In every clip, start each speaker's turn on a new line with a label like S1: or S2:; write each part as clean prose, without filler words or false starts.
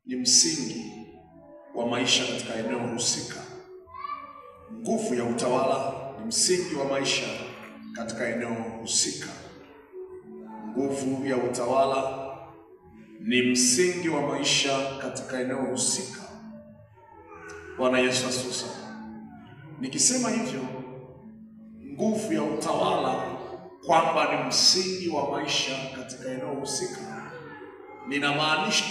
S1: ni msingi wa maisha katika eneo husika. Nguvu ya utawala ni msingi wa maisha katika eneo husika. Nguvu ya utawala ni msingi wa maisha katika eneo husika. Bwana Yesu asifiwe. Nikisema hivyo, nguvu ya utawala kwamba ni msingi wa maisha katika eneo husika, ninamaanisha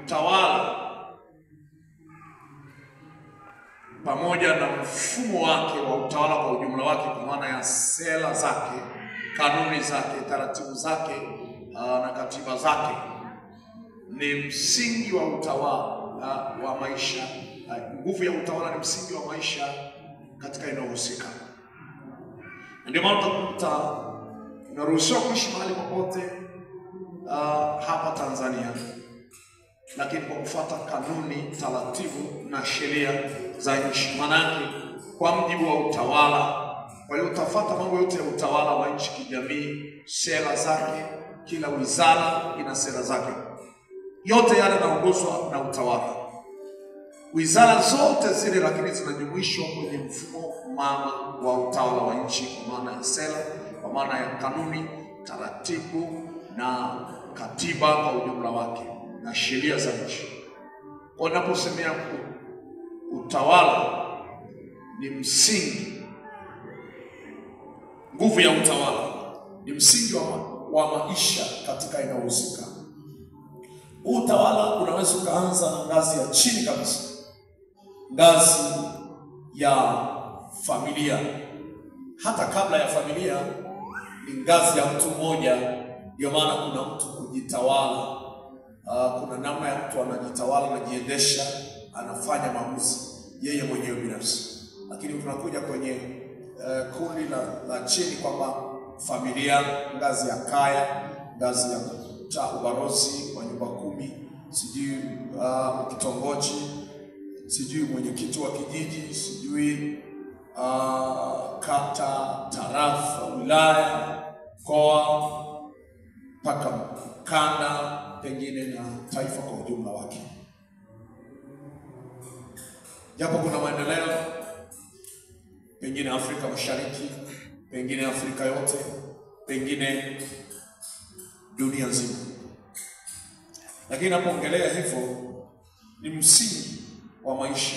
S1: utawala pamoja na mfumo wake wa utawala kwa ujumla wake, kwa maana ya sera zake, kanuni zake, taratibu zake na katiba zake, ni msingi wa utawala wa maisha. Nguvu ya utawala ni msingi wa maisha katika eneo husika. Ndio maana utakuta unaruhusiwa kuishi mahali popote hapa Tanzania, lakini kwa kufuata kanuni, taratibu na sheria za nchi. Maana kwa mjibu wa utawala, kwa hiyo utafuata mambo yote ya utawala wa nchi, kijamii, sera zake. Kila wizara ina sera zake, yote yale yanaongozwa na utawala. Wizara zote zile lakini zinajumuishwa kwenye mfumo mama wa utawala wa nchi, kwa maana ya sera, kwa maana ya kanuni, taratibu na katiba kwa ujumla wake na sheria za nchi. Kwa naposemea utawala ni msingi, nguvu ya utawala ni msingi wa maisha katika eneo husika. Utawala unaweza kuanza na ngazi ya chini kabisa, ngazi ya familia. Hata kabla ya familia ni ngazi ya mtu mmoja. Ndio maana kuna mtu kujitawala. Kuna namna ya mtu anajitawala, anajiendesha, anafanya maamuzi yeye mwenyewe binafsi. Lakini tunakuja kwenye kundi la chini, kwamba familia, ngazi ya kaya, ngazi ya ubalozi wa nyumba 10, sijui kitongoji, sijui mwenyekiti wa kijiji, sijui kata, tarafa, wilaya, mkoa, mpaka kanda, pengine na taifa kwa ujumla wake. Japo kuna maendeleo pengine Afrika Mashariki, pengine Afrika yote, pengine dunia nzima. Lakini napoongelea hivyo, ni msingi wa maisha.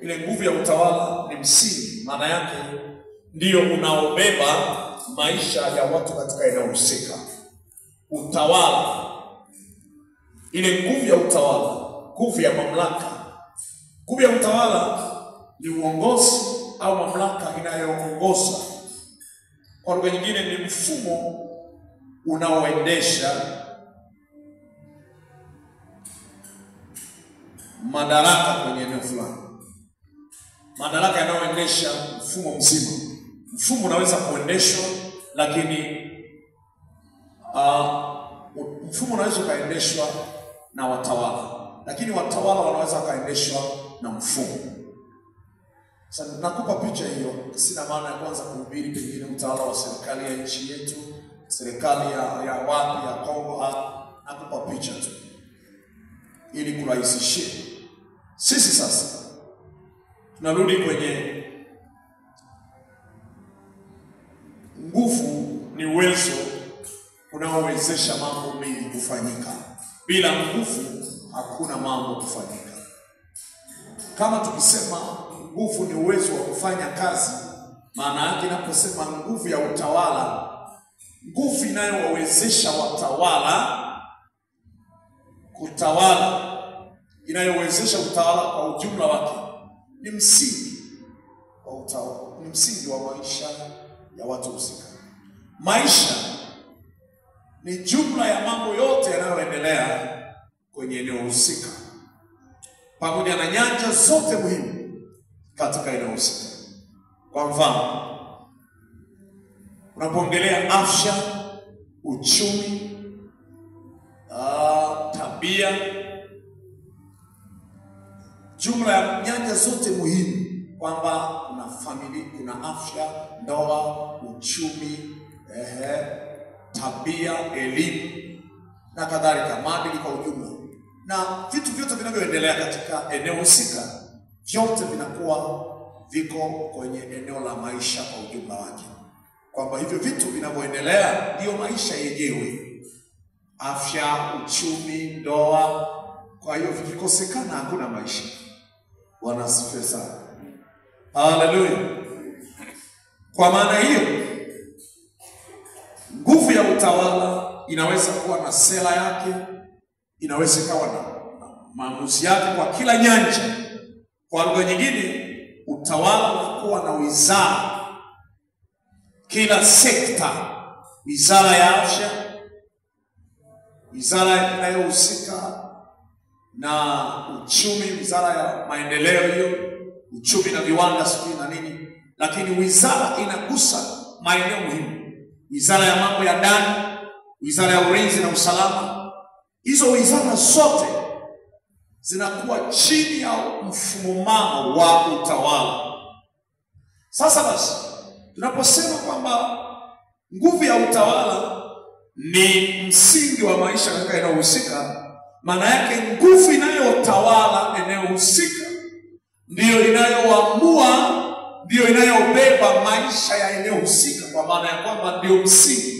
S1: Ile nguvu ya utawala ni msingi, maana yake ndio unaobeba maisha ya watu katika eneo husika. Utawala, ile nguvu ya utawala, nguvu ya mamlaka. Nguvu ya utawala ni uongozi au mamlaka inayoongoza. Kwa lugha nyingine, ni mfumo unaoendesha madaraka kwenye eneo fulani. Madaraka yanayoendesha mfumo mzima. Mfumo unaweza kuendeshwa, lakini mfumo unaweza kaendeshwa na watawala, lakini watawala wanaweza kaendeshwa na mfumo. Sasa nakupa picha hiyo, sina maana ya kwanza kuhubiri pengine utawala wa serikali ya nchi yetu, serikali ya wapi ya Kongo. Nakupa picha tu ili kurahisishia. Sisi sasa tunarudi kwenye nguvu. Ni uwezo unaowezesha mambo mengi kufanyika. Bila nguvu hakuna mambo kufanyika. Kama tukisema nguvu ni uwezo wa kufanya kazi, maana yake inaposema nguvu ya utawala, nguvu inayowezesha watawala kutawala, inayowezesha utawala kwa ujumla wake, ni msingi wa utawala, ni msingi wa maisha ya watu husika. Maisha ni jumla ya mambo yote yanayoendelea kwenye eneo husika, pamoja na nyanja zote muhimu katika eneo husika. Kwa mfano, unapoongelea afya, uchumi, tabia, jumla ya nyanja zote muhimu, kwamba kuna familia, kuna afya, ndoa, uchumi, tabia, elimu na kadhalika, maadili kwa ujumla, na vitu vyote vinavyoendelea katika eneo husika, vyote vinakuwa viko kwenye eneo la maisha kwa ujumla wake, kwamba hivyo vitu vinavyoendelea ndio maisha yenyewe, afya, uchumi, ndoa. Kwa hiyo vikikosekana hakuna maisha. Bwana asifiwe sana. Haleluya. Kwa maana hiyo, nguvu ya utawala inaweza kuwa na sera yake, inaweza kuwa na maamuzi yake kwa kila nyanja. Kwa lugha nyingine, utawala unakuwa na wizara, kila sekta, wizara ya afya, wizara inayohusika na uchumi, wizara ya maendeleo, hiyo uchumi na viwanda, sijui na nini. Lakini wizara inagusa maeneo muhimu, wizara ya mambo ya ndani, wizara ya ulinzi na usalama. Hizo wizara zote zinakuwa chini ya mfumo mama wa utawala. Sasa basi, tunaposema kwamba nguvu ya utawala ni msingi wa maisha katika eneo husika, maana yake nguvu inayotawala eneo husika ndiyo inayoamua, ndiyo inayobeba maisha ya eneo husika, kwa maana ya kwamba ndiyo msingi.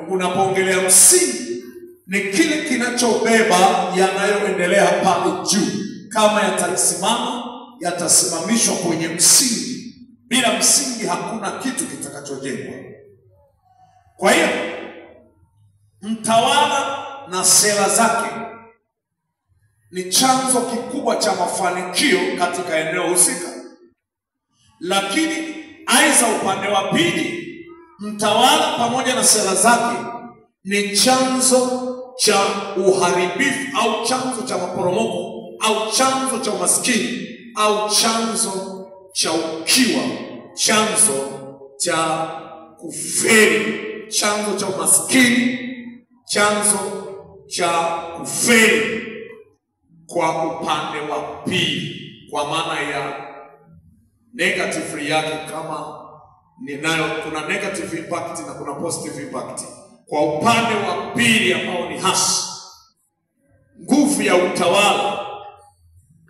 S1: Unapoongelea msingi, ni kile kinachobeba yanayoendelea pale juu. Kama yatasimama, yatasimamishwa kwenye msingi. Bila msingi hakuna kitu kitakachojengwa. Kwa hiyo mtawala na sera zake ni chanzo kikubwa cha mafanikio katika eneo husika. Lakini aidha, upande wa pili, mtawala pamoja na sera zake ni chanzo cha uharibifu, au chanzo cha maporomoko, au chanzo cha umaskini, au chanzo cha ukiwa, chanzo cha kufeli, chanzo cha umaskini, chanzo cha kufeli kwa upande wa pili, kwa maana ya negative yake. Kama kuna negative impact na kuna positive impact. Kwa upande wa pili ambao ni hasi, nguvu ya utawala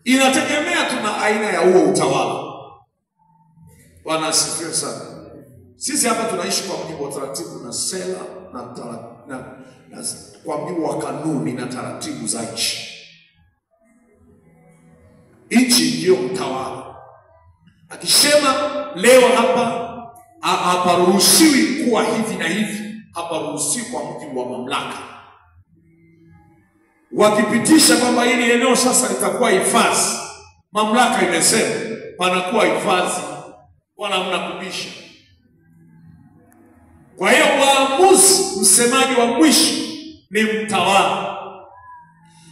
S1: inategemea tuna aina ya huo utawala. Bwana asifiwe sana. Sisi hapa tunaishi kwa mujibu wa taratibu na sera na kwa mujibu wa kanuni na taratibu za nchi. Nchi ndio mtawala. Akisema leo hapa ruhusiwi kuwa hivi na hivi, hapa ruhusiwi kwa mujibu wa mamlaka. Wakipitisha kwamba hili eneo sasa litakuwa hifadhi, mamlaka imesema panakuwa hifadhi, wala hamna kubisha. Kwa hiyo waamuzi, msemaji wa mwisho ni mtawala.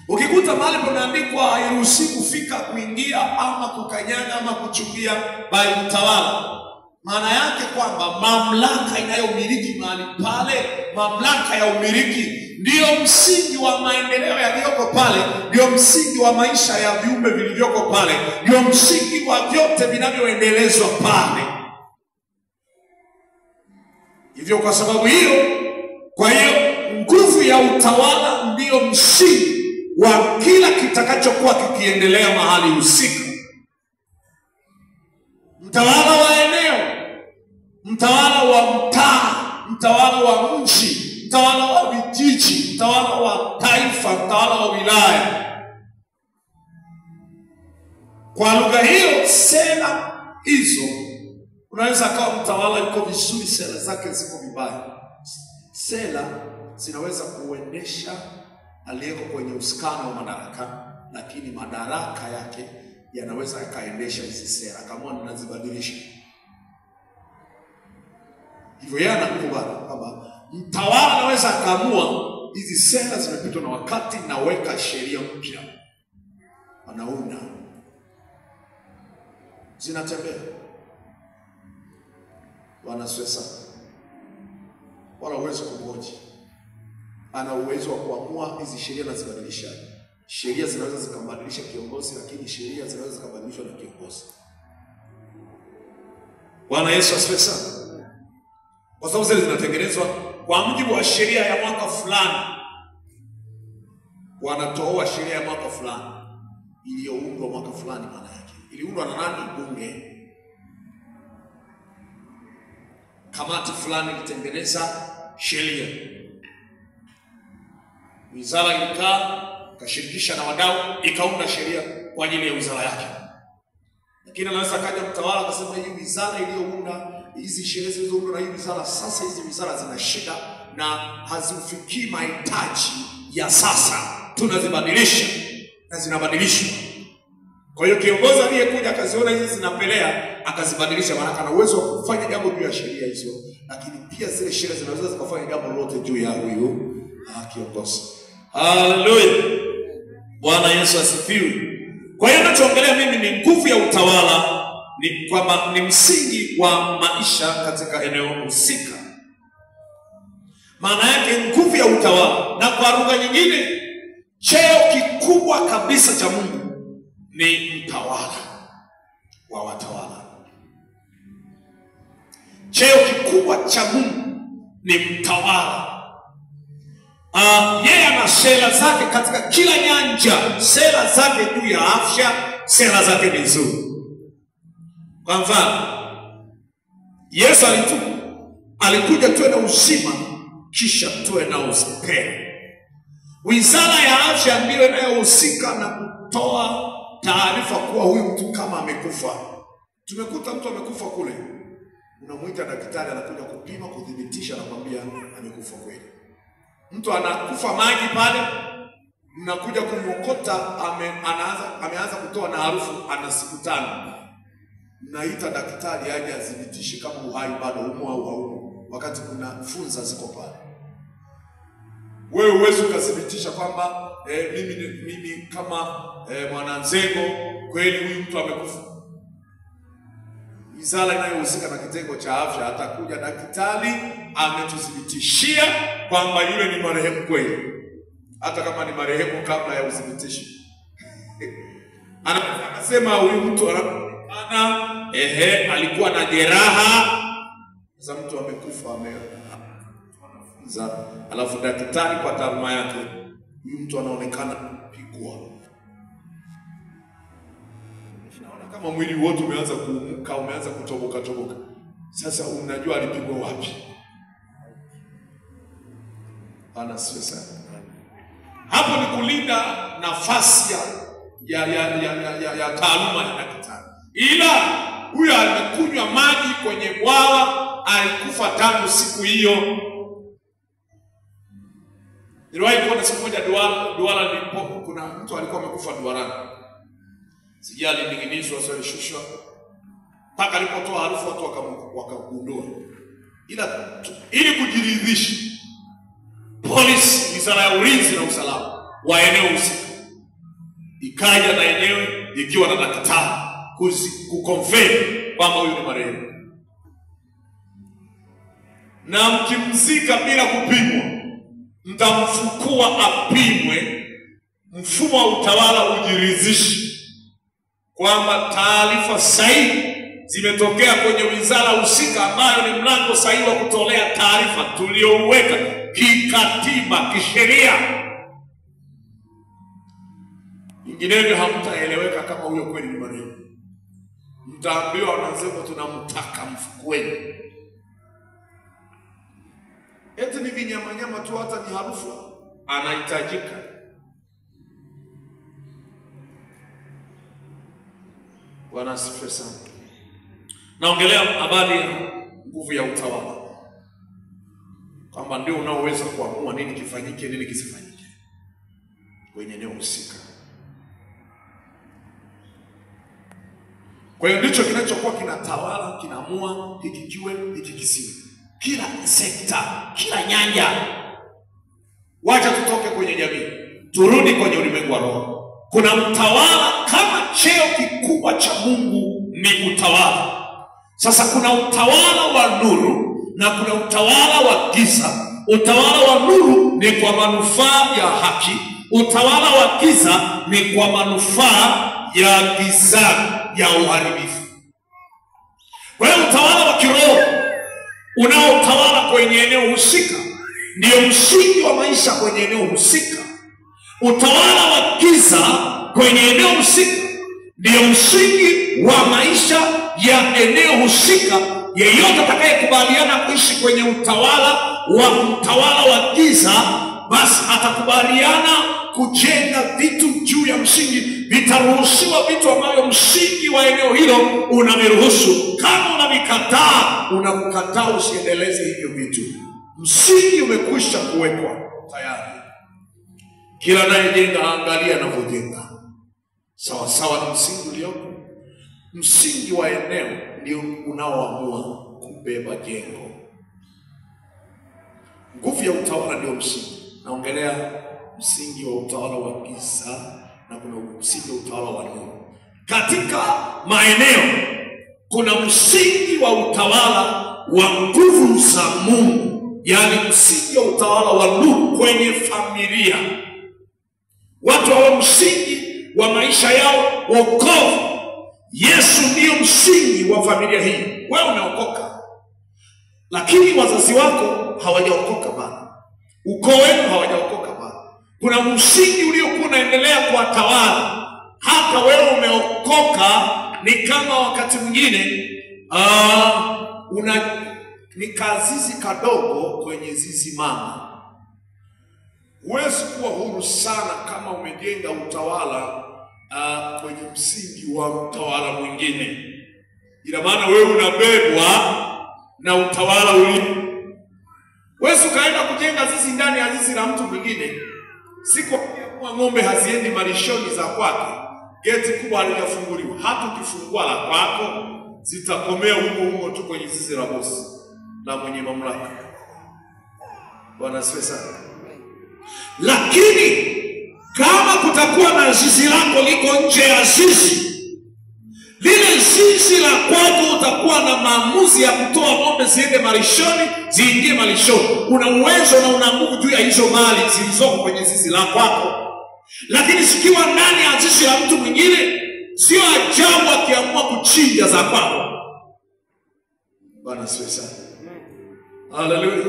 S1: Ukikuta mahali pameandikwa hairuhusi kufika, kuingia ama kukanyaga ama kuchukia bali mtawala, maana yake kwamba mamlaka inayomiliki mahali pale, mamlaka ya umiliki ndio msingi wa maendeleo yaliyoko pale, ndio msingi wa maisha ya viumbe vilivyoko pale, ndio msingi wa vyote vinavyoendelezwa pale. Hivyo kwa sababu hiyo, kwa hiyo nguvu ya utawala ndio msingi wa kila kitakachokuwa kikiendelea mahali husika. Mtawala wa eneo, mtawala wa mtaa, mtawala wa nchi, mtawala wa vijiji, mtawala wa taifa, mtawala wa wilaya. Kwa lugha hiyo, sera hizo, unaweza kawa mtawala yuko vizuri, sera zake ziko vibaya. Sera zinaweza kuendesha aliyeko kwenye uskani wa madaraka, lakini madaraka yake yanaweza yakaendesha hizi sera kama ninazibadilisha. Hivyo yeye anakubali kwamba mtawala anaweza akaamua hizi sera zimepitwa na wakati, naweka sheria mpya, anaunda, zinatembea. Wanaswesa wala uwezo kumoja, ana uwezo wa kuamua hizi sheria na zibadilisha. Sheria zinaweza zikabadilisha kiongozi, lakini sheria zinaweza zikabadilishwa na kiongozi. Bwana Yesu asifiwe sana. Kwa sababu zile zinatengenezwa kwa mujibu wa sheria ya mwaka fulani. wanatoa sheria ya mwaka fulani iliyoundwa mwaka fulani. Maana yake iliundwa na nani? Bunge. Kamati fulani ilitengeneza sheria, wizara ilikaa kashirikisha na wadau ikaunda sheria kwa ajili ya wizara yake. Lakini anaweza kaja mtawala akasema hii wizara iliyounda hizi sheria zilizoundwa na hii wizara, sasa hizi wizara zina shida na hazifikii mahitaji ya sasa, tunazibadilisha, na zinabadilishwa. Kwa hiyo kiongozi aliyekuja akaziona hizi zinapelea akazibadilisha, maana ana uwezo wa kufanya jambo juu ya sheria hizo, lakini pia zile sheria zinaweza zikafanya jambo lolote juu ya huyu kiongozi. Haleluya. Bwana Yesu asifiwe. Kwa hiyo ninachoongelea mimi ni nguvu ya utawala, ni kwamba ni msingi wa maisha katika eneo husika. Maana yake nguvu ya utawala, na kwa lugha nyingine cheo kikubwa kabisa cha Mungu ni mtawala wa watawala. Cheo kikubwa cha Mungu ni mtawala. Yeye ana sera zake katika kila nyanja. Sera zake juu ya afya, sera zake ni nzuri. Kwa mfano, Yesu alikuja tuwe na uzima kisha tuwe na uzima. Wizara ya afya ndiyo inayohusika na kutoa taarifa kuwa huyu mtu kama amekufa. Tumekuta mtu amekufa kule, unamwita daktari, anakuja kupima, kudhibitisha, na kwambia amekufa kweli. Mtu anakufa maji pale, mnakuja kumwokota, ameanza kutoa na harufu, ana siku 5. Mnaita daktari aje adhibitishe kama uhai bado umo au haumo, wakati kuna funza ziko pale. Wewe uweze kudhibitisha kwamba mimi kama Mwananzengo kweli huyu mtu amekufa. Wizara inayohusika na kitengo cha afya atakuja daktari ametuthibitishia kwamba yule ni marehemu kweli, hata kama ni marehemu kabla ya uthibitisho. Anasema huyu mtu alikuwa na jeraha, sasa mtu amekufa, anafunza, alafu daktari kwa taaluma yake, huyu mtu anaonekana kupigwa. Kama mwili wote umeanza kuumuka, umeanza kutoboka. Sasa unajua alipigwa wapi? Ana sio sana. Hapo ni kulinda nafasi ya taaluma ya daktari. Ila huyo alikunywa maji kwenye bwawa, alikufa tangu siku hiyo. Niliwahi kuona siku moja Duara ndipo kuna mtu alikuwa amekufa Duarani. Sijali ninginizwa sio shushwa. Paka alipotoa harufu watu wakagundua. Ila ili kujiridhisha, polisi, wizara ya ulinzi na usalama wa eneo husika ikaja na yenyewe ikiwa na daktari kuconfirm kwamba huyu ni marehemu. Na mkimzika bila kupimwa, mtamfukua apimwe, mfumo wa utawala ujiridhishe kwamba taarifa sahihi zimetokea kwenye wizara husika, ambayo ni mlango sahihi wa kutolea taarifa tuliouweka kikatiba, kisheria. Inginevyo hamtaeleweka kama huyo kweli ni marehemu. Mtaambiwa wanasema tunamtaka, mfukueni. Eti ni vinyama tu, hata ni harufu anahitajika. Bwana asifiwe sana. Naongelea habari ya nguvu ya utawala, kwamba ndio unaoweza kuamua nini kifanyike, nini kisifanyike kwenye eneo husika. Kwa hiyo ndicho kinachokuwa kinatawala, kinaamua hiki kiwe, hiki kisiwe. Kila sekta, kila nyanja. Wacha tutoke kwenye jamii, turudi kwenye ulimwengu wa roho. Kuna mtawala, kama cheo kikubwa cha Mungu ni utawala. Sasa kuna utawala wa nuru na kuna utawala wa giza. Utawala wa nuru ni kwa manufaa ya haki, utawala wa giza ni kwa manufaa ya giza, ya uharibifu. Kwa hiyo utawala wa kiroho unaotawala kwenye eneo husika ndio msingi wa maisha kwenye eneo husika.
S2: Utawala wa giza kwenye eneo husika ndio msingi wa maisha ya eneo husika. Yeyote atakayekubaliana kuishi kwenye utawala wa giza, basi atakubaliana kujenga vitu juu ya msingi. Vitaruhusiwa vitu ambavyo msingi wa eneo hilo unaviruhusu. Kama unavikataa, unakataa usiendeleze hivyo vitu. Msingi umekwisha kuwekwa tayari. Kila anayejenga angalia anavyojenga sawa sawa na msingi uliopo. Msingi wa eneo ndio unaoamua kubeba jengo. Nguvu ya utawala ndio msingi. Naongelea msingi wa utawala wa giza na kuna msingi wa utawala wa nuru. Katika maeneo kuna msingi wa utawala wa nguvu za Mungu, yaani msingi wa utawala wa nuru kwenye familia. Watu wa msingi wa maisha yao wokovu. Yesu ndiyo msingi wa familia hii. Wewe umeokoka, lakini wazazi wako hawajaokoka bado. Ukoo wenu hawajaokoka bado. Kuna msingi uliokuwa unaendelea kuwatawala. Hata wewe umeokoka, ni kama wakati mwingine ni kazizi kadogo kwenye zizi mama. Huwezi kuwa huru sana kama umejenga utawala kwenye msingi wa utawala mwingine. Ina maana wewe unabebwa na utawala ule. Wewe ukaenda kujenga zizi ndani ya zizi la mtu mwingine. Siku kwa ng'ombe haziendi malishoni za kwake, geti kubwa halijafunguliwa. Hata ukifungua la kwako, zitakomea huko tu kwenye zizi la bosi la mwenye mamlaka. Bwana asifiwe sana. Lakini kama kutakuwa na zizi lako liko nje ya zizi, lile zizi la kwako utakuwa na maamuzi ya kutoa ng'ombe ziende malishoni, ziingie malishoni. Una uwezo na una nguvu juu ya hizo mali zilizoko kwenye zizi la kwako. Lakini sikiwa ndani ya zizi la mtu mwingine, sio ajabu akiamua kuchinja za kwako. Bwana asifiwe sana. Haleluya.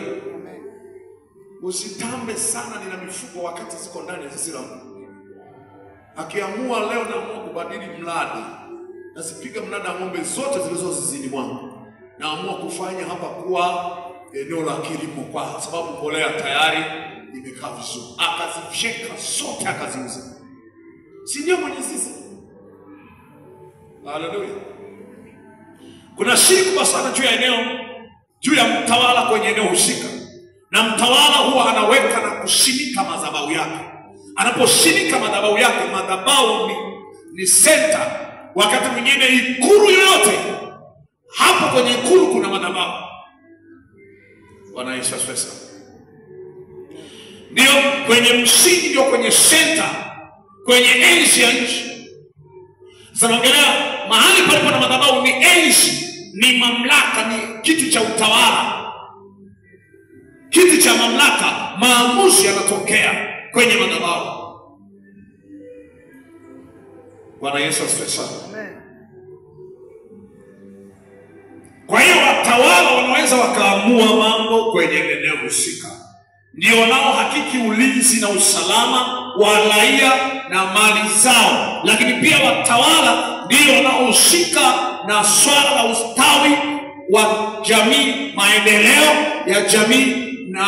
S2: Usitambe sana nina mifugo wakati ziko ndani ya zizi la mtu. Akiamua leo naamua kubadili mradi, nasipiga mnada ng'ombe zote zilizo zizini mwangu, naamua kufanya hapa kuwa eneo la kilimo kwa sababu mbolea tayari imekaa vizuri. Akazifyeka zote akaziuza. Si ndio mwenye zizi? Haleluya. Kuna siri kubwa sana juu ya eneo, juu ya mtawala kwenye eneo husika. Na mtawala huwa anaweka na kushimika madhabahu yake. Anaposhimika madhabahu yake, madhabahu ni center. Wakati mwingine ikulu yoyote, hapo kwenye ikulu kuna madhabahu. Bwana Yesu asifiwe sana. Ndio kwenye msingi, ndio kwenye center, kwenye enzi ya nchi. Sasa naongelea mahali palipo na madhabahu ni enzi, ni mamlaka, ni kitu cha utawala. Kitu cha mamlaka, maamuzi yanatokea kwenye madhabahu. Bwana Yesu asifiwe sana. Amen. Kwa hiyo watawala wanaweza wakaamua mambo kwenye eneo husika. Ndio wanaohakiki ulinzi na usalama wa raia na mali zao. Lakini pia watawala ndio wanaohusika na swala la ustawi wa jamii, maendeleo ya jamii na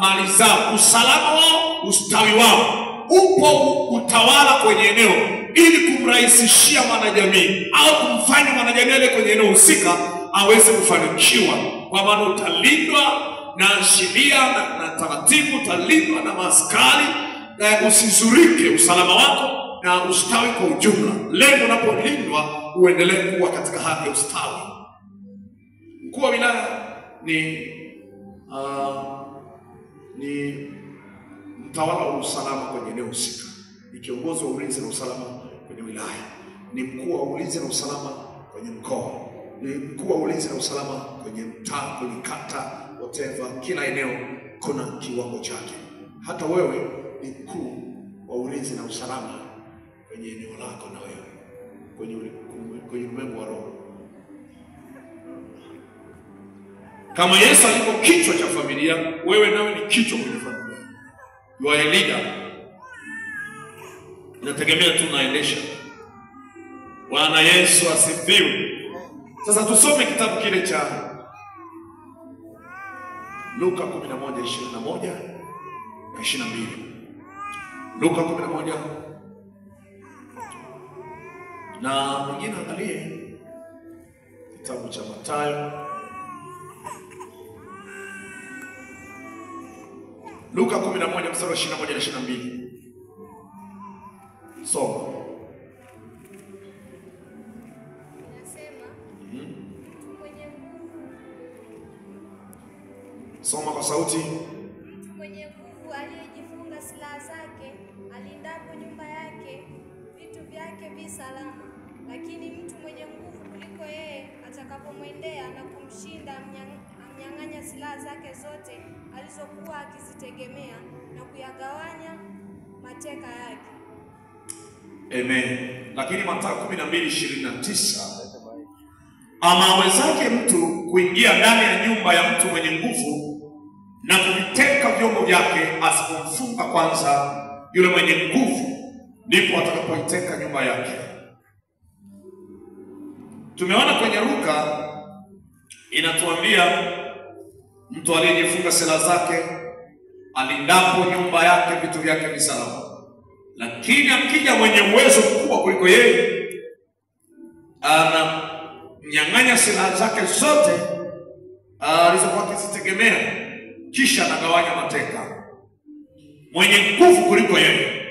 S2: mali zao, usalama wao, ustawi wao. Upo utawala kwenye eneo ili kumrahisishia mwanajamii au kumfanya mwanajamii kwenye eneo husika aweze kufanikiwa, kwa maana utalindwa na sheria na taratibu, utalindwa na maaskari, na usizurike usalama wako na ustawi kwa ujumla. Lengo unapolindwa uendelee kuwa katika hali ya ustawi. Mkuu wa wilaya ni mtawala wa usalama kwenye eneo husika. Ni kiongozi wa ulinzi na usalama kwenye wilaya. Ni mkuu wa ulinzi na usalama kwenye mkoa. Ni mkuu wa ulinzi na usalama kwenye mtaa, kwenye kata, whatever. Kila eneo kuna kiwango chake. Hata wewe ni mkuu wa ulinzi na usalama kwenye eneo lako, na wewe kwenye ulimwengu wa roho. Kama Yesu alikuwa kichwa cha familia, wewe nawe ni kichwa kwenye familia. You are a leader. inategemea tu naendesha. Bwana Yesu asifiwe. Sasa tusome kitabu kile cha Luka 11:21 na 22. Luka 11 na mwingine angalie kitabu cha Mathayo. Luka 11 mstari wa 21 na 22. Soma. Soma kwa sauti.
S3: Mtu mwenye nguvu aliyejifunga silaha zake alindapo nyumba yake, vitu vyake vi salama. Lakini mtu mwenye nguvu kuliko yeye atakapomwendea na kumshinda, amnyang'anya silaha zake zote alizokuwa akizitegemea na kuyagawanya mateka yake.
S2: Amen. Lakini Mathayo 12:29, ama awezaje mtu kuingia ndani ya nyumba ya mtu mwenye nguvu na kuviteka vyombo vyake asipomfunga kwanza yule mwenye nguvu, ndipo atakapoiteka nyumba yake. Tumeona kwenye Luka inatuambia mtu aliyejifunga silaha zake alindapo nyumba yake, vitu vyake ni salama. Lakini akija mwenye uwezo mkubwa kuliko yeye, anamnyang'anya silaha zake zote alizokuwa akizitegemea, kisha anagawanya mateka. Mwenye nguvu kuliko yeye,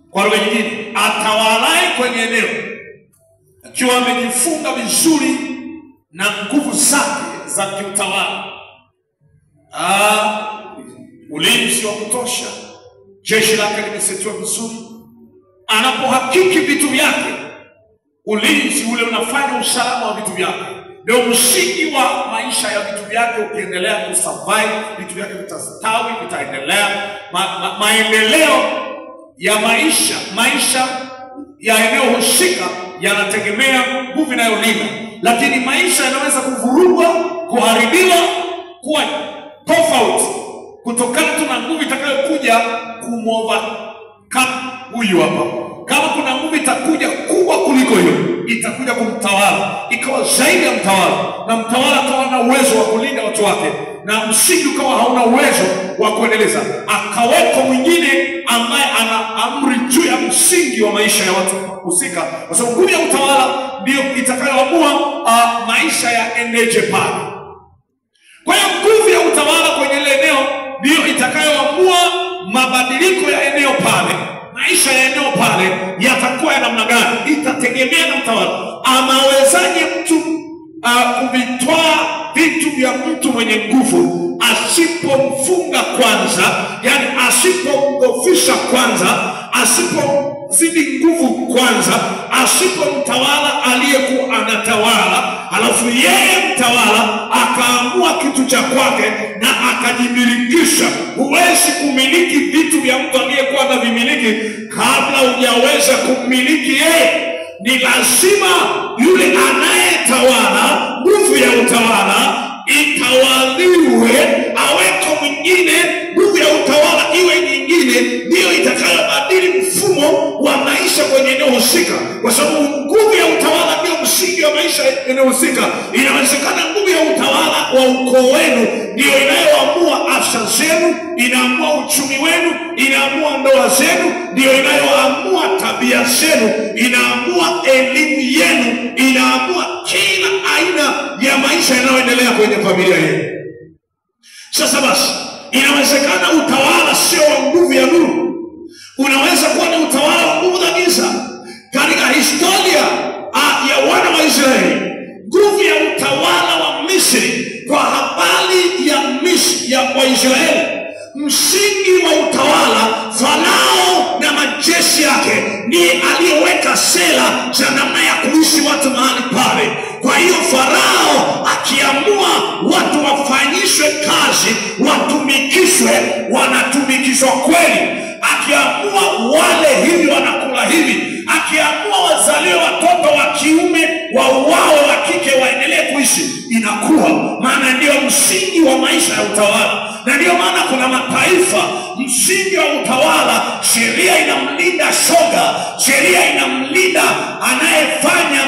S2: kwa lugha nyingine, atawalaye kwenye eneo akiwa amejifunga vizuri na nguvu zake za kiutawala, ulinzi wa kutosha, jeshi lake limesetiwa vizuri, anapohakiki vitu vyake, ulinzi ule unafanya usalama wa vitu vyake. Ndio msingi wa maisha ya vitu vyake. Ukiendelea kusurvive, vitu vyake vitastawi, vitaendelea. Maendeleo ya maisha ya eneo husika yanategemea nguvu inayolinda. Lakini maisha yanaweza kuvurugwa, kuharibiwa, kuwa tofauti kutokana tu na nguvu itakayokuja kumova. Kama huyu hapa, kama kuna nguvu itakuja kubwa kuliko hiyo, itakuja kumtawala, ikawa zaidi ya mtawala, na mtawala akawa na uwezo wa kulinda watu wake, na msingi ukawa hauna uwezo wa kuendeleza, akaweka mwingine ambaye ana amri juu ya msingi wa maisha ya watu husika, kwa sababu nguvu ya utawala ndio itakayoamua maisha yaendeje pale. Kwa hiyo nguvu ya utawala kwenye ile eneo ndio itakayoamua mabadiliko ya eneo pale. Maisha ya eneo pale yatakuwa ya namna gani, itategemea na mtawala. Amawezaje mtu kuvitwaa vitu vya mtu mwenye nguvu asipomfunga kwanza, yani asipomdhofisha kwanza, asipomzidi nguvu kwanza, asipomtawala aliyekuwa anatawala, alafu yeye mtawala akaamua kitu cha kwake na akajimilikisha. Huwezi kumiliki vitu vya mtu aliyekuwa anavimiliki kabla hujaweza kumiliki yeye. Ni lazima yule anayetawala, nguvu ya utawala itawaliwe, aweko mwingine, nguvu ya utawala iwe nyingine, ndiyo itakayobadili mfumo wa maisha kwenye eneo husika. Kwa sababu nguvu ya utawala ndio msingi wa maisha eneo husika. Inawezekana nguvu ya utawala wa ukoo wenu ndio inayoamua afya zenu, inaamua uchumi wenu, inaamua ndoa zenu, ndio inayoamua tabia zenu, inaamua elimu yenu, inaamua kila aina ya maisha yanayoendelea kwenye familia yenu. Sasa basi, inawezekana utawala sio wa nguvu ya nuru, unaweza kuwa ni utawala wa nguvu za giza. Katika historia ya wana wa Israeli, nguvu ya utawala wa Misri, kwa habari ya Misri ya Waisraeli, msingi wa utawala, Farao na majeshi yake ndiye aliyeweka sera za namna ya kuishi watu mahali pale. Kwa hiyo Farao akiamua watu wafanyishwe kazi, watumikishwe, wanatumikishwa kweli. Akiamua wale hivi, wanakula hivi. Akiamua wazaliwe watoto wa kiume, wauawe wa kike, waendelee kuishi, inakuwa. Maana ndio msingi wa maisha ya utawala. Na ndio maana kuna mataifa msingi wa utawala, sheria inamlinda shoga, sheria inamlinda anayefanya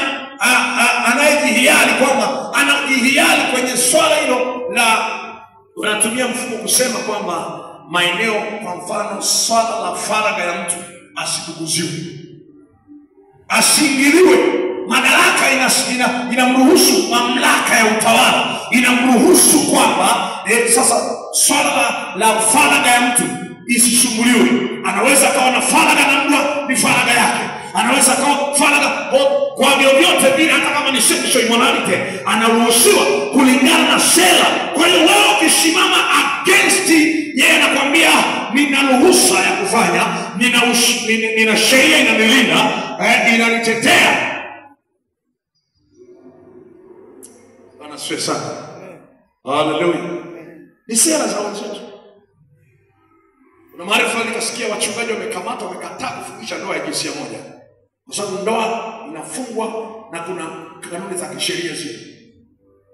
S2: anayejihiari, kwamba anajihiari kwenye swala hilo la, unatumia mfumo kusema kwamba maeneo, kwa mfano swala la faragha ya mtu asibuguziwe, asiingiliwe. Madaraka inamruhusu, mamlaka ya utawala inamruhusu kwamba sasa swala la faragha ya mtu isisumbuliwe. Anaweza kawa na faragha na mtu, ni faragha yake. Anaweza kawa faragha kwa vyovyote vile, hata kama ni sexual immorality, anaruhusiwa kulingana na sera. Kwa hiyo wewe ukisimama against, yeye anakuambia nina ruhusa ya kufanya, nina sheria inanilinda, inanitetea. Bwana asifiwe sana. Hallelujah. Ni sera za wenzetu. Kuna mahali fulani kasikia wachungaji wamekamata, wamekataa kufungisha ndoa ya jinsia moja, kwa sababu ndoa inafungwa na kuna kanuni za kisheria zile.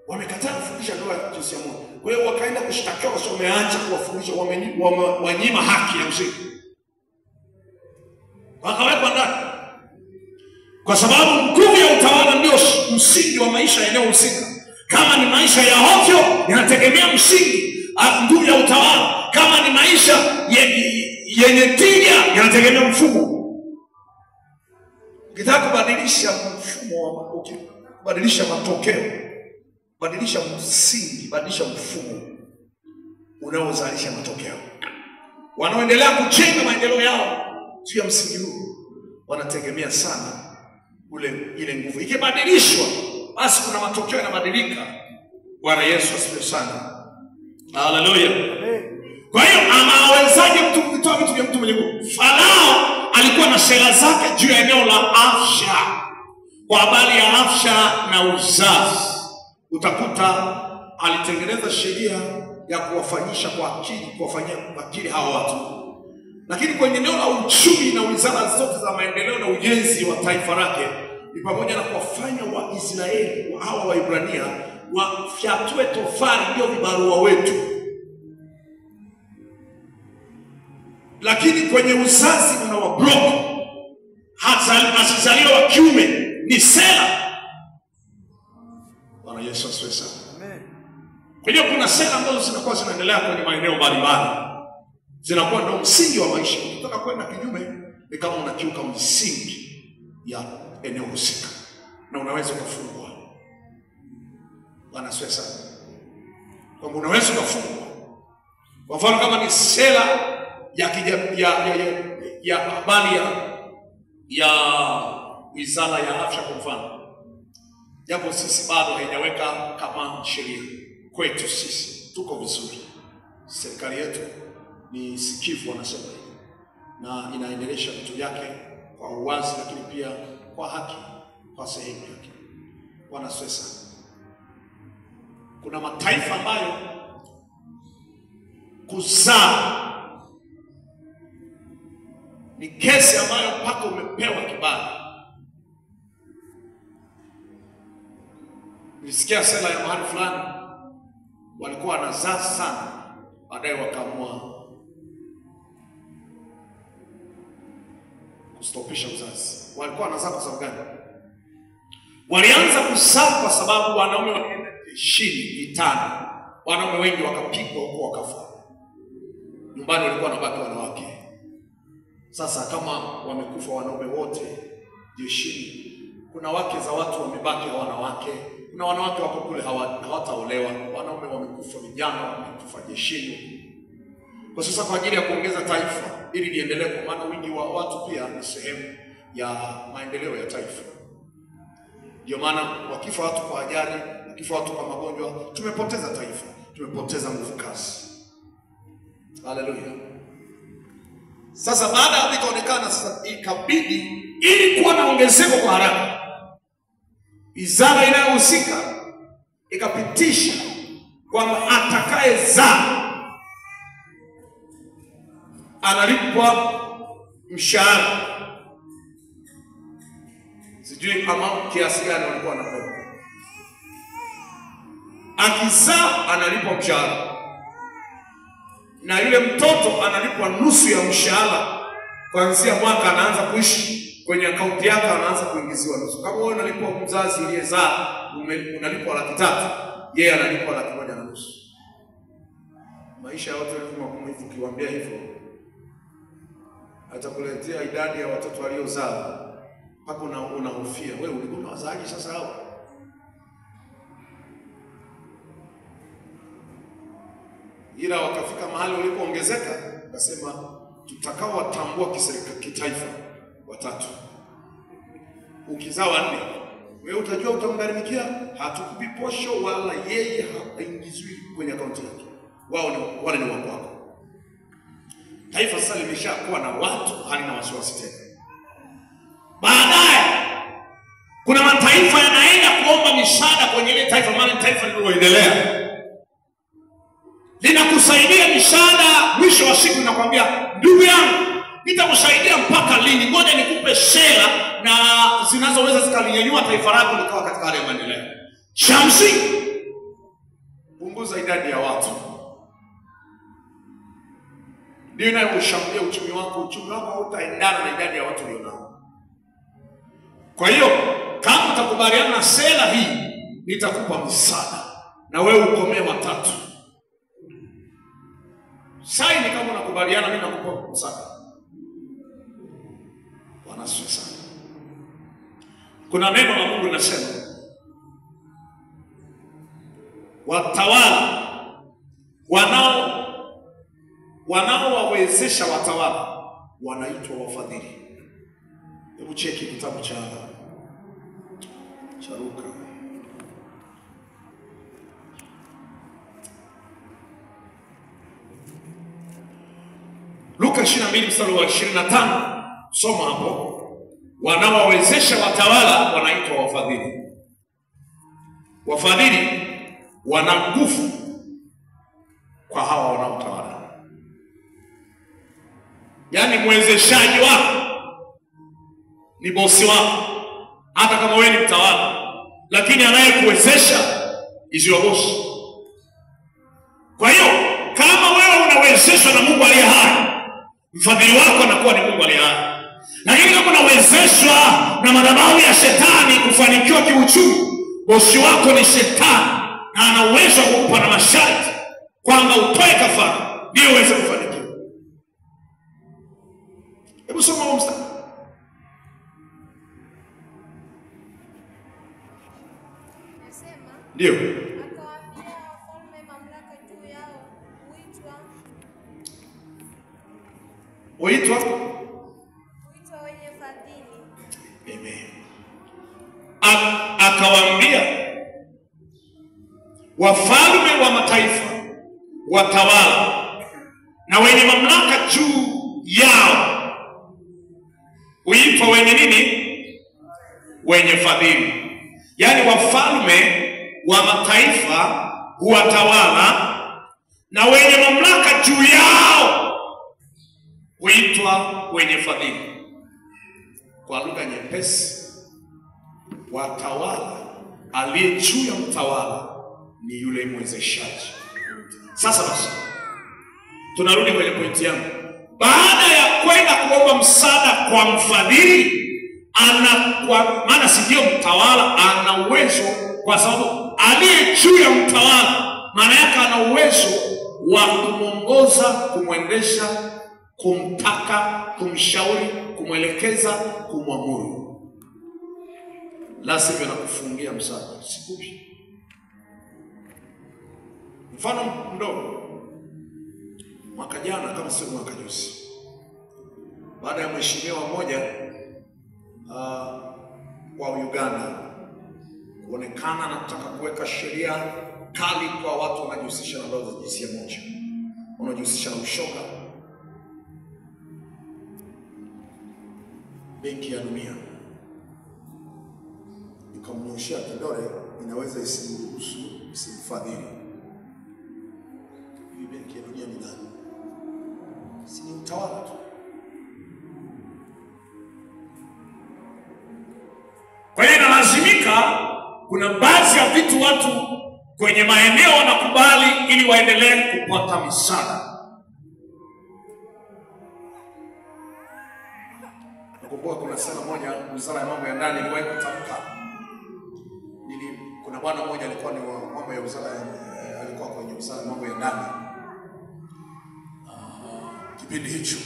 S2: Wamekataa kufungisha ndoa ya jinsia moja. Kwa hiyo wakaenda kushtakiwa, kwa sababu wameacha kuwafungisha, wanyima haki ya msingi. Wakawekwa ndani. Kwa sababu nguvu ya utawala ndio msingi wa maisha yanayohusika. Kama ni maisha ya ovyo, yanategemea msingi nguvu ya utawala. Kama ni maisha yenye tija, yanategemea mfumo. Ukitaka kubadilisha mfumo, kubadilisha matokeo, badilisha msingi, badilisha mfumo unaozalisha matokeo. Wanaoendelea kujenga maendeleo yao juu ya msingi huu wanategemea sana ile nguvu. Ikibadilishwa, basi kuna matokeo yanabadilika. Bwana Yesu asifiwe sana. Hallelujah. Kwa hiyo anawezaje mtu kutoa vitu vya mtu mwenye nguvu? Farao alikuwa na sera zake juu ya eneo la afya. Kwa habari ya afya na uzazi, utakuta alitengeneza sheria ya kuwafanyisha kwa akili, kuwafanyia akili hawa watu. Lakini kwenye eneo la uchumi na wizara zote za maendeleo na ujenzi wa taifa lake, ni pamoja na kuwafanya Waisraeli, hawa Waibrania, wafyatue tofali, ndio vibarua wetu. Lakini kwenye uzazi unawablock, asizaliwe wa kiume, ni sera. Bwana Yesu asifiwe sana. Amen. Kwa hiyo kuna sera ambazo zinakuwa zinaendelea kwenye maeneo mbalimbali, zinakuwa ndio msingi wa maisha. Ukitaka kwenda kinyume, ni kama unakiuka msingi ya eneo husika, na unaweza kufungwa. Bwana asifiwe sana. Kwamba unaweza kufungwa. Kwa mfano kama ni sera ya habari ya wizara ya afya, kwa mfano, japo sisi bado haijaweka kama sheria kwetu, sisi tuko vizuri, serikali yetu ni sikivu, wanasema, na inaendelesha vitu vyake kwa uwazi, lakini pia kwa haki, kwa sehemu yake. Bwana asifiwe sana. Kuna mataifa ambayo kuzaa ni kesi ambayo mpaka umepewa kibali. Nilisikia sera ya mahali fulani, walikuwa wanazaa sana, baadaye wakaamua kustopisha uzazi. Walikuwa wanazaa kwa sababu gani? Walianza kuzaa kwa sababu wanaume walienda jeshini, vitani, wanaume wengi wakapigwa huko wakafa. Nyumbani walikuwa wanabaki wanawake. Sasa kama wamekufa wanaume wote jeshini, kuna wake za watu wamebaki wanawake, kuna wanawake wako kule hawataolewa, wanaume wamekufa, vijana wamekufa jeshini. Kwa sasa kwa ajili ya kuongeza taifa ili liendelee, kwa maana wingi wa watu pia ni sehemu ya maendeleo ya taifa. Ndio maana wakifa watu kwa ajali, wakifa watu kwa magonjwa, tumepoteza taifa, tumepoteza nguvu kazi. Haleluya. Sasa baada ya ikaonekana sasa ikabidi, ili kuwa na ongezeko kwa haraka, wizara inayohusika ikapitisha kwamba atakayezaa analipwa mshahara. Sijui amount kiasi gani walikuwa wanapewa. Akizaa analipwa mshahara. na yule mtoto analipwa nusu ya mshahara. Kuanzia mwaka anaanza kuishi kwenye akaunti yake, anaanza kuingiziwa nusu. Kama wewe unalipwa mzazi uliyezaa unalipwa 300,000, yeye analipwa 1,500,000. Maisha ya watu wengi ukiwaambia hivyo, atakuletea idadi ya watoto waliozaa mpaka unahofia, wewe ulikuwa unawazaaje sasa hao? Ila wakafika mahali walipoongezeka, akasema tutakao watambua kitaifa 3. Ukizaa 4, wewe utajua utamgharimikia, hatukupi posho wala yeye haingizwi kwenye akaunti yake. Wale ni wako wako. Taifa sasa limeshakuwa na watu, halina wasiwasi tena. Baadaye kuna mataifa yanaenda kuomba misaada kwenye ile taifa, maana taifa lililoendelea linakusaidia misaada. Mwisho wa siku nakwambia, ndugu yangu, nitakusaidia mpaka lini? Ngoja nikupe sera na zinazoweza zikalinyanyua taifa lako likawa katika hali ya maendeleo. Cha msingi, punguza idadi ya watu, ndio inayoshambulia uchumi wako. Uchumi wako hautaendana na idadi ya watu ulionao. Kwa hiyo kama utakubaliana na sera hii, nitakupa msaada na wewe ukomee 3. Saini kama unakubaliana, mimi nakupa msaada. Bwana asifiwe sana. Kuna neno la Mungu linasema, watawala wanaowawezesha watawala wanaitwa wafadhili. Hebu cheki kitabu cha Luka. Luka 22 mstari wa 25. Soma hapo. Wanaowawezesha watawala wanaitwa wafadhili. Wafadhili wana nguvu kwa hawa wanaotawala. Yaani mwezeshaji wako ni bosi wako, hata kama wewe ni mtawala, lakini anayekuwezesha isiyo bosi. Kwa hiyo kama wewe unawezeshwa na Mungu aliye hai, mfadhili wako anakuwa ni Mungu aliye hai. Lakini kama unawezeshwa na madhabahu ya shetani kufanikiwa kiuchumi, bosi wako ni shetani na ana uwezo wa kukupa na masharti kwamba utoe kafara ndio uweze kufanikiwa. Hebu soma huo mstari.
S3: Nasema,
S2: Ndio.
S3: akawaambia wafalme mamlaka juu yao huitwa wenye fadhili.
S2: Amen. Akawaambia wafalme wa mataifa, watawala na wenye mamlaka juu yao huitwa wenye nini? Wenye fadhili. Yaani wafalme wa mataifa, watawala na wenye mamlaka juu yao huitwa wenye fadhili. Kwa lugha nyepesi, watawala, aliye juu ya mtawala ni yule mwezeshaji. Sasa basi, tunarudi kwenye pointi yangu. Baada ya kwenda kuomba msaada kwa mfadhili, maana si ndio mtawala, ana uwezo, kwa sababu aliye juu ya mtawala maana yake ana uwezo wa kumwongoza, kumwendesha, kumtaka, kumshauri, kumwelekeza, kumwamuru. La sivyo na kufungia msaada. Sikupi mfano mdogo. Mwaka jana, kama sio mwaka juzi, baada ya mheshimiwa mmoja wa Uganda kuonekana anataka kuweka sheria kali kwa watu wanajihusisha na ndoa za jinsia moja, wanajihusisha na ushoga, Benki ya Dunia ikamnyoshia kidole, inaweza isimruhusu, isimfadhili. Hii Benki ya Dunia ni nani? Si ni utawala tu. Kwa hiyo inalazimika, kuna baadhi ya vitu watu kwenye maeneo wanakubali ili waendelee kupata misaada.
S1: Nakumbuka kuna sala moja wizara ya mambo ya ndani iliwahi kutamka. Kuna bwana mmoja alikuwa ni wa mambo ya wizara, alikuwa kwenye wizara ya mambo ya ndani. Kipindi hicho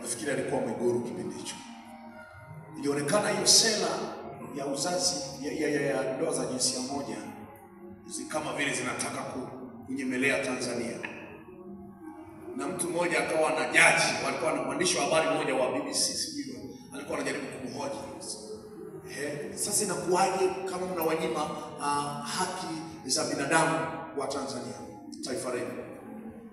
S1: nafikiri alikuwa Mwiguru kipindi hicho. Ilionekana hiyo sera ya uzazi ya ndoa za jinsia moja kama vile zinataka kunyemelea Tanzania. Na mtu mmoja akawa na jaji, walikuwa na mwandishi wa habari mmoja wa BBC sijui, alikuwa anajaribu kumhoji. Sasa inakuwaje kama mnawanyima haki za binadamu wa Tanzania, taifa letu?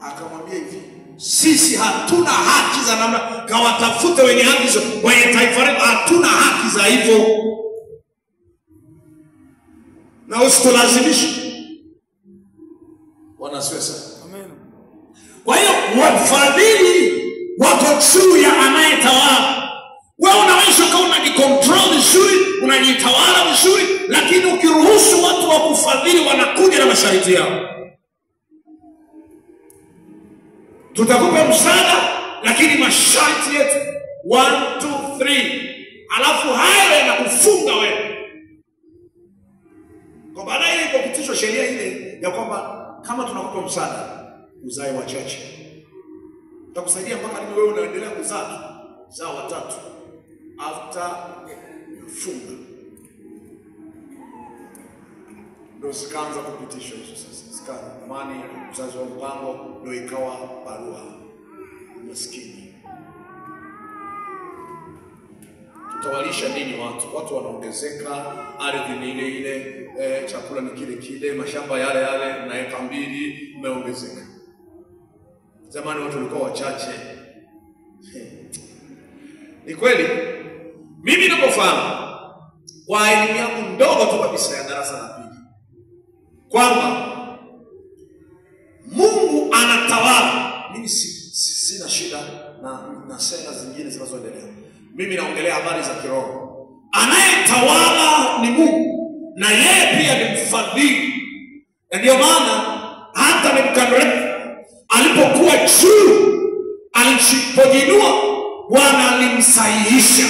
S1: Akamwambia hivi, sisi hatuna haki za namna, kawatafute wenye haki hizo kwenye taifa letu, hatuna haki za hivyo. Na usitulazimishe. Bwana asifiwe sana. Amen. Kwa hiyo wafadhili wako juu ya anayetawala. Wewe unaweza kuwa unajicontrol vizuri, unajitawala vizuri, lakini ukiruhusu watu wa kufadhili wanakuja na masharti yao. Tutakupa msaada lakini masharti yetu 1 2 3, alafu haya yanakufunga wewe. Kwa baadaye ilipopitishwa sheria ile ya kwamba kama tunakupa msaada uzae wachache, tutakusaidia mpaka lini wewe unaendelea kuzaa watatu after funga. Ndio zikaanza kupitishwa hizo sasa. Zamani uzazi wa mpango ndio ikawa barua maskini. Tutawalisha nini watu? Watu wanaongezeka, ardhi ni ile ile, chakula ni kile kile, mashamba yale yale, na eka mbili umeongezeka. Zamani watu walikuwa wachache. Ni kweli, mimi ninapofahamu kwa elimu yangu ndogo tu kabisa ya darasa la pili kwamba Mungu anatawala, mimi sina shida na sera zingine zinazoendelea. Mimi naongelea habari za kiroho. Anayetawala ni Mungu, na yeye pia ni mfadhili. Na ndio maana hata Nebukadneza alipokuwa juu, alipojinua, Bwana alimsahihisha.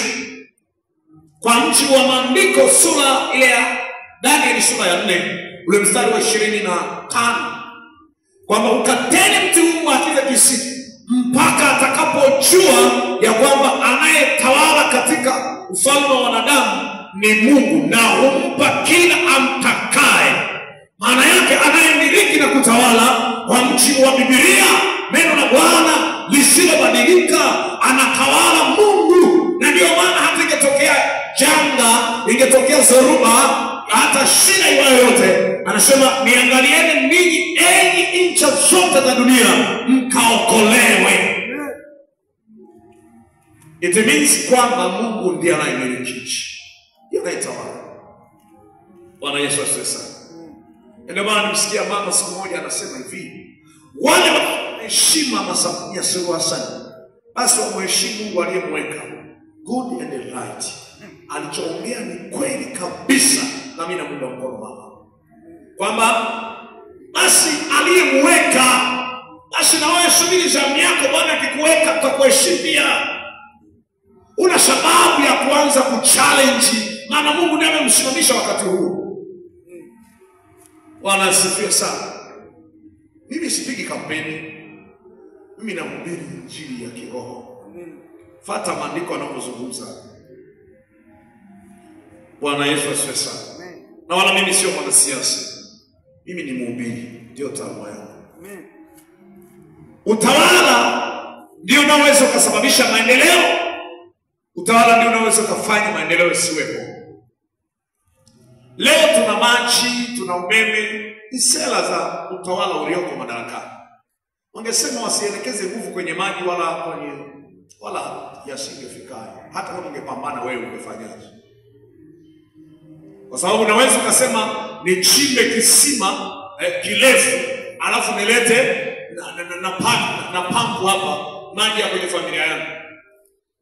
S1: Kwa mjibu wa maandiko sura ile ya Danieli sura ya 4 ule mstari wa 25, kwamba ukateni mti huu akiza kisiki mpaka atakapojua ya kwamba anayetawala katika ufalme wa wanadamu ni Mungu, na humpa kila amtakaye. Maana yake anayemiliki na kutawala kwa mjibu wa Biblia, neno la Bwana lisilobadilika, anatawala Mungu. Na ndio maana hata ingetokea janga, ingetokea zoruba, hata shida iwayo yote, anasema niangalieni ninyi enyi nchi zote za dunia mkaokolewe. It means kwamba Mungu ndiye anayemiliki nchi, ndiye anayetawala. Bwana Yesu asifiwe sana. Ndio maana nimesikia mama siku moja anasema hivi, wale wanaheshimu Mama Samia Suluhu Hassan basi wamheshimu Mungu aliyemweka. Good and right. Alichoongea ni kweli kabisa, na mimi namuunga mkono mama, kwamba basi aliyemweka, basi na wewe subiri zamu yako. Bwana akikuweka tutakuheshimu pia. Una sababu ya kuanza kuchallenge, maana Mungu ndiye amemsimamisha wakati huu. Bwana asifiwe sana. Mimi sipigi kampeni, mimi nahubiri injili ya kiroho. Fuata maandiko yanayozungumza. Bwana Yesu asifiwe sana. Na wala mimi sio mwanasiasa, mimi ni mhubiri, ndio taaluma yangu. Utawala ndio unaweza kusababisha maendeleo. Utawala ndio unaweza kufanya maendeleo siwepo. Leo tuna maji, tuna umeme, ni sera za utawala ulioko madarakani. Wangesema wasielekeze nguvu kwenye maji wala yasingefikaje. Hata kama ungepambana wewe ungefanyaje? Kwa sababu unaweza kusema nichimbe kisima kirefu alafu nilete na pampu hapa maji ya kwenye familia yangu.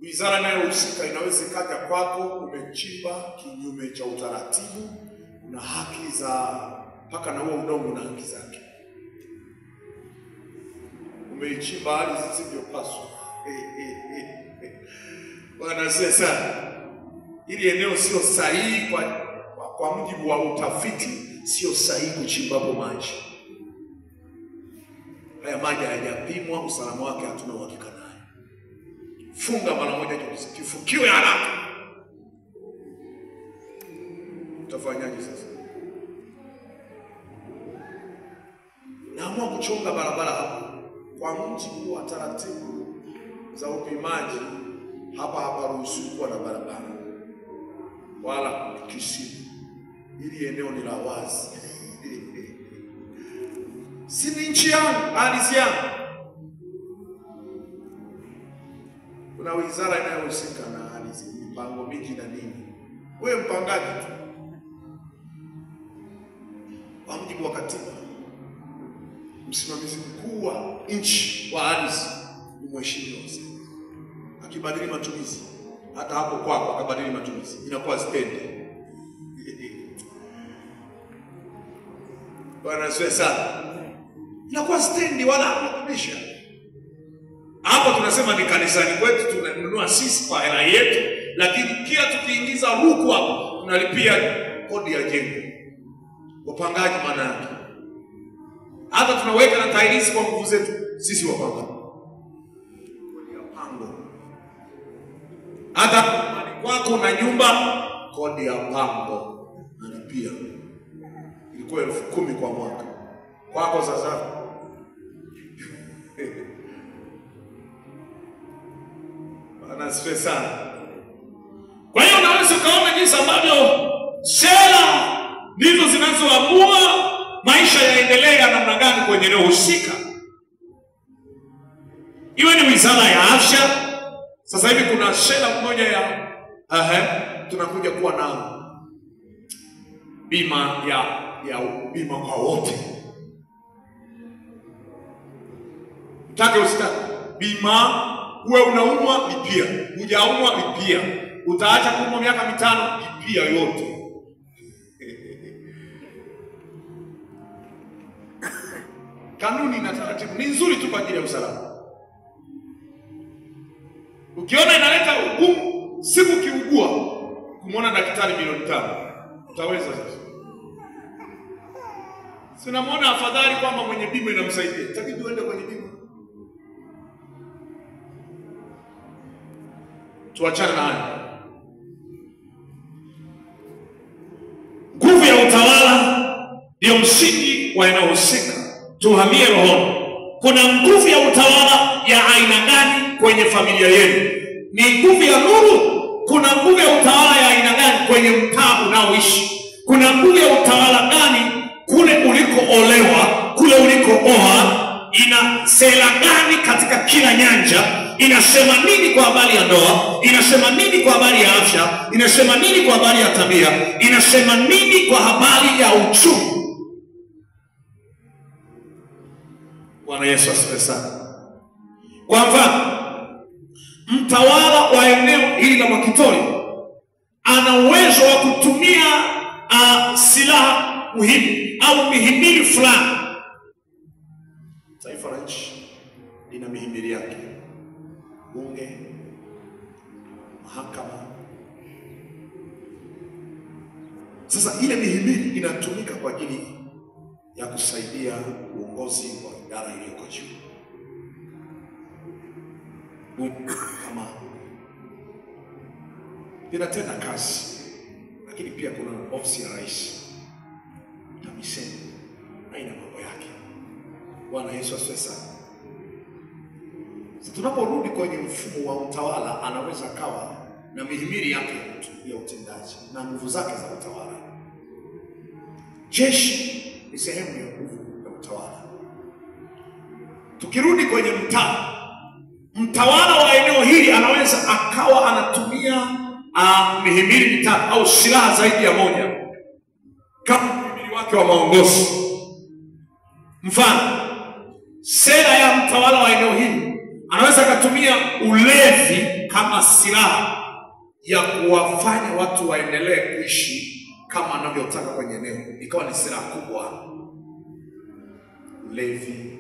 S1: Wizara nayo husika inaweza kaja kwako, umechimba kinyume cha utaratibu na haki za mpaka na huo udongo na haki zake. Umeichimba hali zisivyopaswa.
S2: Bwana sasa, ili eneo sio sahihi kwa mujibu wa utafiti, sio sahihi kuchimbapo maji. Haya maji hayajapimwa, usalama wake hatuna uhakika naye. Funga mara moja kifukiwe haraka. Utafanyaje sasa? Naamua kuchonga barabara hapa kwa mujibu wa taratibu za upimaji. Hapa ruhusu kuwa na barabara wala kisimu. Hili eneo ni la wazi. Si ni nchi yangu, ardhi yangu. Kuna wizara inayohusika na ardhi, mipango miji na nini. Wewe mpangaji tu. Kwa mujibu wa katiba, msimamizi mkuu wa nchi wa ardhi ni mheshimiwa. Akibadili matumizi, hata hapo kwako akabadili matumizi, inakuwa stendi. Bwana sasa, inakuwa stendi wala hakubisha. Hapo tunasema ni kanisani kwetu, tunanunua sisi kwa hela yetu, lakini kila tukiingiza ruku hapo tunalipia kodi ya jengo. Wapangaji maana yake. Hata tunaweka na tairisi kwa nguvu zetu sisi wapangaji. Kodi ya pango. Hata kwako na nyumba, kodi ya pango nalipia. Ilikuwa 10,000 kwa mwaka. Kwako sasa. Bana stresa. Kwa hiyo unaweza kuona jinsi ambavyo sera ndizo zinazoamua maisha yaendelea namna gani kwenye eneo husika. Iwe ni wizara ya afya. Sasa hivi kuna sera moja ya tunakuja kuwa na bima ya bima kwa wote. Utake usitake bima, uwe unaumwa lipia, hujaumwa lipia, utaacha kuumwa miaka 5 lipia yote. Kanuni na taratibu ni nzuri tu kwa ajili ya usalama. Ukiona inaleta ugumu siku kiugua kumwona daktari milioni 5, utaweza sasa. Sinamwona afadhali kwamba mwenye bima inamsaidia. Itabidi uende kwenye bima. Tuachane na haya. Nguvu ya utawala ndio msingi wa eneo husika. Tuhamie rohoni. Kuna nguvu ya utawala ya aina gani kwenye familia yenu? Ni nguvu ya nuru? Kuna nguvu ya utawala ya aina gani kwenye mtaa unaoishi? Kuna nguvu ya utawala gani kule ulikoolewa, kule ulikooa? Ina sera gani katika kila nyanja? Inasema nini kwa habari ya ndoa? Inasema nini kwa habari ya afya? Inasema nini kwa habari ya tabia? Inasema nini kwa habari ya uchumi? Bwana Yesu asifiwe sana. Kwa mfano, mtawala wa eneo hili la Mwakitoli ana uwezo wa kutumia silaha muhimu au mihimili fulani. Taifa la nchi lina mihimili yake. Bunge, mahakama. Sasa ile mihimili inatumika kwa ajili ya kusaidia uongozi wa idara iliyoko juu. Kama inatenda kazi, lakini pia kuna ofisi ya rais, TAMISEMI, haina mambo yake. Bwana Yesu asifiwe sana. Tunaporudi kwenye mfumo wa utawala, anaweza kawa na mihimili yake ya utendaji na nguvu zake za utawala. Jeshi ni sehemu ya nguvu ya utawala. Tukirudi kwenye mtaa, mtawala wa eneo hili anaweza akawa anatumia mihimili mitatu au silaha zaidi ya moja kama mhimili wake wa maongozi. Mfano, sera ya mtawala wa eneo hili anaweza akatumia ulevi kama silaha ya kuwafanya watu waendelee kuishi kama anavyotaka kwenye eneo. Ikawa ni silaha kubwa. Ulevi,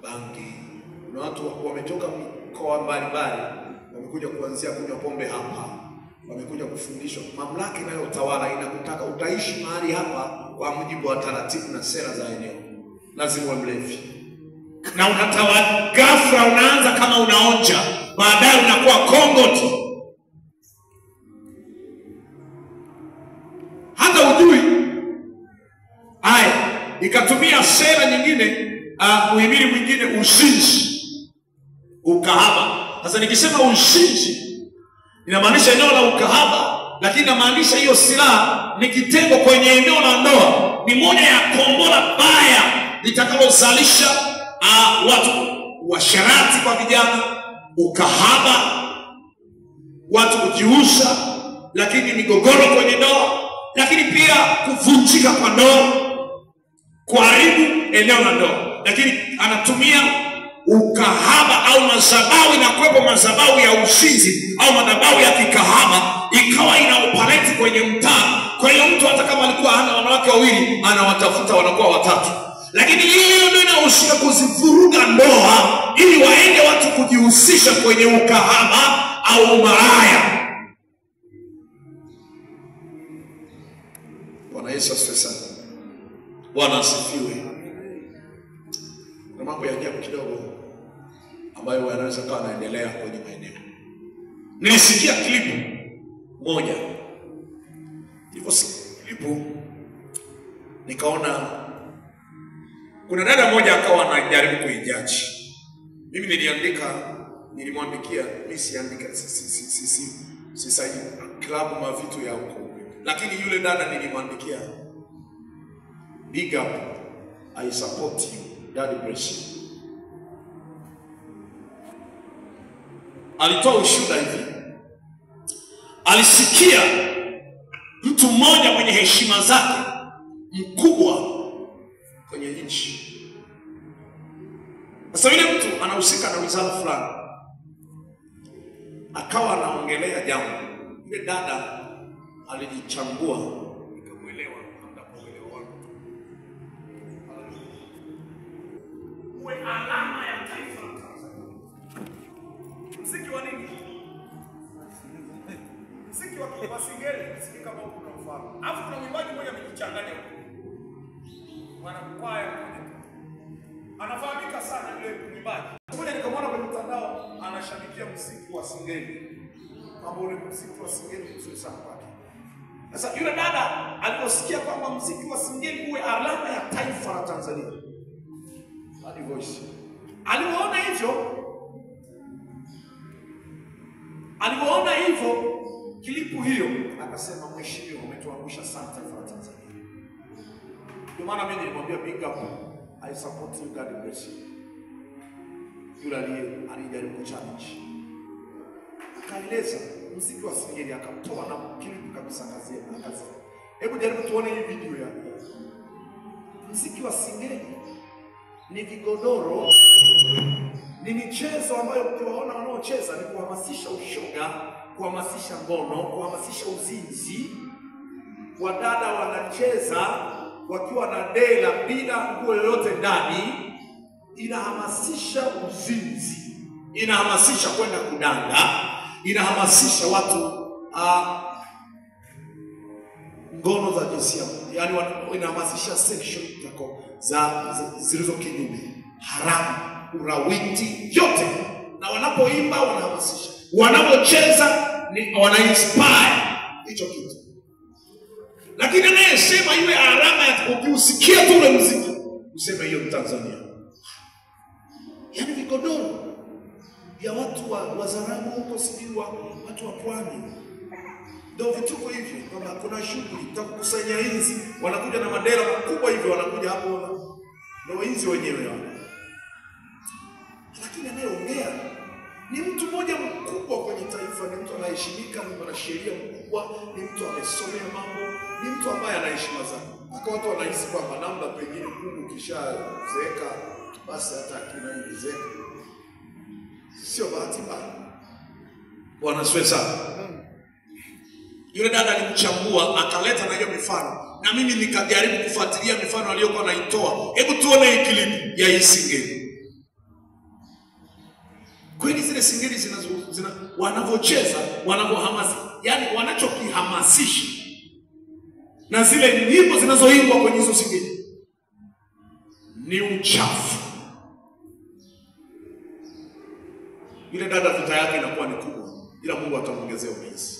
S2: bangi. Kuna watu wametoka mikoa mbalimbali
S1: wamekuja kuanzia kunywa pombe hapa, wamekuja kufundishwa. Mamlaka inayotawala inakutaka utaishi mahali hapa kwa mujibu wa taratibu na sera za eneo. Lazima uwe mlevi.
S2: Na unatawala ghafla, unaanza kama unaonja, baadaye unakuwa kongoti. Hata ujui. Haya, ikatumia sera nyingine, muhimili mwingine, uzinzi, ukahaba. Sasa nikisema uzinzi, inamaanisha eneo la ukahaba, lakini inamaanisha hiyo silaha ni kitengo kwenye eneo la ndoa. Ni moja ya kombora baya litakalozalisha watu washarati kwa vijana, ukahaba, watu kujiuza, lakini migogoro kwenye ndoa, lakini pia kuvunjika kwa ndoa, kuharibu eneo la ndoa. Lakini anatumia ukahaba au madhabahu, na kuwepo madhabahu ya uzinzi au madhabahu ya kikahaba, ikawa inaoperate kwenye mtaa. Kwa hiyo mtu hata kama alikuwa hana wanawake wawili, anawatafuta wanakuwa watatu. Lakini hiyo ndio inahusika kuzivuruga ndoa, ili waende watu kujihusisha kwenye ukahaba au maraya.
S1: Bwana Yesu asifiwe sana. Bwana asifiwe. Kuna mambo ya ajabu kidogo ambayo yanaweza kuwa yanaendelea kwenye maeneo.
S2: Nilisikia klipu
S1: moja. Niliposikia klipu nikaona kuna dada moja akawa anajaribu kuijaji. Mimi nilimwandikia, mimi siandika sisi klabu mavitu ya huko. Lakini yule dada nilimwandikia, big up, I support you, God bless you.
S2: Alitoa ushuhuda hivi. Alisikia mtu mmoja mwenye heshima zake, mkubwa
S1: kwenye nchi. Sasa yule mtu anahusika na wizara fulani, akawa anaongelea jambo. Yule dada alijichambua, nikamuelewa, nikamuelewa wangu. Uwe alama ya taifa la Tanzania. Muziki wa nini? Muziki wa singeli, muziki kama huko unafanya. Alafu kuna mwimbaji mmoja amejichanganya huko. Mwanakwaya mmoja. Anafahamika sana yule mwimbaji. Mmoja nikamwona kwenye mtandao anashabikia muziki wa singeli. Kama ule muziki wa singeli mzuri sana kwake. Sasa yule dada aliposikia kwamba muziki wa singeli uwe alama ya taifa la Tanzania, hadi voice, alipoona hivyo klipu hiyo, akasema mheshimiwa, umetuangusha sana taifa la Tanzania. Ndio maana mimi nilimwambia big up, I support you, God bless you. Yule alijaribu kuchallenge, akaeleza muziki wa singeli, akatoa na klipu kabisa, akasema hebu jaribu tuone hii video ya muziki wa singeli. Ni vigodoro, ni michezo ambayo ukiwaona wanaocheza ni kuhamasisha ushoga, kuhamasisha ngono, kuhamasisha uzinzi. Wadada wanacheza wakiwa na dela bila nguo yoyote ndani, inahamasisha uzinzi, inahamasisha kwenda kudanga, inahamasisha watu ngono za jinsia, yani inahamasisha sexual za zilizo kinyume, haramu, urawiti, yote. Na wanapoimba wanahamasisha, wanapocheza ni wana-inspire hicho kitu. Lakini anayesema iwe alama ya kusikia tu ule muziki, useme hiyo Tanzania. Yani vigodoro ya watu wa Zaramu huko, sijui watu wa pwani. Ndio vituko hivi, kwamba kuna shughuli tutakusanya hizi, wanakuja na madera makubwa hivi, wanakuja hapo na ndio hizi wenyewe wao. Lakini anayeongea ni mtu mmoja mkubwa kwenye taifa, ni mtu anaheshimika, ni mwanasheria mkubwa, ni mtu amesomea mambo, ni mtu ambaye ana heshima zake. Mpaka watu wanahisi kwamba namna pengine Mungu kishazeeka basi hata akina ingezeka. Sio bahati mbaya. Bwana asifiwe sana. Yule dada alimchambua, akaleta na hiyo mifano, na mimi nikajaribu kufuatilia mifano aliyokuwa anaitoa. Hebu tuone hii klipu ya hii singeli.
S2: Kweli zile singeli wanavyocheza, wanavyohamasisha, yani wanachokihamasisha na zile nyimbo zinazoimbwa kwenye hizo singeli ni uchafu. Ile dada vita yake inakuwa ni kubwa, ila Mungu atamuongezea ulinzi.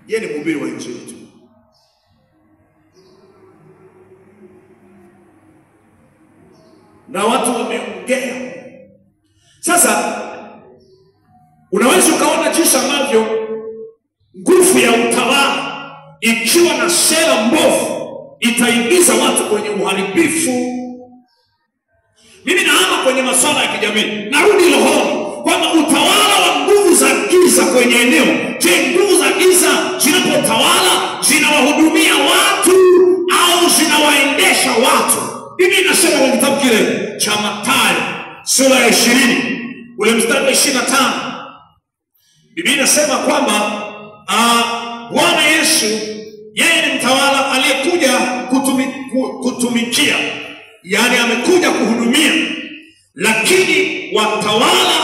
S2: Yeye ni mhubiri wa injili tu. Na watu wameongea. Sasa unaweza ukaona jinsi ambavyo nguvu ya utawala ikiwa na sera mbovu itaingiza watu kwenye uharibifu. Mimi naama kwenye masuala ya kijamii, narudi rohoni kwamba utawala wa nguvu za giza kwenye eneo. Je, nguvu za giza zinapotawala zinawahudumia watu au zinawaendesha watu? Biblia inasema kwenye kitabu kile cha Mathayo sura ya 20 ule mstari wa 25, Biblia inasema kwamba Bwana Yesu yeye ni mtawala aliyekuja kutumikia, yani amekuja kuhudumia, lakini watawala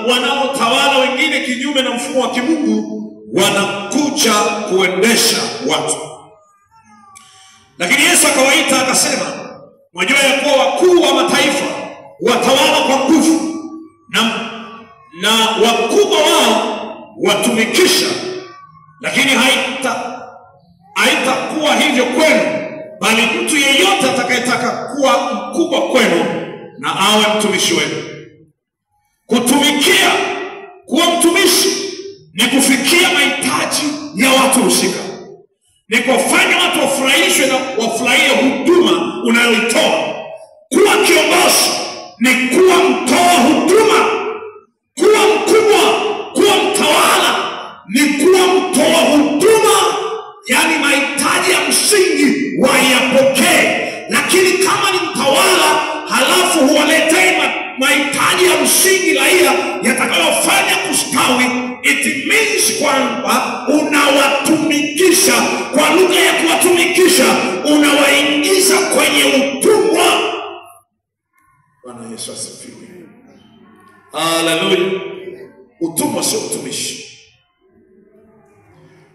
S2: wanaotawala wengine kinyume na mfumo wa kimungu wanakuja kuendesha watu. Lakini Yesu akawaita akasema, mwajua ya kuwa wakuu wa mataifa watawala kwa nguvu na wakubwa wao watumikisha, lakini haitakuwa hivyo kwenu, bali mtu yeyote atakayetaka kuwa mkubwa kwenu na awe mtumishi wenu. Kutumikia, kuwa mtumishi ni kufikia mahitaji ya watu husika, ni kufanya watu wafurahishwe na wafurahie huduma unayoitoa. Kuwa kiongozi ni kuwa mtoa huduma. Kuwa mkubwa, kuwa mtawala ni kuwa mtoa huduma, yani mahitaji ya msingi wayapokee. Lakini kama ni mtawala halafu huwaletei mahitaji ya msingi raia yatakayofanya kustawi, it means kwamba unawatumikisha. Kwa lugha ya kuwatumikisha, unawaingiza kwenye utumwa. Bwana Yesu asifiwe. Haleluya. Utumwa sio utumishi.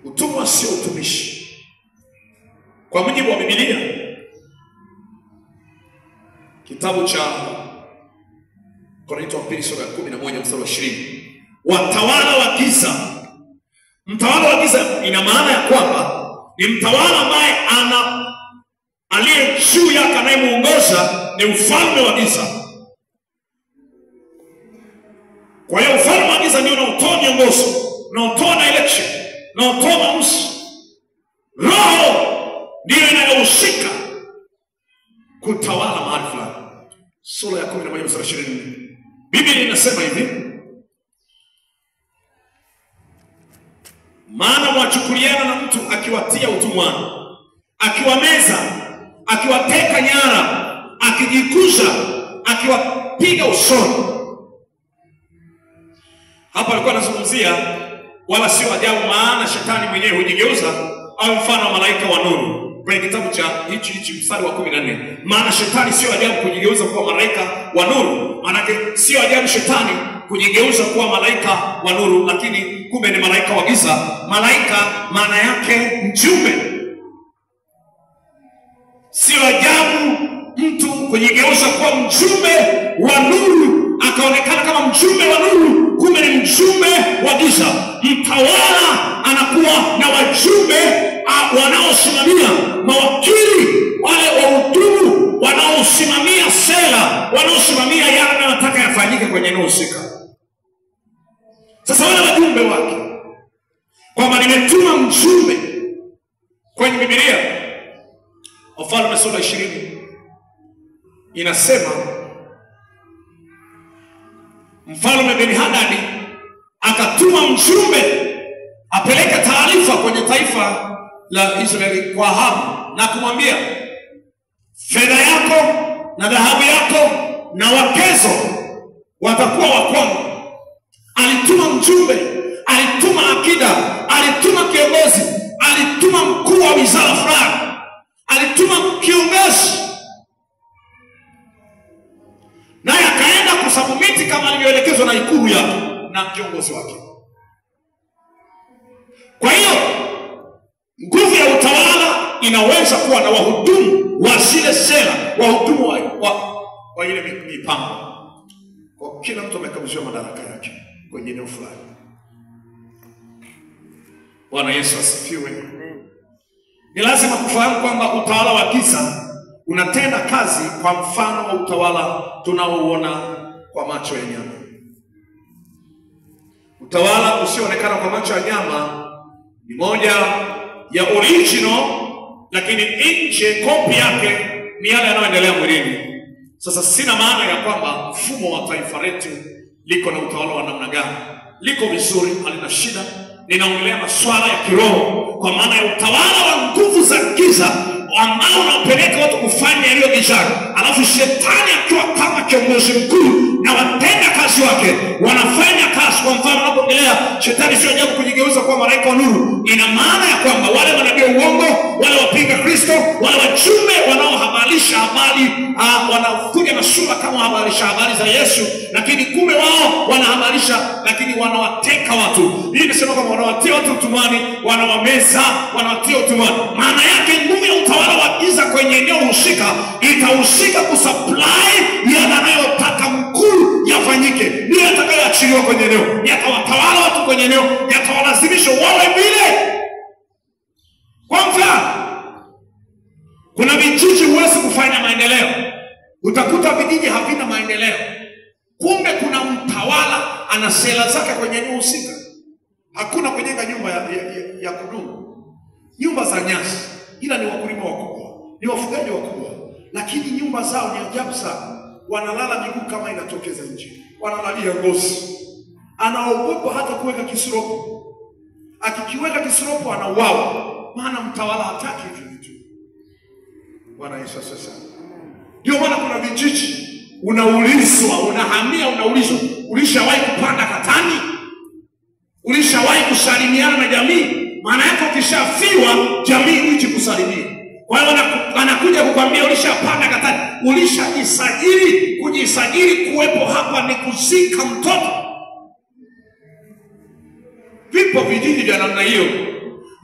S2: Utumwa sio utumishi. Kwa mujibu wa Biblia, kitabu cha Korinto wa pili sura ya 11 mstari wa 20, watawala wa giza. Mtawala wa giza ina maana ya kwamba ni mtawala ambaye aliye juu yake anayemuongoza ni ufalme wa giza. Kwa hiyo ufalme wa giza ndio unaotoa miongozo, unaotoa direction, unaotoa maamuzi. Roho ndio inayohusika kutawala mahali fulani. Sura ya 11 mstari 24. Biblia inasema hivi, maana mwachukuliana na mtu akiwatia utumwani, akiwameza, akiwateka nyara, akijikuza, akiwapiga usoni. Hapa alikuwa anazungumzia wala sio ajabu, maana shetani mwenyewe hujigeuza au mfano wa malaika wa nuru. Kwenye kitabu cha hichi mstari wa 14, maana shetani sio ajabu kujigeuza kuwa malaika wa nuru. Maanake sio ajabu shetani kujigeuza kuwa malaika wa nuru, lakini kumbe ni malaika wa giza. Malaika maana yake mjumbe. Sio ajabu mtu kujigeuza kuwa mjumbe wa nuru, akaonekana kama mjumbe wa nuru, kumbe ni mjumbe wa giza. Mtawala anakuwa na wajumbe wanaosimamia, mawakili wale wahudumu wanaosimamia sera, wanaosimamia yale anataka yafanyike kwenye eneo husika. Sasa wale wajumbe wake, kwamba nimetuma mjumbe. Kwenye Biblia Wafalme sura 20 inasema Mfalme Ben-Hadad akatuma mjumbe apeleke taarifa kwenye taifa la Israeli kwa Ahabu na kumwambia, fedha yako na dhahabu yako na wakezo watakuwa wa kwangu. Alituma mjumbe, alituma akida, alituma kiongozi, alituma mkuu wa wizara fulani, alituma kiongozi, naye akaenda kusubmiti kama alivyo na kiongozi wake. Kwa hiyo nguvu ya utawala inaweza kuwa na wahudumu wa zile sera, wahudumu wa ile mipango. Kwa kila mtu amekabidhiwa madaraka yake kwenye eneo fulani. Bwana Yesu asifiwe. Ni lazima kufahamu kwamba utawala wa giza unatenda kazi kwa mfano wa utawala tunaouona kwa macho ya nyama. Utawala usioonekana kwa macho ya nyama ni moja ya original, lakini nje kopi yake ni yale yanayoendelea mwilini. Sasa sina maana ya kwamba mfumo wa taifa letu liko na utawala wa namna gani. Liko vizuri, halina shida. Ninaongelea masuala ya kiroho, kwa maana ya utawala wa nguvu za giza ambao unapeleka watu kufanya yaliyo gizani, alafu shetani akiwa kama kiongozi mkuu na watenda kazi wake wanafanya kazi. Kwa mfano, unapoongelea shetani sio ajabu kujigeuza kuwa malaika wa nuru. Ina maana ya kwamba wale manabii uongo, wale wapinga Kristo, wale wajumbe wanaohabarisha habari, wanakuja na sura kama habarisha habari za Yesu, lakini kumbe wao wanahabarisha, lakini wanawateka watu. Hii inasema kwamba wanawatia watu utumwani, wanawameza, wanawatia utumwani. Maana yake nguvu ya utawala wa giza kwenye eneo husika itahusika kusupply yale anayotaka mkuu yafanyike, ndiyo yatakayoachiliwa kwenye eneo, yatawatawala watu kwenye eneo, yatawalazimisha wawe vile. Kwa mfano, kuna vijiji huwezi kufanya maendeleo, utakuta vijiji havina maendeleo. Kumbe kuna mtawala ana sera zake kwenye eneo husika. Hakuna kujenga nyumba ya kudumu, nyumba za nyasi, ila ni wakulima wakubwa, ni wafugaji wakubwa, lakini nyumba zao ni ajabu sana. Wanalala miguu kama inatokeza nje, wanalalia ngozi. Anaogopa hata kuweka kisiropo, akikiweka kisiropo anauawa, maana mtawala hataki hivyo vitu. Bwana Yesu asifiwe. Ndio maana kuna vijiji unaulizwa, unahamia, unaulizwa, ulishawahi kupanda katani? Ulishawahi kusalimiana na jamii? Maana yako ukishafiwa jamii hiji kusalimia. Kwa hiyo anakuja kukwambia ulishapanda katani, ulishajisajili. Kujisajili kuwepo hapa ni kuzika mtoto. Vipo vijiji vya namna hiyo.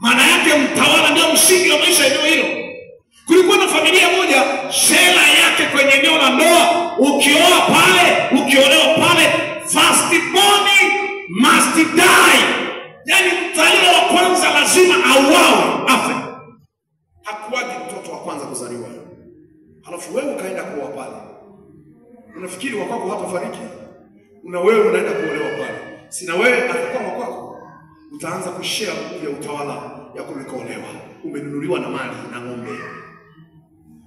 S2: Maana yake mtawala ndio msingi wa maisha eneo hilo. Kulikuwa na familia moja, sera yake kwenye eneo la ndoa, ukioa pale, ukiolewa pale, firstborn must die. Yaani mzaliwa wa kwanza lazima auawe, afe. Hakuwaji mtoto wa kwanza kuzaliwa. Halafu wewe ukaenda kuoa pale. Unafikiri wakwako hatafariki? Wewe unaenda kuolewa pale. Sina wewe atakuwa wakwako. Utaanza kushare nguvu ya utawala ya kulikolewa. Umenunuliwa na mali na ng'ombe.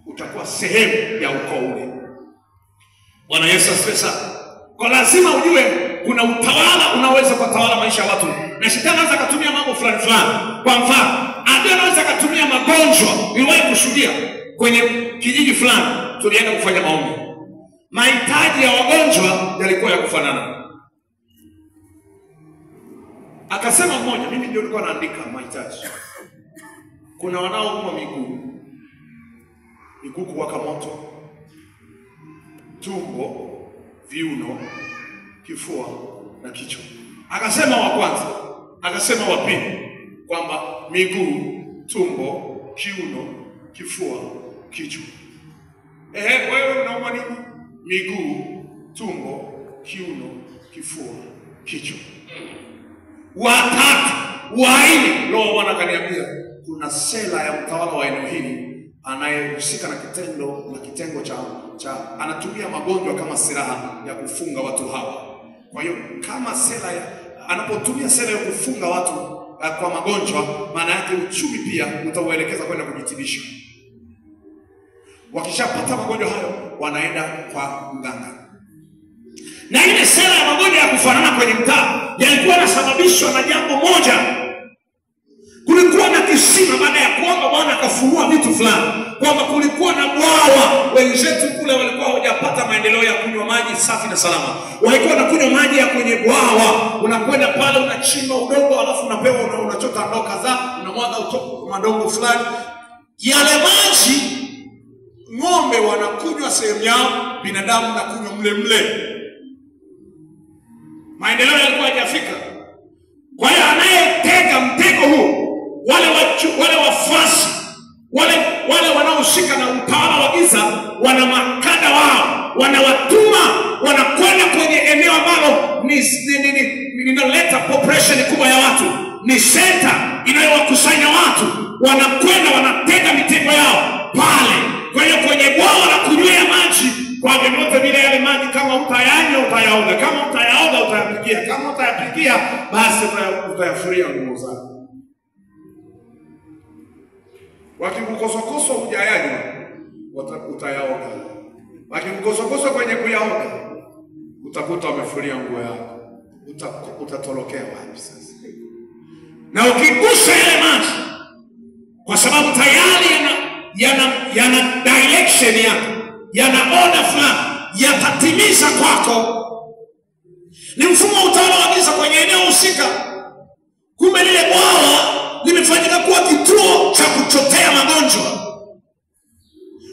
S2: Utakuwa sehemu ya ukoo ule. Bwana Yesu asifiwe. Kwa lazima ujue kuna utawala unaweza kutawala maisha ya watu. Na shetani anaweza kutumia mambo fulani fulani. Kwa mfano, adui anaweza kutumia magonjwa. Niliwahi kushuhudia kwenye kijiji fulani, tulienda kufanya maombi. Mahitaji ya wagonjwa yalikuwa ya kufanana. Akasema mmoja, mimi ndio nilikuwa naandika mahitaji. Kuna wanaoumwa miguu kuwaka moto, tumbo, viuno, kifua na kichwa. Akasema wa kwanza, akasema wa pili, kwamba miguu, tumbo, kiuno, kifua, kichwa. Wewe unaumwa nini? Miguu, tumbo, kiuno, kifua, kichwa. Watatu, waini, Roho Bwana akaniambia kuna sera ya mtawala wa eneo hili anayehusika na kitengo cha anatumia magonjwa kama silaha ya kufunga watu hawa. Kwa hiyo kama anapotumia sera ya kufunga watu kwa magonjwa, maana yake uchumi pia utauelekeza kwenda kujitibisha. Wakishapata magonjwa hayo wanaenda kwa mganga. Na ile sera ya magonjwa ya kufanana kwenye mtaa yalikuwa yanasababishwa na jambo moja. Kulikuwa na kisima, baada ya kuomba Bwana akafunua vitu fulani, kwamba kulikuwa na bwawa. Wenzetu kule walikuwa hawajapata maendeleo ya kunywa maji safi na salama. Walikuwa wanakunywa maji ya kwenye bwawa. Unakwenda pale, unachimba udongo, alafu unapewa, unachota ndoo kadhaa, unamwaga madongo fulani. Yale maji ng'ombe wanakunywa sehemu yao, binadamu nakunywa mle. maendeleo yalikuwa hajafika. Kwa hiyo anayetega mtego huu, wale wafuasi, wale wanaohusika na utawala wa giza, wana makada wao, wanawatuma, wanakwenda kwenye eneo ambalo linaleta population kubwa ya watu, ni center inayowakusanya watu, wanakwenda wanatega mitego yao pale. Kwa hiyo kwenye bwawa la kunywea maji, kwa vyovyote vile yale maji, kama utayanywa utayaoga, kama utayaoga utayapikia, kama utayapikia basi utayafuria nguo zako. Wakikukosokoso hujayanywa utayaoga, wakikukosokoso kwenye kuyaoga utakuta wamefuria nguo yako, utatolokea wapi sasa? Na ukigusa yale maji, kwa sababu tayari yana direction yako, yana order fulani, yatatimiza kwako. Ni mfumo wa utawala wa giza kwenye eneo husika. Kumbe lile bwawa limefanyika kuwa kituo cha kuchotea magonjwa.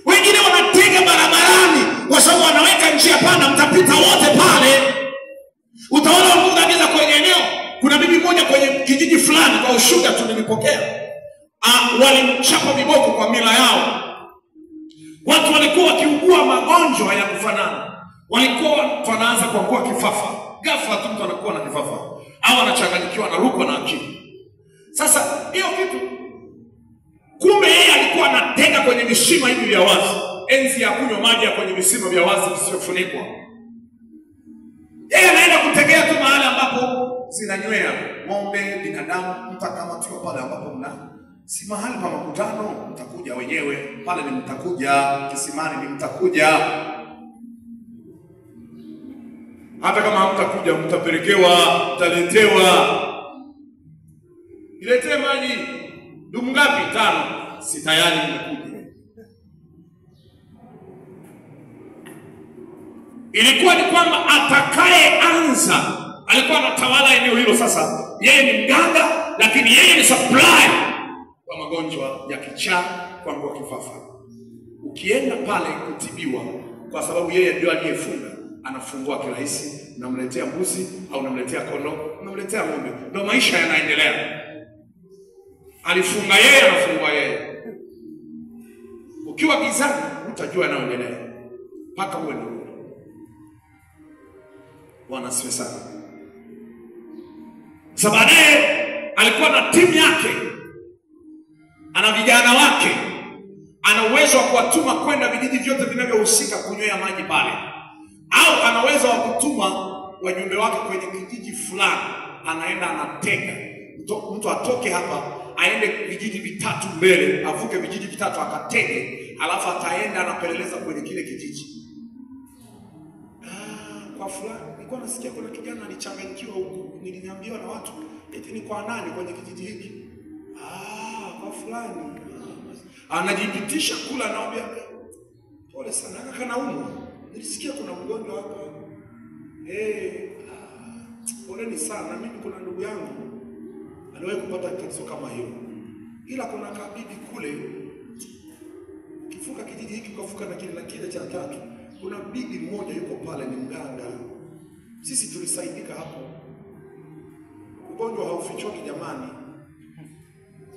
S2: Wengine wanatega barabarani kwa sababu wanaweka njia panda, mtapita wote pale. Utawala wa giza giza kwenye eneo. Kuna bibi moja kwenye kijiji fulani, kwa ushuhuda tu nilipokea, walimchapa viboko kwa mila yao. Watu walikuwa wakiugua magonjwa ya kufanana. Walikuwa wanaanza kuugua kifafa. Ghafla tu mtu anakuwa na kifafa, au anachanganyikiwa, anarukwa na akili. Sasa hiyo kitu, kumbe yeye alikuwa anatega kwenye visima hivi vya wazi. Enzi ya kunywa maji ya kwenye visima vya wazi visivyofunikwa. Yeye anaenda kutegea tu mahali ambapo zinanywea ng'ombe, binadamu, mtakamatiwa pale ambapo si mahali pa makutano, mtakuja wenyewe pale, ni mtakuja kisimani, ni mtakuja. Hata kama hamtakuja mtapelekewa, mtaletewa. Niletee maji dumu ngapi? 5. Si tayari nimekuja. Ilikuwa ni kwamba atakayeanza alikuwa anatawala eneo hilo. Sasa yeye ni mganga, lakini yeye ni supply kwa magonjwa ya kichaa, kwa nguo kifafa. Ukienda pale kutibiwa, kwa sababu yeye ndio aliyefunga, anafungua kirahisi, unamletea mbuzi au unamletea kondoo, unamletea ng'ombe, ndio maisha yanaendelea. Alifunga yeye, anafungua yeye. Ukiwa gizani utajua yanaendelea mpaka uwe nuru. Bwana asifiwe sana. Sasa baadaye alikuwa na timu yake, ana vijana wake, ana uwezo wa kuwatuma kwenda vijiji vyote vinavyohusika kunywea maji pale, au ana uwezo wa kutuma wajumbe wake kwenye kijiji fulani, anaenda anatega. Mtu atoke hapa aende vijiji vitatu mbele, avuke vijiji vitatu akatege, alafu ataenda anapeleleza kwenye kile kijiji. Kwa fulani nilikuwa nasikia kuna kijana alichanganyikiwa huko, niliambiwa na watu eti ni kwa nani kwenye kijiji hiki. Kwa fulani. Anajipitisha kula, anaambia pole sana kaka, naumwa, nilisikia kuna mgonjwa hapa. Poleni sana, mimi kuna ndugu yangu aliwahi kupata tatizo kama hiyo, ila kuna kabibi kule, kifuka kijiji hiki ukafuka na kile cha tatu, kuna bibi mmoja yuko pale, ni mganga. Sisi tulisaidika hapo. Ugonjwa haufichoki jamani.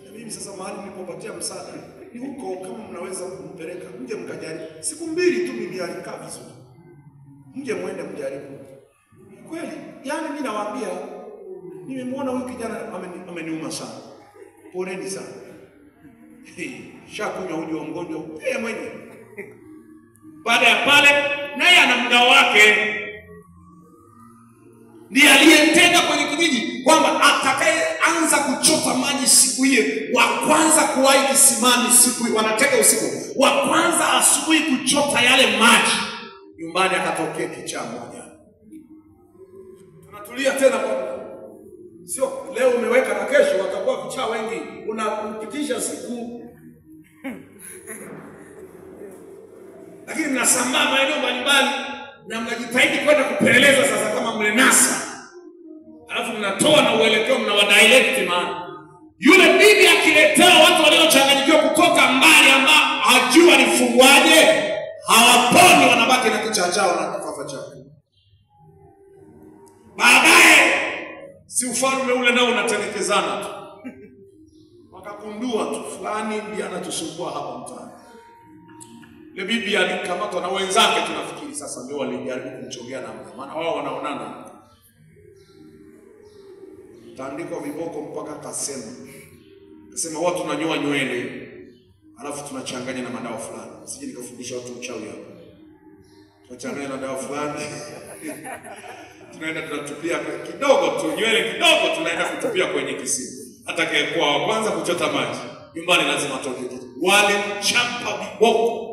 S2: Na mimi sasa mahali nilipopatia msaada ni huko, kama mnaweza kumpeleka mje mkajaribu. Siku 2 tu mimi alikaa vizuri. Mje muende mjaribu. Kweli, yani mimi nawaambia, nimemwona huyu kijana ameniuma sana. Poleni sana. Shakunywa uji wa mgonjwa yeye mwenyewe. Baada ya pale, naye ana mgao wake, ndiye aliyentenga kwenye kijiji kwamba atakayeanza kuchota maji siku hiyo, wa kwanza kuwahi kisimani siku hiyo, wanateka usiku, wa kwanza asubuhi kuchota yale maji, nyumbani akatokea kichaa moja. Tunatulia tena kwa sio leo umeweka na kesho watakuwa kichaa wengi, unapitisha siku. Lakini mnasambaa maeneo mbalimbali na mnajitahidi kwenda kupeleleza. Sasa kama mlenasa, alafu mnatoa na uelekeo, mnawadirect maana. Yule bibi akiletea watu waliochanganyikiwa kutoka mbali ambao hajua alifunguaje, hawaponi, wanabaki na kichaa chao na kifafa chao.
S1: Baadaye si ufalme ule nao unatelekezana tu. Wakagundua tu fulani ndiye anatusumbua hapa mtaani. Ile bibi alikamatwa na wenzake, tunafikiri sasa ndio walijaribu kumchongea na maana wao wanaonana. Taandikwa viboko mpaka kasema watu tunanyoa nywele alafu tunachanganya na madawa fulani. Sije nikafundisha watu uchawi hapa. Tunachanganya na dawa fulani. Tunaenda tunatupia kidogo tu, nywele kidogo tunaenda kutupia kwenye kisima. Atakayekuwa wa kwanza kuchota maji nyumbani lazima atoke kitu. Walimchapa viboko.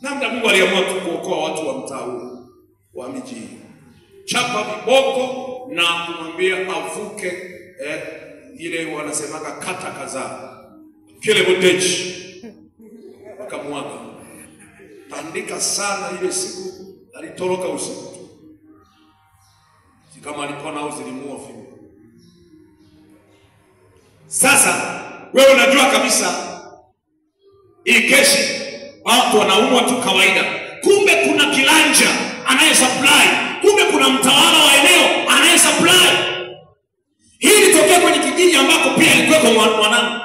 S1: Namna Mungu aliamua tu kuokoa watu wa mtaa huu wa miji hii. Chapa viboko na kumwambia avuke ile wanasemaga kata kadhaa. Kile bodeji wakamwaga. Tandika sana ile siku, alitoroka usiku. Si kama alipona au zilimuua fimbo. Sasa wewe unajua kabisa hii kesi watu wanaumwa tu kawaida. Kumbe kuna kilanja anayesupply. Kumbe kuna mtawala wa eneo anayesupply. Hii ilitokea kwenye kijiji ambako pia ilikuwa kwa mwanangu.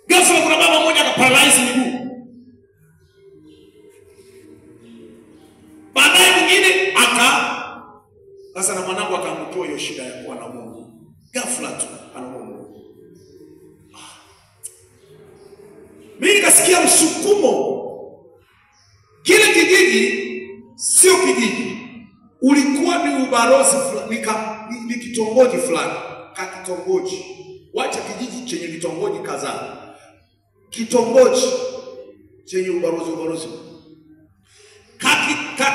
S1: Ghafla kuna baba mmoja akaparalyze miguu. Baadaye mwingine sasa na mwanangu akaangukiwa hiyo shida ya kuwa na Mungu. Ghafla tu ana Mungu. Mimi nikasikia msukumo. Kile kijiji sio kijiji. Ulikuwa ni ubalozi fulani, ni kitongoji fulani, kitongoji. Wacha kijiji chenye vitongoji kadhaa. Kitongoji chenye ubalozi.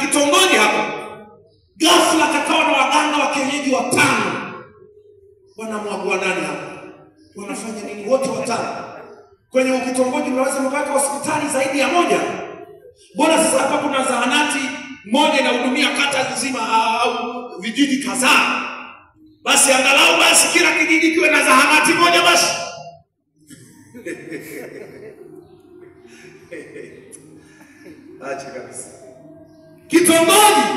S1: Kitongoji hapo. Ghafla kakawa na waganga wa kienyeji 5. Wanamwagua nani hapa? Wanafanya nini wote 5? Kwenye kitongoji mnaweza mpaka hospitali zaidi ya 1. Mbona sasa hapa kuna zahanati moja inahudumia kata nzima au vijiji kadhaa? Basi angalau basi kila kijiji kiwe na zahanati moja basi. Acha kabisa. Kitongoji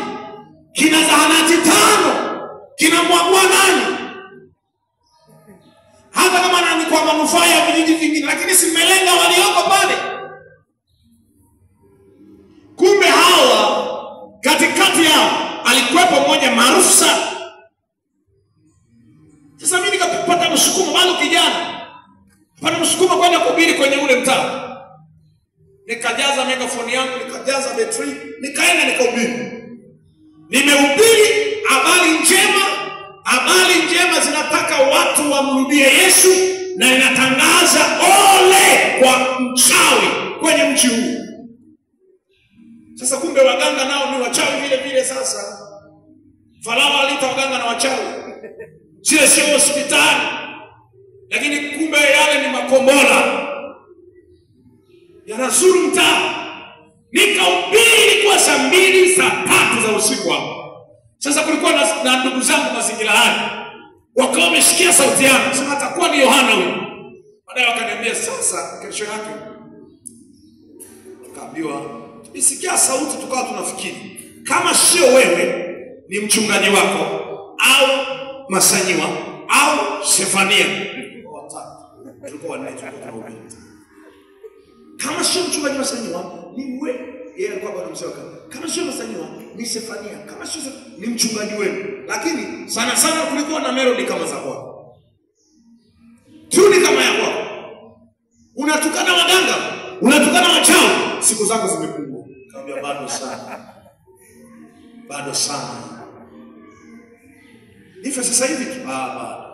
S1: kina zahanati 5. Kinamwagua nani? Hata kama ni kwa manufaa ya vijiji vingine, lakini simelenga walioko pale. Kumbe hawa katikati yao alikuwepo mmoja maarufu sana. Sasa mimi nikapata msukumo bado kijana. Pata msukumo kwenda kuhubiri kwenye ule mtaa. Nikajaza megafoni yangu, nikajaza betri, nikaenda nikahubiri. Nimehubiri habari njema. Habari njema zinataka watu wamrudie Yesu, na inatangaza ole kwa mchawi kwenye mji huu. Sasa kumbe waganga nao ni wachawi vile vile sasa. Farao alita waganga na wachawi. Sio hospitali. Lakini kumbe yale ni makombora. Yanazuru mtaa. Nikahubiri kwa saa 2, saa 3 za usiku hapo. Sasa kulikuwa na ndugu zangu mazingira haya. Wakawa wamesikia sauti yangu. Sema atakuwa ni Yohana huyu. Baadaye wakaniambia sasa kesho yake. Nikaambiwa nisikia sauti tukawa tunafikiri kama sio wewe ni mchungaji wako au Masanyiwa au Sefania. Tulikuwa 4 tunahubiri. Kama sio mchungaji Masanyiwa ni wewe. Yeye alikuwa bado mzee. Kama sio Masanyiwa ni Sefania. Kama sio ni mchungaji wenu. Lakini sana sana kulikuwa na melody kama za kwako. Tuni kama ya kwako. Unatukana waganga, unatukana wachawi, siku zako zimepungua. Kaambia bado sana. Bado sana. Nife sasa hivi tu. Bado.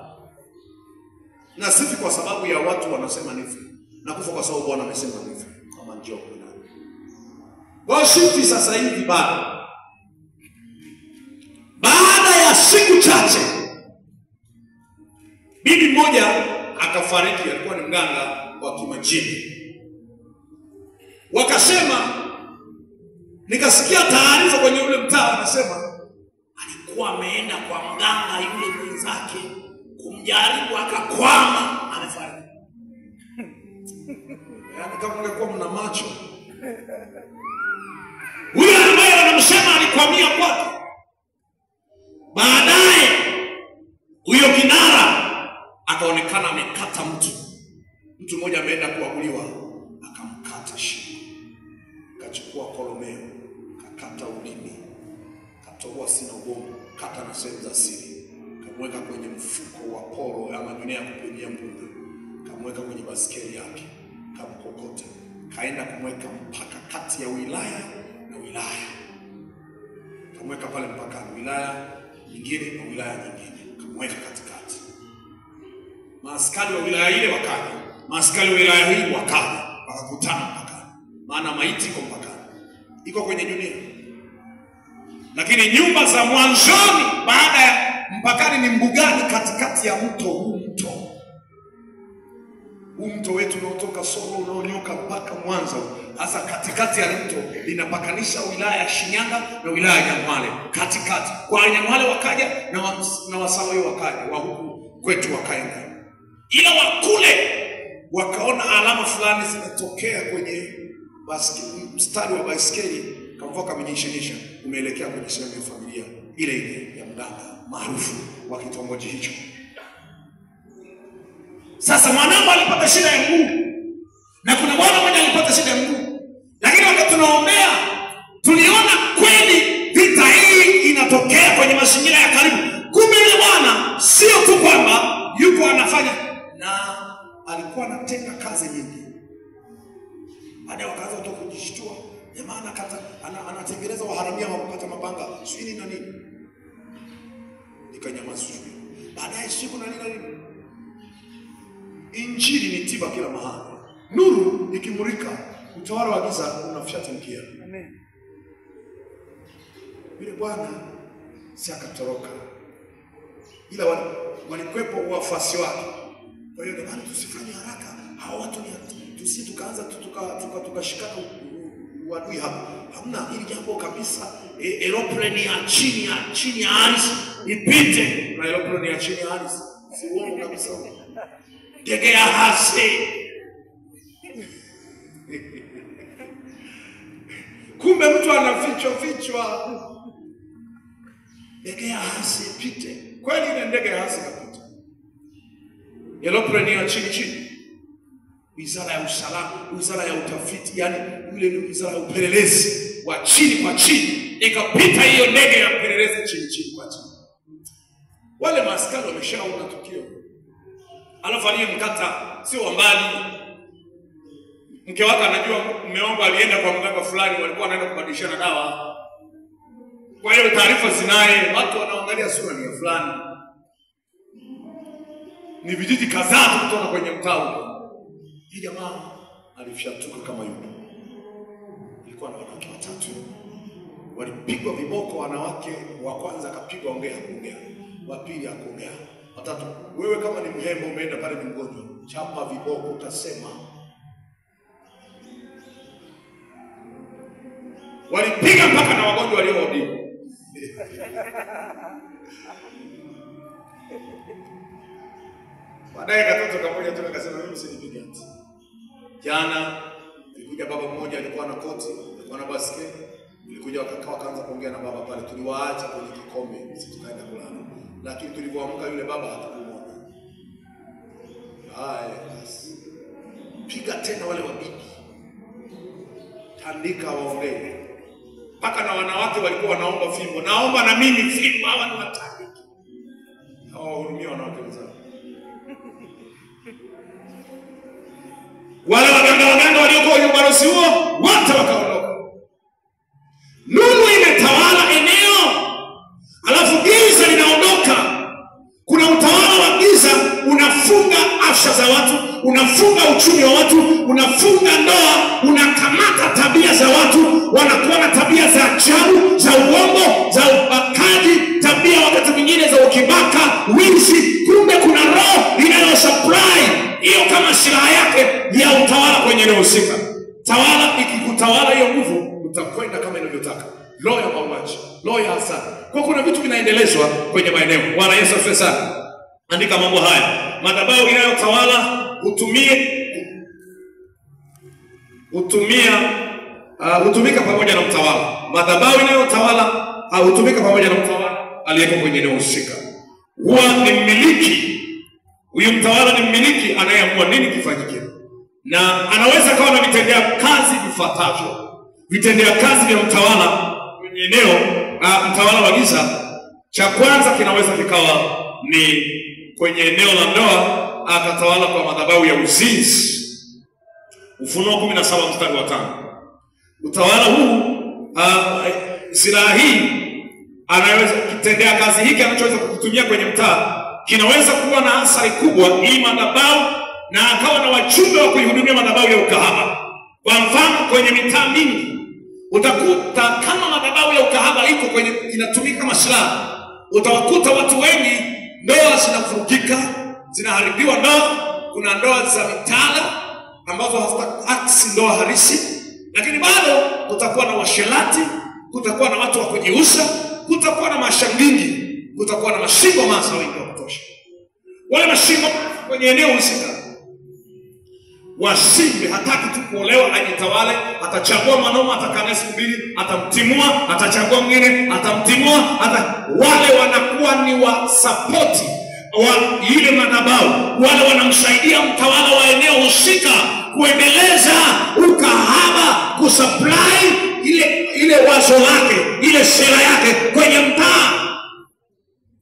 S1: Na sifi kwa sababu ya watu wanasema nife. Na kufa kwa sababu Bwana amesema nife. Kama njoo. Wasifi sasa hivi bado. Baada ya siku chache bibi mmoja akafariki, alikuwa ni mganga wa kimajini. Wakasema, nikasikia taarifa kwenye ule mtaa wanasema alikuwa ameenda kwa mganga yule mwenzake kumjaribu akakwama, amefariki. Yaani kama ungekuwa mna macho. Huyo ambaye wanamsema alikwamia kwake.
S2: Baadaye huyo kinara akaonekana amekata mtu mmoja ameenda kuaguliwa, akamkata shingo, akachukua kolomeo, akakata ulimi, akatoa sina ubongo, kata na sehemu za siri, akamweka kwenye mfuko wa poro ama dunia ya kupimia mpunga, akamweka kwenye baskeli yake, akamkokota, kaenda kumweka mpaka kati ya wilaya na wilaya, akamweka pale mpaka wilaya nyingine na wilaya nyingine, akamweka katikati. Maaskari wa wilaya ile wakaja, maaskari wa wilaya hii wakaja, wakakutana mpakani, maana maiti iko mpakani, iko kwenye dunia. Lakini nyumba za mwanzoni baada ya mpakani ni mbugani, katikati ya mto huu, mto wetu unaotoka Songwe unaonyoka mpaka Mwanza. Hasa katikati ya mto linapakanisha wilaya ya Shinyanga na wilaya ya Nyamwale. Katikati kwa Nyamwale wakaja na Wasawe wakaja, wa huku kwetu wakaenda. Ila wakule wakaona alama fulani zinatokea kwenye mstari wa baiskeli, kamvoka kamenyesha umeelekea kwenye sehemu ya familia ile ya mganga maarufu wa kitongoji hicho. Sasa mwanangu alipata shida ya mguu, na kuna bwana mmoja alipata shida ya mguu, lakini wakati tunaombea tuliona kweli vita hii inatokea kwenye mazingira ya karibu. Kumbe yule bwana sio tu kwamba yuko anafanya, na alikuwa anatenga kazi nyingi. Baadaye wakaanza kutoka kujishtua, jamaa anatengeneza waharamia wa kukata mapanga sijui na nini, nikanyamaza. Baadaye siku na nini, Injili ni tiba kila mahali. Nuru ikimulika, utawala wa giza unafyata mkia. Amen. Yule bwana si akatoroka, ila walikwepo wafuasi wake. Kwa hiyo jamani, tusifanye haraka, hao watu ni tusi tukaanza tukashikana uadui hapa. Hamna, ili jambo kabisa. Aeroplane ya chini ya ardhi ipite, na aeroplane ya chini ya ardhi si uongo kabisa. Ndege ya hasi. Kumbe mtu anafichwa. Ndege ya hasi ipite. Kweli ile ndege ya hasi kapita. Aeroplane ya chini. Wizara ya usalama, wizara ya utafiti, yani yule ni wizara ya upelelezi wa chini kwa chini. Ikapita hiyo ndege ya upelelezi chini kwa chini. Wale maaskari wameshaona tukio. Alafu aliyemkata sio wa mbali. Mke wake anajua mume wangu alienda kwa mganga fulani, walikuwa wanaenda kubadilishana dawa. Kwa hiyo taarifa zinaye, watu wanaangalia sura ni ya fulani. Ni vijiji kadhaa kutoka kwenye mtaa. Hii jamaa alifyatuka kama yupo. Ilikuwa na wanawake watatu. Walipigwa viboko wanawake, wa kwanza akapigwa ongea, wa pili akaongea. Watatu, wewe kama ni mhembo umeenda pale ni mgonjwa, chapa viboko utasema. Walipiga mpaka na wagonjwa walioodiwa. Baadaye katoto kamoja tu akasema mimi usinipige ati. Jana nilikuja baba mmoja alikuwa na koti, alikuwa na basketi. Nilikuja wakaanza kuongea na baba pale, tuliwaacha kwenye kikombe, sisi tukaenda kulala. Lakini tulipoamka yule baba hatukumwona. Haya basi. Piga tena wale wabibi. Tandika waongee. Paka na wanawake walikuwa wanaomba fimbo. Naomba na mimi fimbo, hawa ni watandiki. Hawahurumia wanawake wenzao. Wale waganga waliokuwa kwenye ubarosi huo wote wakaondoka. Nuru imetawala eneo, alafu giza linaondoka. Kuna utawala wa giza unafunga afya za watu, unafunga uchumi wa watu, unafunga ndoa, unakamata tabia za watu, wanakuwa na tabia za ajabu, za uongo, za ubakaji, tabia wakati mwingine za ukibaka, wizi. Kumbe kuna roho inayosupply hiyo kama silaha yake ya utawala kwenye eneo husika. Tawala ikikutawala hiyo nguvu, utakwenda kama inavyotaka. Roho ya mauaji, roho ya hasara. Kwa kuna vitu vinaendelezwa kwenye maeneo. Bwana Yesu asifiwe sana. Andika mambo haya. Madhabahu inayotawala hutumika pamoja na mtawala. Madhabahu inayotawala hutumika pamoja na mtawala. aliyeko kwenye eneo husika. Huwa ni mmiliki, huyu mtawala ni mmiliki anayeamua nini kifanyike, na anaweza kawa na vitendea kazi vifuatavyo. Vitendea kazi vya mtawala kwenye eneo mtawala wa giza. Cha kwanza kinaweza kikawa ni kwenye eneo la ndoa, akatawala kwa madhabahu ya uzinzi. Ufunuo 17 mstari wa 5. Utawala huu silaha hii anaweza kitendea kazi hiki anachoweza kukitumia kwenye mtaa kinaweza kuwa na athari kubwa ili madhabahu, na akawa na wajumbe wa kuihudumia madhabahu ya ukahaba. Kwa mfano kwenye mitaa mingi utakuta kama madhabahu ya ukahaba iko kwenye inatumika kama silaha, utawakuta watu wengi ndoa zinavurugika, zinaharibiwa ndoa. Kuna ndoa za mitala ambazo hazitaki ndoa halisi, lakini bado kutakuwa na washerati, kutakuwa na watu wa kujiuza, kutakuwa na mashangingi, kutakuwa na mashingo masa wengi wa kutosha. Wale mashingo kwenye eneo husika wasimbe, hataki tu kuolewa ajitawale, atachagua mwanaume atakaa siku mbili, atamtimua, atachagua mwingine, atamtimua, wale wanakuwa ni wa support wa ile madhabahu, wale wanamsaidia mtawala wa eneo husika kuendeleza ukahaba, kusupply ile wazo lake, ile sera yake kwenye mtaa.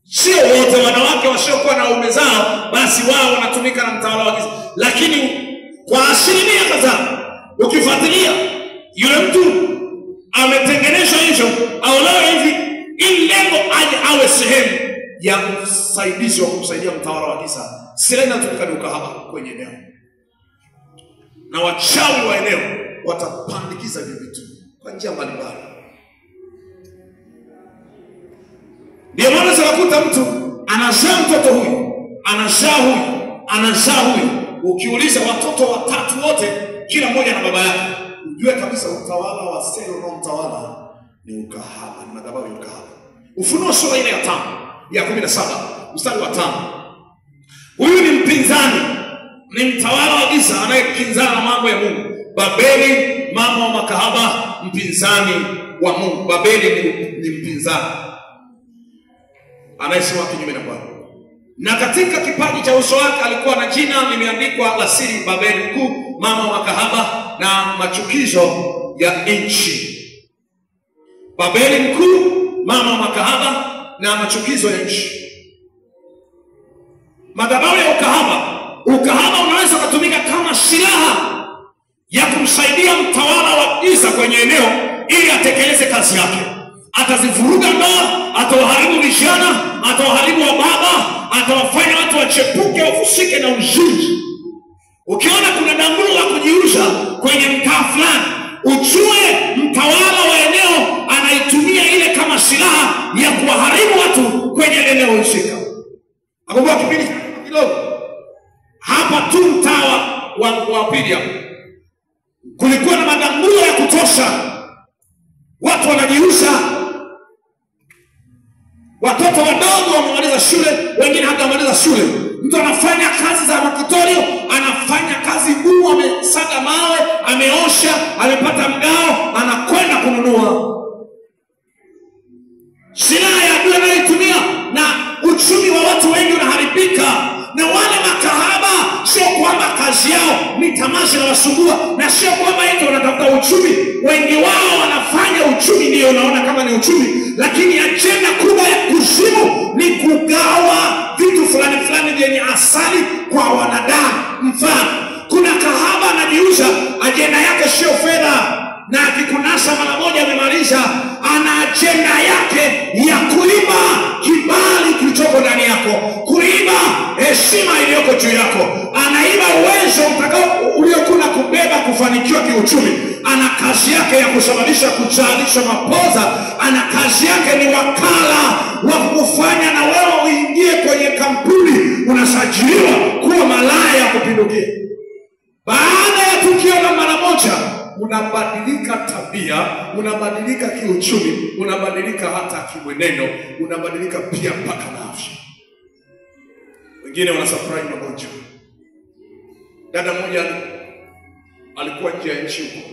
S2: Sio wote wanawake wasiokuwa na waume zao basi wao wanatumika na mtawala wa giza, lakini kwa asilimia kadhaa ukifuatilia yule mtu ametengenezwa hicho aolewe hivi ili lengo aje awe sehemu ya msaidizi wa kumsaidia mtawala wa giza. Sera inatumika ni ukahaba kwenye eneo, na wachawi wa eneo watapandikiza hivi vitu kwa njia mbalimbali. Ndio maana sanakuta mtu anazaa mtoto huyu, anazaa huyu. Ukiuliza watoto watatu wote, kila mmoja na baba yake, ujue kabisa utawala wa sera na mtawala ni ukahaba, ni madhabahu ya ukahaba. Ufunuo sura ile ya 5 ya 17 mstari wa 5. Huyu ni mpinzani, ni mtawala wa giza anayekinzana na mambo ya Mungu. Babeli, mama wa makahaba, mpinzani wa Mungu. Babeli ni mpinzani anayesema kinyume na Bwana. Na katika kipaji cha uso wake alikuwa na jina limeandikwa la siri, Babeli Mkuu, mama wa makahaba na machukizo ya nchi. Babeli Mkuu, mama wa makahaba na machukizo ya nchi. Madhabahu ya ukahaba. Ukahaba unaweza kutumika kama silaha ya kumsaidia mtawala wa giza kwenye eneo ili atekeleze kazi yake. Atazivuruga ndoa, atawaharibu vijana, atawaharibu wa baba, atawafanya watu wachepuke, wafusike na uzinzi. Ukiona kuna danguro la kujiuza kwenye mtaa fulani, ujue mtawala wa eneo anaitumia ile kama silaha ya kuwaharibu watu kwenye eneo husika. Akumbuka kipindi kidogo hapa tu mtaa wa pili kulikuwa na madanguro ya kutosha, watu wanajiuza. Watoto wadogo wamemaliza shule, wengine hata wamaliza shule. Mtu anafanya kazi za makitorio, anafanya kazi ngumu, amesaga mawe, ameosha, amepata mgao, anakwenda kununua. Silaha ya adui anayoitumia, na uchumi wa watu wengi unaharibika. Na wale makahaba sio kwamba kazi yao ni tamasha na wasumbua, na sio kwamba eti wanatafuta uchumi. Wengi wao wanafanya uchumi, ndio unaona kama ni uchumi, lakini ajenda kubwa ya kuzimu ni kugawa vitu fulani fulani vyenye asali kwa wanadamu. Mfano, kuna kahaba anajiuza, ajenda yake sio fedha, na akikunasa mara moja amemaliza. Ana ajenda yake ya kuiba kibali kilichoko ndani yako, kuiba heshima iliyoko juu yako, anaiba uwezo uliokuwa kubeba kufanikiwa kiuchumi. Ana kazi yake ya kusababisha kuzalisha mapoza. Ana kazi yake ni wakala wa kufanya na wewe uingie kwenye kampuni, unasajiliwa kuwa malaya ya kupindukia. Baada ya tukio la mara moja, unabadilika tabia, unabadilika kiuchumi, unabadilika hata kimwenendo, unabadilika pia mpaka nafsi. Wengine wanasupply magonjwa. Dada mmoja alikuwa nje ya nchi huko.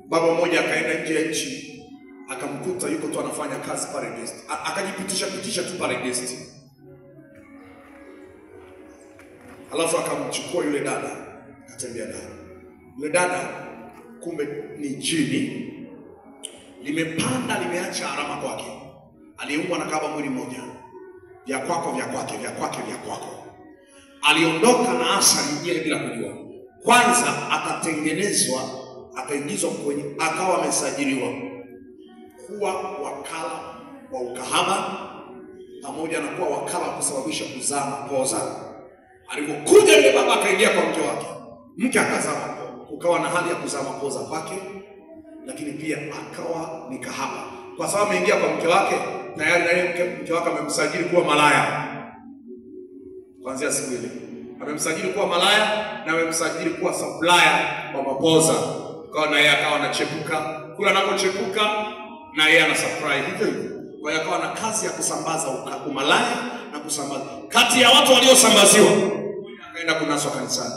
S2: Baba mmoja akaenda nje ya nchi, akamkuta yuko tu anafanya kazi pale guest. Akajipitisha tu pale guest. Alafu akamchukua yule dada, akatembea naye. Yule dada kumbe ni jini limepanda, limeacha alama kwake. Aliumbwa na kaba mwili mmoja, vya kwako vya kwake, vya kwake vya kwako. Aliondoka na asali nyingine bila kujua. Kwanza akatengenezwa, akaingizwa kwenye, akawa amesajiliwa kuwa wakala wa ukahaba pamoja na kuwa wakala wa kusababisha kuzaa mapoza. Alipokuja yule baba akaingia kwa mke wake, mke akazaa, kukawa na hali ya kuzaa mapoza kwake, lakini pia akawa ni kahaba. Kwa sababu ameingia kwa mke wake, tayari na yeye mke wake amemsajili kuwa malaya. Kuanzia siku ile amemsajili kuwa malaya na amemsajili kuwa supplier wa mapoza. Kwa na yeye akawa anachepuka, kula anapochepuka na yeye ana supply hivyo. Kwa hiyo akawa na kazi ya kusambaza umalaya na kusambaza. Kati ya watu waliosambaziwa, akaenda kunaswa kanisani.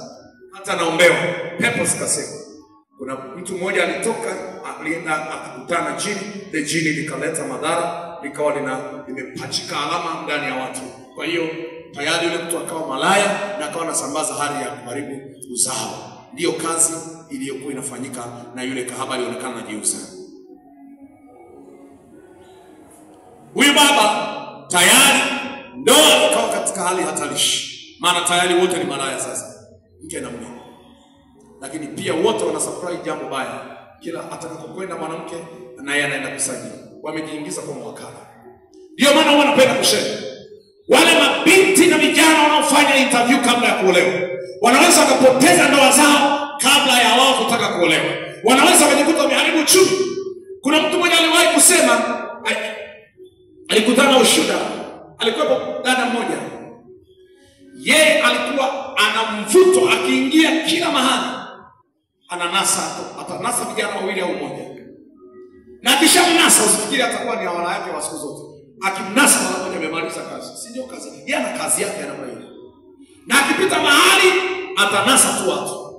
S2: Hata naombewa, pepo zikasema. Kuna mtu mmoja alitoka, alienda akakutana jini, the jini likaleta madhara, likawa limepachika alama ndani ya watu. Kwa hiyo tayari yule mtu akawa malaya na akawa anasambaza hali ya kuharibu uzao. Ndiyo kazi iliyokuwa inafanyika na yule kahaba alionekana anajiuza. Huyu baba tayari ndoa ikawa katika hali hatarishi. Maana tayari wote ni malaya sasa, mke na mume. Lakini pia wote wana supply jambo baya. Kila atakapokwenda mwanamke na yeye anaenda kusajili. Wamejiingiza kwa mwakala. Ndio maana wanapenda kusema wale mabinti na vijana wanaofanya interview kabla ya kuolewa wanaweza wakapoteza ndoa zao kabla ya wao kutaka kuolewa. Wanaweza wakajikuta wameharibu uchumi. Kuna mtu mmoja aliwahi kusema, alikutana ushuhuda, alikuwa dada mmoja. Yeye alikuwa ana mvuto, akiingia kila mahali ananasa, atanasa vijana wawili au mmoja. Na kisha mnasa, usifikiri atakuwa ni awala yake wa siku zote. Akimnasa mara moja amemaliza kazi. Si ndio kazi? Yeye ana kazi yake anafanya. Na akipita mahali atanasa tu watu.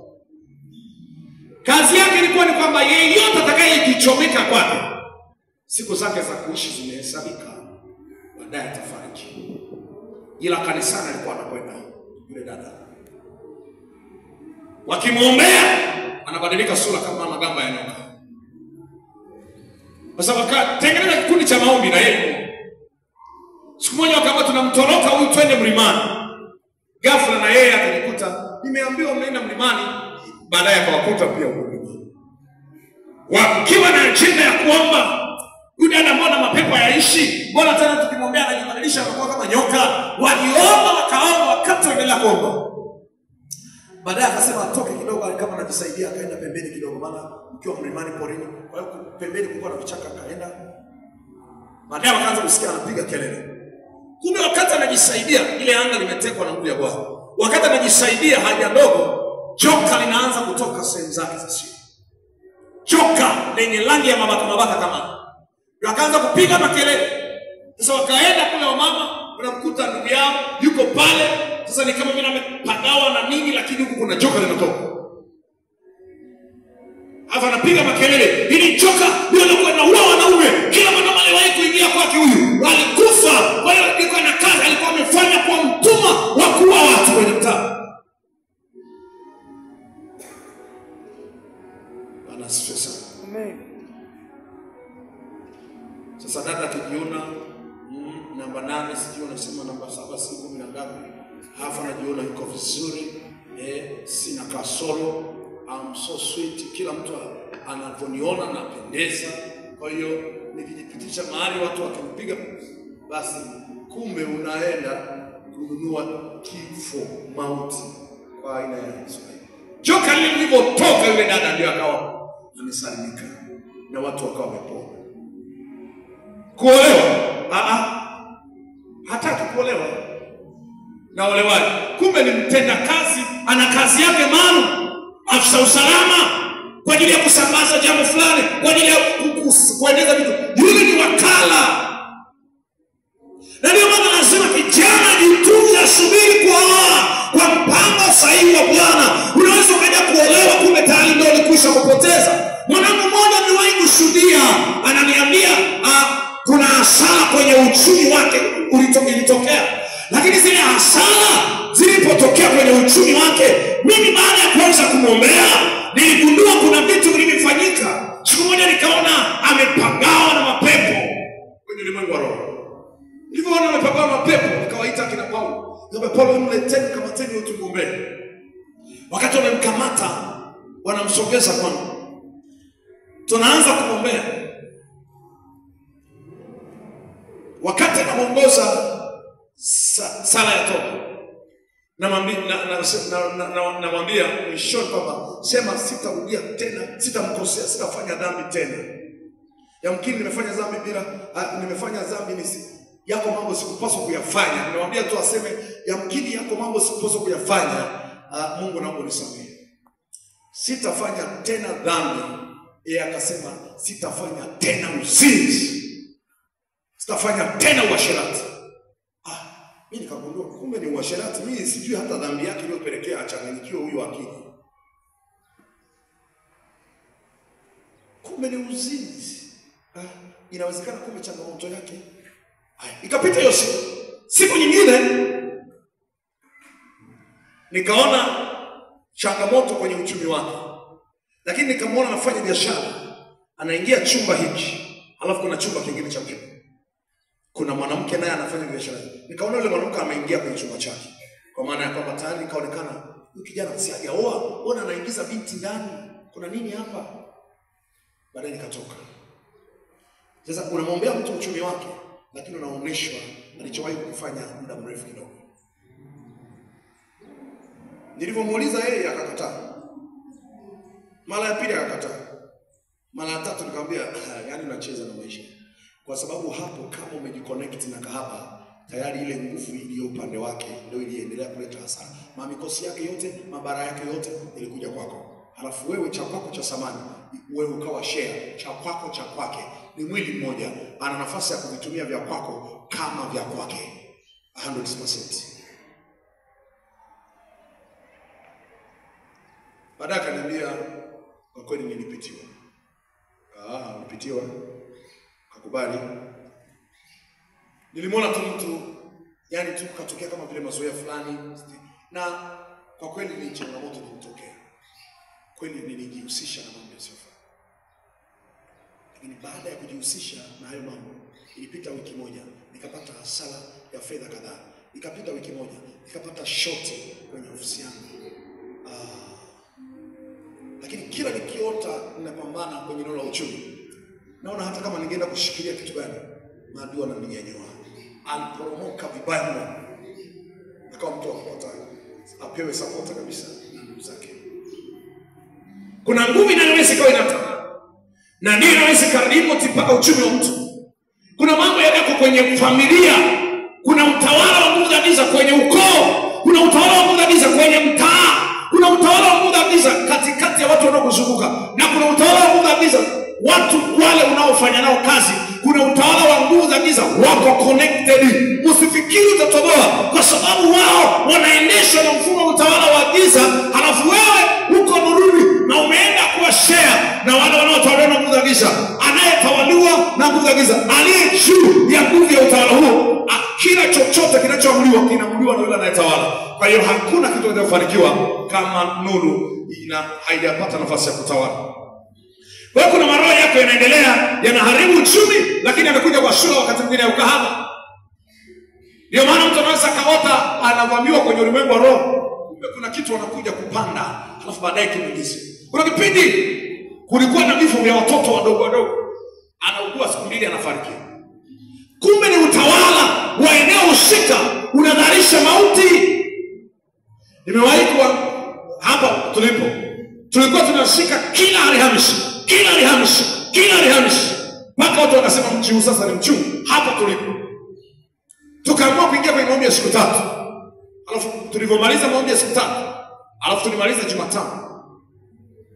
S2: Kazi yake ilikuwa ni kwamba yeyote atakayejichomeka kwake, siku zake za kuishi zimehesabika, baadaye atafariki. Ila kanisani alikuwa anakwenda yule dada, wakimwombea anabadilika sura kama magamba ya nyoka. Kwa sababu tengeneza kikundi cha maombi na yeye. Siku moja wakati tunamtoroka huyu twende mlimani, ghafla na yeye akajikuta, nimeambiwa mnaenda mlimani, baadaye akawakuta pia huko mlimani. Wakiwa na ajenda ya kuomba, huyu dada mbona mapepo yaishi? Mbona tena tukimwombea anajibadilisha anakuwa kama nyoka? Waliomba wakaomba, wakati wanaendelea kuomba. Baadaye akasema atoke kidogo, kama anajisaidia akaenda pembeni kidogo, maana mkiwa mlimani porini, kwa hiyo pembeni kulikuwa na vichaka, akaenda. Baadaye wakaanza kusikia anapiga kelele. Kumbe wakati anajisaidia, ile anga limetekwa na nguvu ya Bwana. Wakati anajisaidia haja ndogo, joka linaanza kutoka sehemu zake za siri. Joka lenye rangi ya mabaka kama. Wakaanza kupiga makelele. Sasa wakaenda kule wamama, wanamkuta ndugu yao yuko pale. Sasa ni kama mimi nimepagawa na nini, lakini huko kuna joka linatoka. Hapa anapiga makelele, hili joka ndio linaua wanaume. Kila mwanaume aliwahi kuingia kwake huyu, walikufa. Kwa hiyo alikuwa na kazi, alikuwa amefanya kwa mtumwa wa kuua watu kwenye mtaa. Ana stress. Amen. Sasa dada akijiona namba 8, sijui anasema namba 7, si 10 na ngapi. Hafa anajiona yuko vizuri, sina kasoro, I'm so sweet. Kila mtu anaponiona anapendeza. Kwa hiyo nikijipitisha mahali watu wakimpiga, basi kumbe unaenda kununua kifo, mauti kwa aina ya Israeli. Joka lilipotoka yule dada ndio akawa amesalimika na watu wakawa wamepona. Kuolewa? Hataki kuolewa. Na olewaji, kumbe ni mtenda kazi, ana kazi yake maalum. Afisa usalama kwa ajili ya kusambaza jambo fulani, kwa ajili ya kueneza vitu. Yule ni wakala. Na ndio maana anasema kijana jitunze, asubiri kuoa kwa mpango sahihi wa Bwana. Unaweza ukaja kuolewa kumbe tayari ndio ulikwisha kupoteza. Mwanangu mmoja aliwahi ananishuhudia, ananiambia kuna hasara kwenye uchumi wake ilitokea. Lakini zile hasara zilipotokea kwenye uchumi wake, mimi baada ya kuanza kumwombea niligundua kuna vitu vilifanyika. Siku moja nikaona amepagawa na mapepo kwenye ulimwengu wa roho. Nilipoona amepagawa na mapepo, nikawaita kina Paulo. Nikamwambia Paulo, mleteni kamateni utumwombee. Wakati wamemkamata, wanamsogeza kwangu. Tunaanza kumwombea. Wakati anamuongoza sala ya toba, namwambia mwishoni kwamba sema sitarudia tena, sitamkosea, sitafanya dhambi tena. Yamkini nimefanya dhambi yako mambo sikupaswa kuyafanya. Nimemwambia tu aseme yamkini yako mambo sikupaswa kuyafanya. Mungu naomba unisamehe. Sitafanya tena dhambi. Yeye akasema sitafanya tena uzinzi. Sitafanya tena uasherati. Mimi nikagundua kumbe ni uasherati. Mimi sijui hata dhambi yake iliyopelekea achanganyikiwe huyo akili. Kumbe ni uzinzi. Inawezekana kumbe changamoto yake. Ikapita hiyo siku nyingine nikaona changamoto kwenye uchumi wake. Lakini nikamwona anafanya biashara. Anaingia chumba hiki, alafu kuna chumba kingine cha pili. Kuna mwanamke naye anafanya biashara. Nikaona yule mwanamke ameingia kwenye chumba chake. Kwa maana ya kwamba tayari kaonekana huyu kijana si hajaoa, ona anaingiza binti ndani. Kuna nini hapa? Baadaye nikatoka. Sasa unamwombea mtu uchumi wake, lakini unaonyeshwa alichowahi kufanya muda mrefu kidogo. Nilipomuuliza yeye akakataa. Mara ya pili akakataa. Mara ya tatu nikamwambia yani unacheza na maisha. Kwa sababu hapo kama umejiconnect na kahaba, tayari ile nguvu iliyo upande wake ndio iliendelea kuleta hasara. Mamikosi yake yote, mabara yake yote ilikuja kwako. Halafu wewe cha kwako cha samani, wewe ukawa share, cha kwako cha kwake. Ni mwili mmoja, ana nafasi ya kuvitumia vya kwako kama vya kwake 100%. Baada akaniambia kwa kweli nilipitiwa. Nilipitiwa. Akubali. Nilimwona tu mtu yani tu katokea kama vile mazoea fulani, na kwa kweli ni changamoto ilitokea. Kweli nilijihusisha na mambo yasiyofaa. Lakini baada ya kujihusisha na hayo mambo, ilipita wiki moja, nikapata hasara ya fedha kadhaa. Ikapita wiki moja, nikapata shoti kwenye ofisi yangu. Lakini kila nikiota ninapambana kwenye eneo la uchumi, naona hata kama ningeenda kushikilia kitu gani, maadui wananinyanyua. Aliporomoka vibaya mno. Akawa mtu akapata apewe support kabisa na ndugu zake. Kuna nguvu inayoweza ikawa inataka, na ndio inaweza kariboti mpaka uchumi wa mtu. Kuna mambo yako kwenye familia, kuna utawala wa nguvu za giza kwenye ukoo, kuna utawala wa nguvu za giza kwenye mtaa, kuna utawala wa nguvu za giza katikati ya watu wanaokuzunguka, na kuna utawala wa nguvu za giza watu wale unaofanya nao kazi. Kuna utawala wa nguvu za giza wako connected. Usifikiri utatoboa kwa sababu wao wanaendeshwa na mfumo wa utawala wa giza, halafu wewe uko nuruni na umeenda kuwa share na wale wanaotawaliwa na nguvu za giza. Anayetawaliwa na nguvu za giza, aliye juu ya nguvu ya utawala huo, kila chochote kinachoamuliwa kinaamuliwa na yule anayetawala. Kwa hiyo hakuna kitu kinachofanikiwa kama nuru haijapata nafasi ya kutawala. Kwa kuna maroho yako yanaendelea yanaharibu uchumi, lakini amekuja kwa shule wakati mwingine ya ukahaba. Ndio maana mtu anaweza kaota anavamiwa kwenye ulimwengu wa roho. Kuna kitu wanakuja kupanda, alafu baadaye kimwingize. Kuna kipindi kulikuwa na vifo vya watoto wadogo wadogo. Anaugua siku mbili anafariki. Kumbe ni utawala wa eneo husika unadharisha mauti. Nimewahi kuwa hapa tulipo. Tulikuwa tunashika kila Alhamisi. Mpaka watu wakasema mchi huu sasa ni mchungu. Hapa tulipo tukaamua kuingia kwenye maombi ya siku 3. Alafu tulivyomaliza maombi ya siku 3, alafu tulimaliza Jumatano,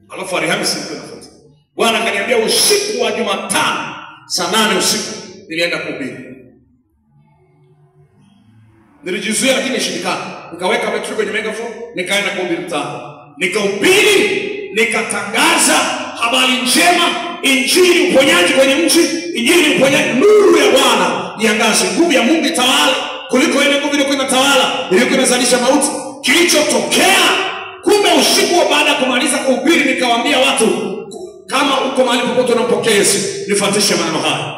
S2: alafu Alhamisi tunafuata. Bwana akaniambia usiku wa Jumatano saa 8 usiku nilienda kuhubiri. Nilijizuia lakini ishindikana. Nikaweka betri kwenye megaphone, nikaenda kuhubiri mtaani. Nikahubiri, nikatangaza habari njema injili uponyaji kwenye nchi, injili uponyaji, nuru ya Bwana iangaze, nguvu ya Mungu itawale kuliko ile nguvu ilikuwa inatawala, ilikuwa inazalisha mauti. Kilichotokea, kumbe usiku baada ya kumaliza kuhubiri nikawaambia watu, kama uko mahali popote unampokea Yesu, nifuatishe maneno haya.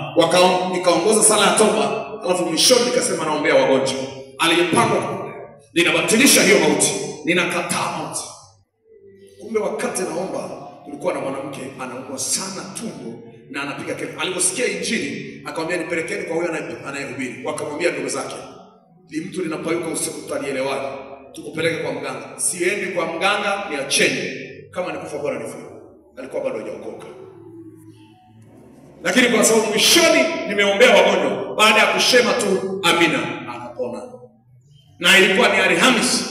S2: Nikaongoza sala ya toba, alafu mwishoni nikasema naombea wagonjwa. Aliyepangwa ninabatilisha hiyo mauti, ninakataa mauti. Kumbe wakati naomba kulikuwa na mwanamke anaumwa sana tumbo na anapiga kelele. Aliposikia injili akamwambia nipelekeni kwa huyo anayehubiri. Wakamwambia ndugu zake, ni mtu linapayuka usiku tutalielewaje? Tukupeleke kwa mganga. Siendi kwa mganga, niacheni. Kama nikufa bora nife. Alikuwa bado hajaokoka. Lakini kwa sababu mwishoni nimeombea wagonjwa, baada ya kushema tu amina akapona. Na ilikuwa ni Alhamisi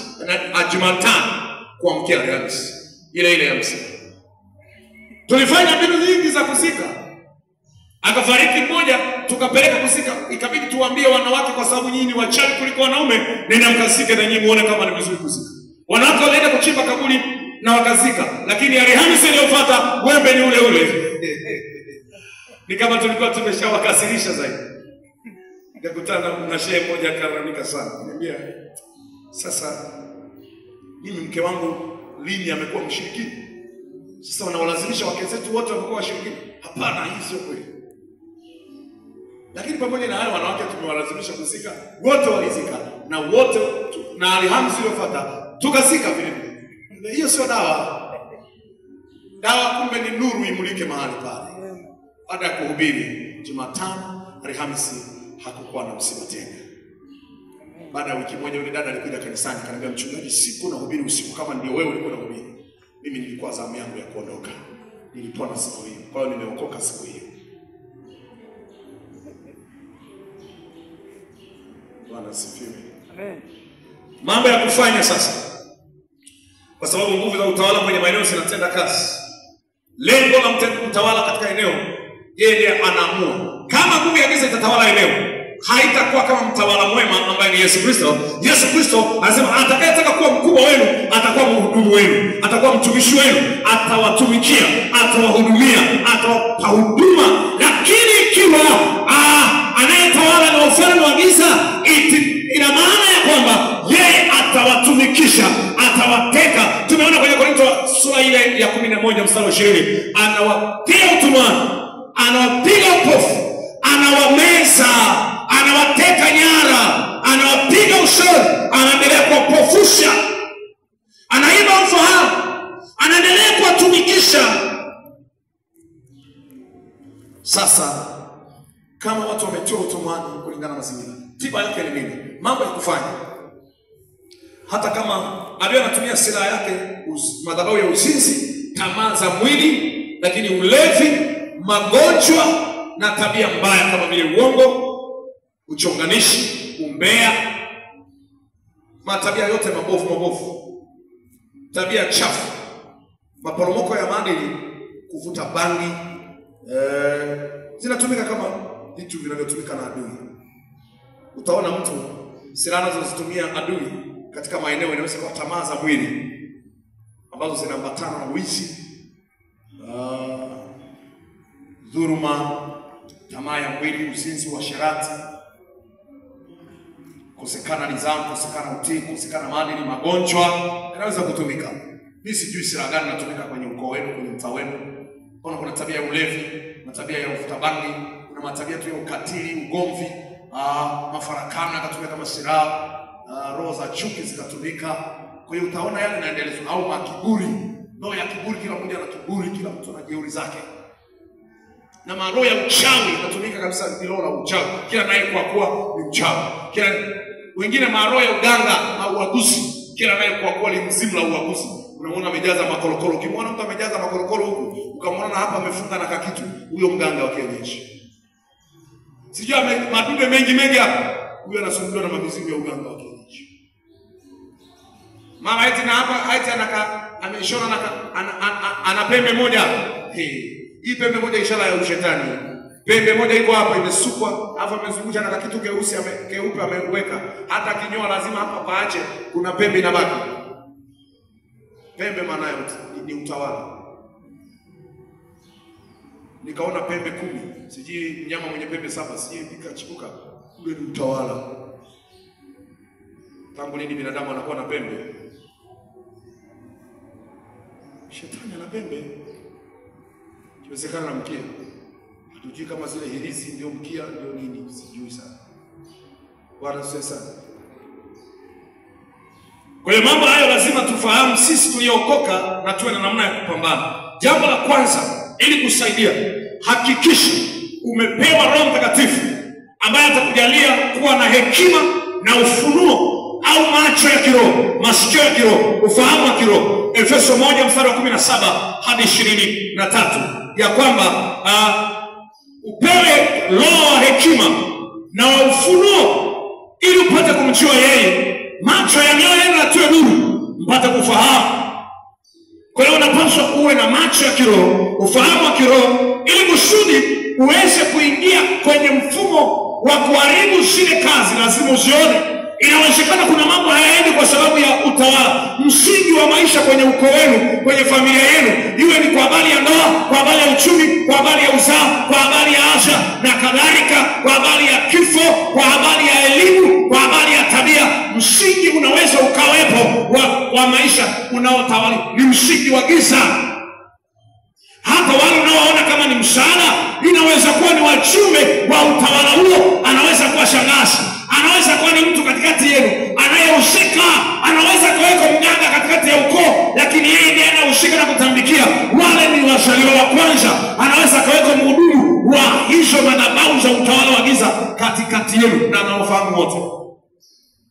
S2: na Jumatano kuamkia Alhamisi ile ya msiba. Tulifanya mbinu nyingi za kuzika. Akafariki mmoja, tukapeleka kuzika. Ikabidi tuambie wanawake, kwa sababu nyinyi ni wachawi kuliko wanaume, nenda mkazike na nyinyi muone kama ni vizuri kuzika. Wanawake walienda kuchimba kaburi na wakazika, lakini Alhamisi iliyofuata wembe ni ule ule. Ni kama tulikuwa tumeshawakasirisha zaidi. Nikakutana na shehe mmoja akalalamika sana. Niambia, sasa mimi mke wangu lini amekuwa mshirikini? Sasa wanawalazimisha wake zetu wote wamekuwa washirikini? Hapana, hii sio kweli. Lakini pamoja na hayo wanawake tumewalazimisha kuzika, wote walizika na wote na Alhamisi iliyofuata tukazika vile vile. Hiyo sio dawa. Dawa kumbe ni nuru imulike mahali pale. Baada ya kuhubiri Jumatano, Alhamisi hakukuwa na msiba tena. Baada ya wiki moja yule dada alikuja kanisani akaniambia, mchungaji, siku nahubiri usiku kama ndio wewe ulikuwa unahubiri. Mimi nilikuwa zamu yangu ya kuondoka. Nilipona siku hiyo. Kwa hiyo nimeokoka siku hiyo. Bwana asifiwe. Amen. Mambo ya kufanya sasa. Kwa sababu nguvu za utawala kwenye maeneo zinatenda kazi. Lengo la mtawala katika eneo, yeye anaamua. Kama nguvu ya giza itatawala eneo, haitakuwa kama mtawala mwema ambaye ni Yesu Kristo. Yesu Kristo anasema atakayetaka kuwa mkubwa wenu atakuwa mhudumu wenu, atakuwa mtumishi wenu, atawatumikia, atawahudumia, atawapa huduma. Lakini ikiwa anayetawala na ufalme wa giza, ina maana ya kwamba yeye atawatumikisha, atawateka. Tumeona kwenye Korinto sura ile ya 11 mstari wa 20, anawatia utumwani, anawapiga upofu, anawameza, anawateka nyara, anawapiga ushauri, anaendelea kuwapofusha, anaiba ufahamu, anaendelea kuwatumikisha. Sasa kama watu wametiwa utumwani kulingana na mazingira, tiba yake ni nini? Mambo ya kufanya. Hata kama adui anatumia silaha yake, madhabahu ya uzinzi, tamaa za mwili, lakini ulevi, magonjwa na tabia mbaya kama vile uongo, uchonganishi, umbea, matabia yote mabovu, tabia chafu, maporomoko ya maadili, kuvuta bangi, zinatumika kama vitu vinavyotumika na adui. Utaona mtu silaha anazozitumia adui katika maeneo inaweza kuwa tamaa za mwili ambazo zinaambatana na wizi, dhuluma, tamaa ya mwili, uzinzi, uasherati, kukosekana nidhamu, kukosekana utii, kukosekana maadili, magonjwa yanaweza kutumika. Mimi sijui silaha gani inatumika kwenye ukoo wenu, kwenye mtaa wenu. Kuna tabia ya ulevi, na tabia ya ufuta bangi, kuna matabia tu ya ukatili, ugomvi, mafarakano yakatumika kama silaha, roho za chuki zikatumika. Kwa hiyo utaona yale yanaendelezwa, au makiburi, roho ya kiburi, kila mmoja ana kiburi, kila mtu ana jeuri zake. Na maroho ya uchawi inatumika kabisa, ni roho la uchawi. Kila naye kwa kuwa ni mchawi. Kila wengine maroho ya uganga au uaguzi, kila naye kwa kuwa ni mzimu la uaguzi. Unaona amejaza makorokoro. Ukimwona mtu amejaza makorokoro huku, ukamwona hapa amefunga na kakitu, huyo mganga wa kienyeji. Sijui madude mengi hapa, huyo anasumbuliwa na mamizimu ya uganga wa kienyeji. Mama eti na hapa eti ameshona na ana pembe moja. Hii pembe moja ishara ya ushetani. Pembe moja iko hapa imesukwa, alafu amezungusha na kitu keusi keupe ameweka. Hata kinyoa lazima hapa paache, kuna pembe inabaki. Pembe maana ni utawala.
S1: nikaona pembe 10, sijui mnyama mwenye pembe 7, sijui nikachipuka, ule ni utawala. Tangu lini binadamu anakuwa na pembe? Shetani ana pembe. Kiwezekana na mkia. Hatujui kama zile hirizi ndio mkia ndio nini, sijui sana. Bwana sasa.
S2: Kwa hiyo mambo hayo lazima tufahamu sisi tuliokoka na tuwe na namna ya kupambana. Jambo la kwanza, ili kusaidia, hakikisha umepewa Roho Mtakatifu ambaye atakujalia kuwa na hekima na ufunuo au macho ya kiroho, masikio ya kiroho, ufahamu wa kiroho. Efeso 1:17 hadi 23, ya kwamba upewe roho wa hekima na wa ufunuo ili upate kumjua yeye. Macho ya mioyo yenu yatiwe nuru mpate kufahamu. Kwa hiyo unapaswa uwe na macho ya kiroho, ufahamu wa kiroho, ili kusudi uweze kuingia kwenye mfumo wa kuharibu zile kazi. Lazima uzione. Inawezekana kuna mambo hayaendi kwa sababu ya utawala. Msingi wa maisha kwenye ukoo wenu, kwenye familia yenu, iwe ni kwa habari ya ndoa, kwa habari ya uchumi, kwa habari ya uzao, kwa habari ya afya na kadhalika, kwa habari ya kifo, kwa habari ya elimu, kwa habari ya tabia, msingi unaweza ukawepo wa maisha unaotawala ni msingi wa giza. Hata wale unaoona kama ni msaada, inaweza kuwa ni wajumbe wa utawala huo. Anaweza kuwa shangazi, anaweza kuwa ni mtu katikati yenu anayehusika, anaweza kuweko mganga katikati ya ukoo, lakini yeye ndiye anahusika na kutambikia. Wale ni wazaliwa wa kwanza. Anaweza kuweko mhudumu wa hizo madhabahu za utawala wa giza katikati yenu, na anawafahamu wote.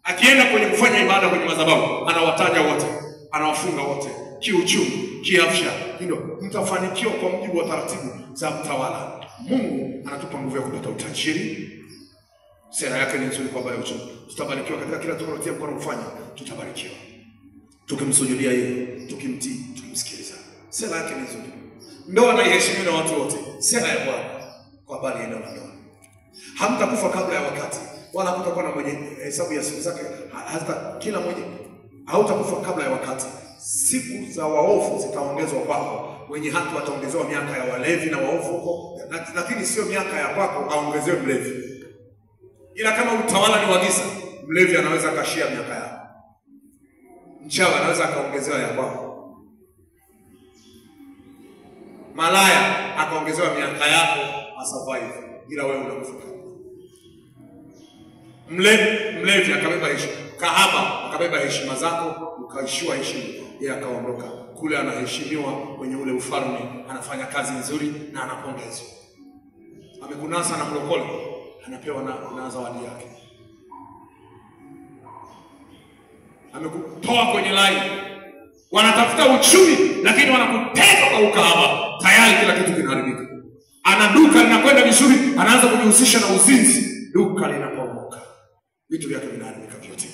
S2: Akienda kwenye kufanya ibada kwenye madhabahu, anawataja wote, anawafunga wote, kiuchumi, kiafya. Ndio mtafanikiwa kwa mujibu wa taratibu za mtawala. Mungu anatupa nguvu ya kupata utajiri. Sera yake ni nzuri kwa baya uchumi. Tutabarikiwa katika kila tunalotia mkono kufanya, tutabarikiwa. Tukimsujudia yeye, tukimtii, tukimsikiliza. Sera yake ni nzuri. Ndoa na iheshimiwe na watu wote. Sera ya Bwana kwa habari ya ndoa. Hamtakufa kabla ya wakati, wala hakutakuwa na mwenye hesabu ya siku zake. Hata kila mmoja hautakufa kabla ya wakati. Siku za waovu zitaongezwa kwako, wenye haki wataongezewa miaka ya walevi na waovu huko, lakini sio miaka ya kwako aongezewe mlevi. Ila kama utawala ni wa giza, mlevi anaweza akashia miaka yako, mchawi anaweza akaongezewa ya kwako, malaya akaongezewa miaka yako asurvive, ila wewe unakufa. Mlevi akabeba heshima, kahaba akabeba heshima zako, ukaishiwa heshima, yeye akaondoka kule, anaheshimiwa kwenye ule ufalme, anafanya kazi nzuri na anapongezwa. Amekunasa na mlokole, anapewa na zawadi yake. Amekutoa kwenye line, wanatafuta uchumi lakini wanakuteka kwa ukahaba, tayari kila kitu kinaharibika. Ana duka linakwenda vizuri, anaanza kujihusisha na uzinzi, duka linaporomoka, vitu vyake vinaharibika vyote.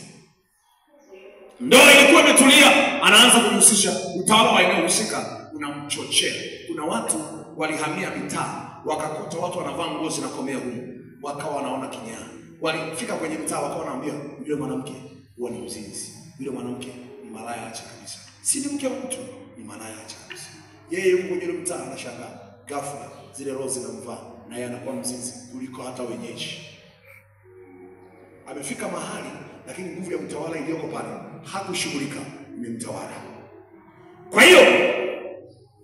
S2: Ndoa ilikuwa imetulia, anaanza kujihusisha, utawala wa eneo husika unamchochea. Kuna watu walihamia mitaa, wakakuta watu wanavaa nguo zinakomea huko, wakawa wanaona kinyaa. Walifika kwenye mtaa, wakawa wanaambia yule mwanamke huwa ni mzinzi, yule mwanamke ni malaya acha kabisa. Si ni mke wa mtu, ni malaya acha kabisa. Yeye yuko kwenye yule mtaa, anashangaa ghafla zile roho zinamvaa na yeye anakuwa mzinzi kuliko hata wenyeji. Amefika mahali, lakini nguvu ya utawala iliyoko pale hakushughulika, imemtawala. Kwa hiyo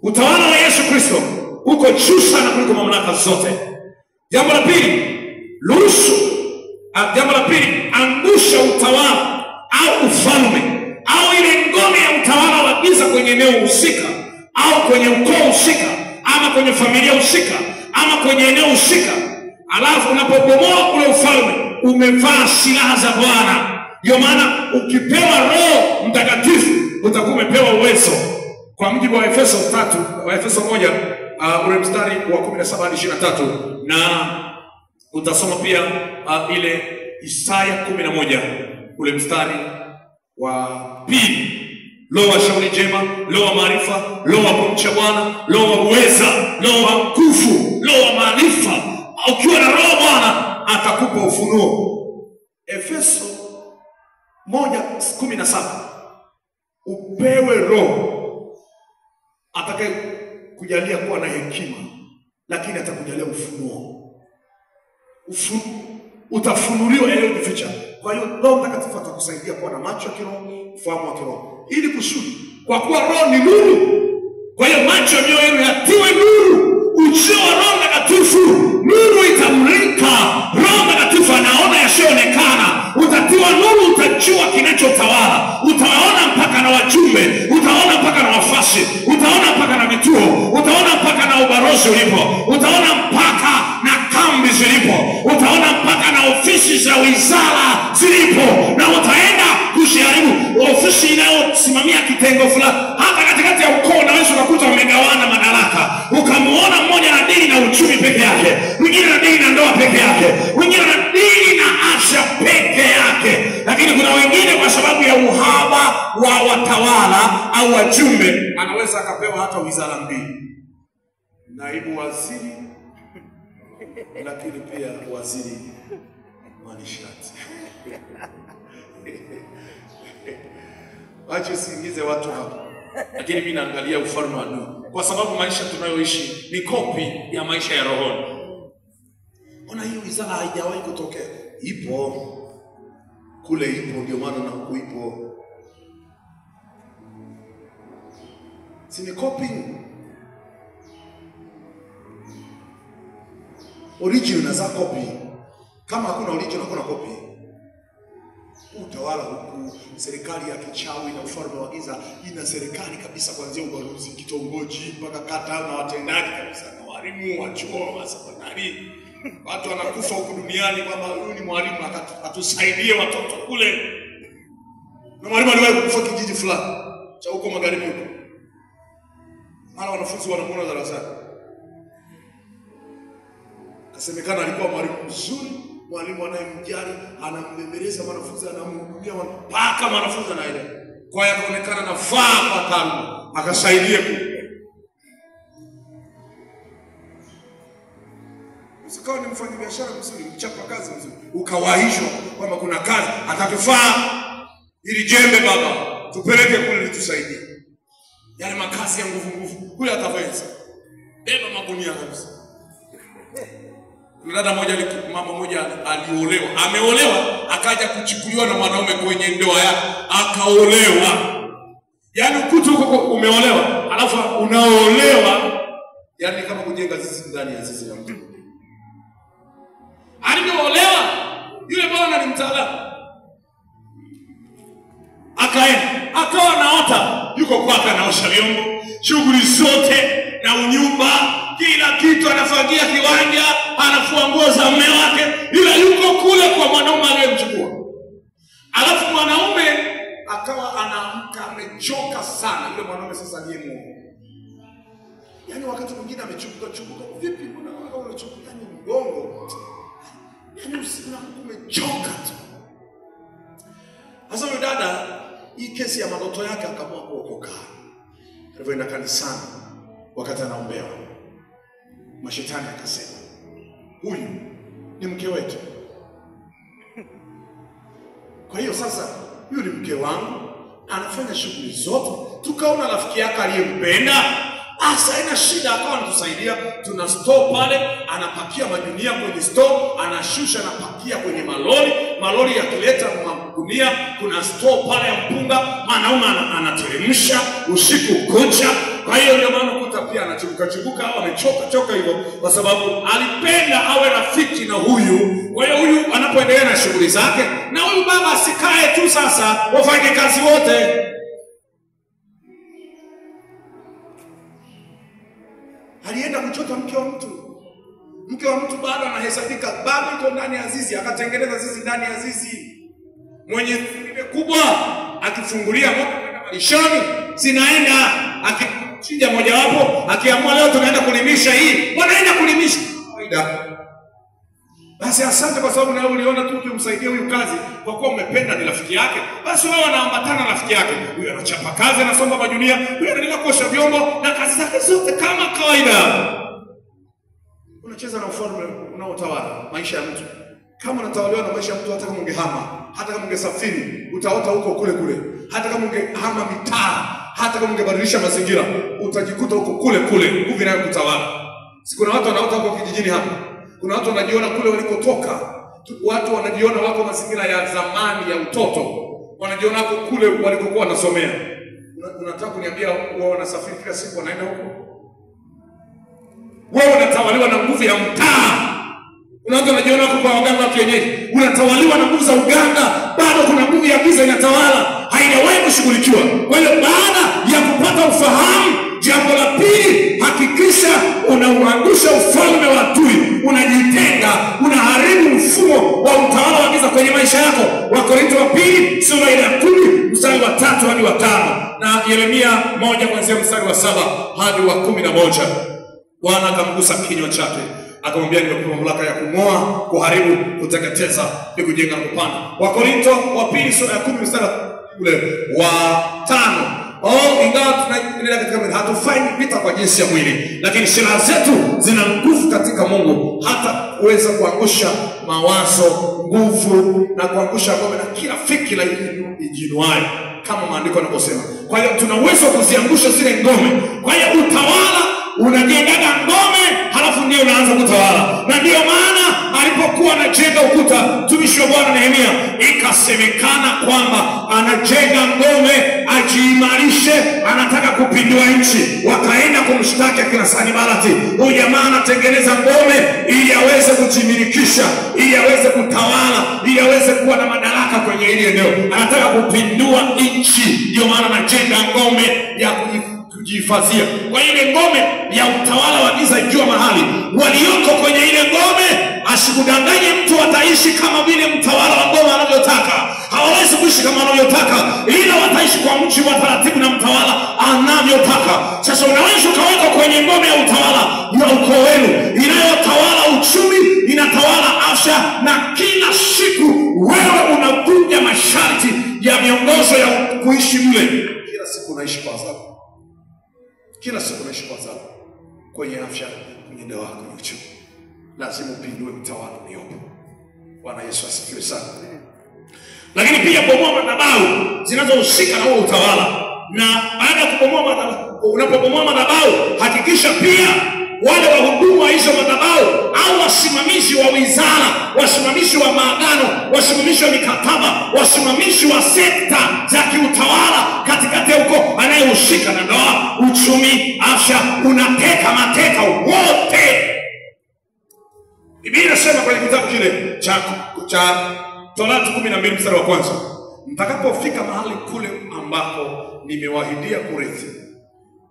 S2: utawala wa Yesu Kristo uko juu sana kuliko mamlaka zote. Jambo la pili, angusha utawala au ufalme au ile ngome ya utawala wa giza kwenye eneo husika au kwenye ukoo husika ama kwenye familia husika ama kwenye eneo husika. Alafu unapobomoa ule ufalme, umevaa silaha za Bwana. Ndio maana ukipewa Roho Mtakatifu utakuwa umepewa uwezo. Kwa mujibu wa Efeso 1 ule mstari wa 17 hadi 23, na utasoma pia ile Isaya 11 ule mstari wa 2. Roho wa shauri jema, roho wa maarifa, roho wa kumcha Bwana, roho wa uweza, roho wa nguvu, roho wa maarifa. Ukiwa na Roho Bwana atakupa ufunuo. Efeso 1:17, upewe Roho atakaye kujalia kuwa na hekima lakini atakujalia ufunuo. Utafunuliwa yaliyojificha. Kwa hiyo Roho Mtakatifu atakusaidia kuwa na macho ya kiroho, ufahamu wa kiroho, ili kusudi, kwa kuwa Roho ni nuru. Kwa hiyo macho ya mioyo yenu yatiwe nuru. Ujio wa Roho Mtakatifu, nuru itamulika. Roho Mtakatifu anaona yasiyoonekana. Utatiwa nuru, utajua kinachotawala. Utaona mpaka na wajumbe, utaona mpaka na wafasi, utaona mpaka na vituo, utaona mpaka na ubalozi ulipo, utaona mpaka na kambi zilipo, utaona mpaka na ofisi za wizara zilipo, na utaenda kushiharibu ofisi inayosimamia kitengo fulani. Hata katikati ya ukoo unaweza kukuta wamegawana madaraka. Ukamuona mmoja na dini na uchumi peke yake, mwingine na dini na ndoa peke yake, mwingine na dini na afya peke yake. Lakini kuna wengine kwa sababu ya uhaba wa watawala au wajumbe, anaweza akapewa hata wizara mbili, naibu waziri lakini pia waziri wa nishati. Acha siingize watu hapa. Lakini mimi naangalia ufalme wa nuru, kwa sababu maisha tunayoishi ni kopi ya maisha ya rohoni. Ona hii wizara haijawahi kutokea. Ipo. Kule ipo, ndio maana na huku ipo. Si ni kopi. Original za kopi. Kama hakuna original hakuna kopi. Utawala huku, serikali ya kichawi na ufalme wa giza, ina serikali kabisa kuanzia ubalozi, kitongoji mpaka kata, na watendaji kabisa, na walimu wa chuo wa sekondari. Watu wanakufa huku duniani kwamba huyu ni mwalimu atusaidie watoto kule. Na mwalimu aliwahi kufa kijiji fulani cha huko magharibi huko. Mara wanafunzi wanamuona darasani. Kasemekana alikuwa mwalimu mzuri, mwalimu anayemjali, anambembeleza mwanafunzi, anamhudumia mpaka mwanafunzi anaelewa. Kwa hiyo akaonekana nafaa kwa taaluma, akasaidia ku. Usikawa ni mfanyabiashara mzuri, mchapa kazi mzuri, ukawaishwa kwamba kuna kazi atatufaa, ili jembe baba tupeleke kule litusaidie. Yale makazi ya nguvu kule ataweza. Beba magunia kabisa. Dada moja, mama moja aliolewa, ameolewa, akaja kuchukuliwa na mwanaume kwenye ndoa yake, akaolewa. Yaani ukuta huko umeolewa, alafu unaolewa, yaani kama kujenga zizi ndani ya zizi la mtu. Alipoolewa, yule bwana ni mtaalamu. Akaenda, akawa naota, yuko kwake anaosha vyombo, shughuli zote na unyumba, kila kitu, anafagia kiwanja, anafua nguo za mume wake, ila yuko kule kwa mwanaume aliyemchukua. Alafu mwanaume akawa anaamka amechoka sana, yule mwanaume sasa aliyemuoa. Yaani wakati mwingine amechukuka, vipi mbona unachukuka ni mgongo? Yaani usina umechoka tu. Sasa yule dada, hii kesi ya madoto yake akaamua kuokoka. Alipoenda kanisani, wakati anaombewa, mashetani akasema, huyu ni mke wetu. Kwa hiyo sasa, huyu ni mke wangu, anafanya shughuli zote. Tukaona rafiki yake aliyempenda, asa haina shida, akawa anatusaidia. Tuna store pale, anapakia magunia kwenye store, anashusha na pakia kwenye malori yakileta magunia, kuna store pale ya mpunga, mwanaume anateremsha usiku kucha. Kwa hiyo ndio maana kuta pia anachubuka au amechoka hivyo, kwa sababu alipenda awe rafiki na huyu. Kwa hiyo huyu anapoendelea na shughuli zake, na huyu baba asikae tu sasa, wafanye kazi wote. Alienda kuchota mke wa mtu. Mke wa mtu bado anahesabika, bado yuko ndani ya zizi, akatengeneza zizi ndani ya zizi. Mwenye zizi kubwa akifungulia moto kwenda malishani, zinaenda, akichinja moja wapo, akiamua leo tunaenda kulimisha hii, wanaenda kulimisha. Kawaida. Basi asante kwa sababu na wewe uliona tu ukimsaidia huyu kazi, kwa kuwa umependa ni rafiki yake. Basi wewe anaambatana na rafiki yake. Huyu anachapa kazi, anasomba majunia, huyu anaendelea kuosha vyombo na kazi zake zote kama kawaida. Unacheza na ufalme unaotawala maisha ya mtu. Kama unatawaliwa na maisha ya mtu, hata kama ungehama, hata kama ungesafiri, utaota huko kule. Hata kama ungehama mitaa, hata kama ungebadilisha mazingira, utajikuta huko kule nguvu inayokutawala. Kuna watu wanaota huko kijijini hapa. Kuna watu wanajiona kule walikotoka. Watu wanajiona wako mazingira ya zamani ya utoto. Wanajiona wako kule walikokuwa wanasomea. Unataka kuniambia wao wanasafiri kila siku wanaenda huko? Wewe unatawaliwa na nguvu ya mtaa. Kuna watu wanajiona wako kwa waganga wa kienyeji. Unatawaliwa na nguvu za uganga, bado kuna nguvu ya giza inatawala. Haijawahi kushughulikiwa. Kwa hiyo baada ya kupata ufahamu, jambo la pili, hakikisha unauangusha ufalme wa adui, unajitenga, unaharibu mfumo wa utawala wa giza kwenye maisha yako. Wakorintho wa pili sura ya 10 mstari wa 3 hadi wa 5 na Yeremia 1 kuanzia mstari wa 7 hadi wa 11. Bwana akamgusa kinywa chake, akamwambia, nimekupa mamlaka ya kung'oa, kuharibu, kuteketeza, ni kujenga na kupanda. Wakorintho wa pili sura ya 10 mstari ule wa 5. Ingawa tunaendelea katika mwili, hatufanyi vita kwa jinsi ya mwili, lakini silaha zetu zina nguvu katika Mungu, hata kuweza kuangusha mawazo, nguvu, na kuangusha ngome na kila fikira ijinuayo, kama maandiko yanavyosema. Kwa hiyo tuna uwezo wa kuziangusha zile ngome. Kwa hiyo utawala unajenga ngome, halafu ndio unaanza kutawala. Na ndio maana alipokuwa anajenga ukuta, mtumishi wa Bwana Nehemia, ikasemekana kwamba anajenga ngome ajiimarishe, anataka kupindua nchi. Wakaenda kumshtaki akina Sanibalati, huyu jamaa anatengeneza ngome ili aweze kujimilikisha, ili aweze kutawala, ili aweze kuwa na madaraka kwenye ile eneo. Anataka kupindua nchi, ndio maana anajenga ngome ya kujihifadhia. Kwa ile ngome ya utawala wa giza ijua mahali walioko kwenye ile ngome, asikudanganye mtu ataishi kama vile mtawala wa ngome anavyotaka. Hawawezi kuishi kama anavyotaka, ila wataishi kwa mujibu wa taratibu na mtawala anavyotaka. Sasa unaweza ukaweka kwenye ngome ya utawala ya ukoo wenu, inayotawala uchumi, inatawala afya, na kila siku wewe unavunja masharti ya miongozo ya kuishi mle. Kila siku unaishi kwa adhabu. Kila siku unaishi kwa adhabu. Kwenye afya, kwenye ndoa, kwenye uchumi. Lazima upindue utawala uliopo. Bwana Yesu asifiwe sana. Lakini pia bomoa madhabahu zinazohusika na huo utawala. Na baada ya kubomoa madhabahu, unapobomoa madhabahu, hakikisha pia wale wahudumu wa hizo madhabahu au wasimamizi wa wizara, wasimamizi wa maagano, wasimamizi wa mikataba, wasimamizi wa sekta za kiutawala katikati ya ukoo, anayehusika na ndoa, uchumi, afya, unateka mateka wote. Biblia inasema kwenye kitabu kile cha Torati 12 mstari wa 1, mtakapofika mahali kule ambako nimewahidia kurithi,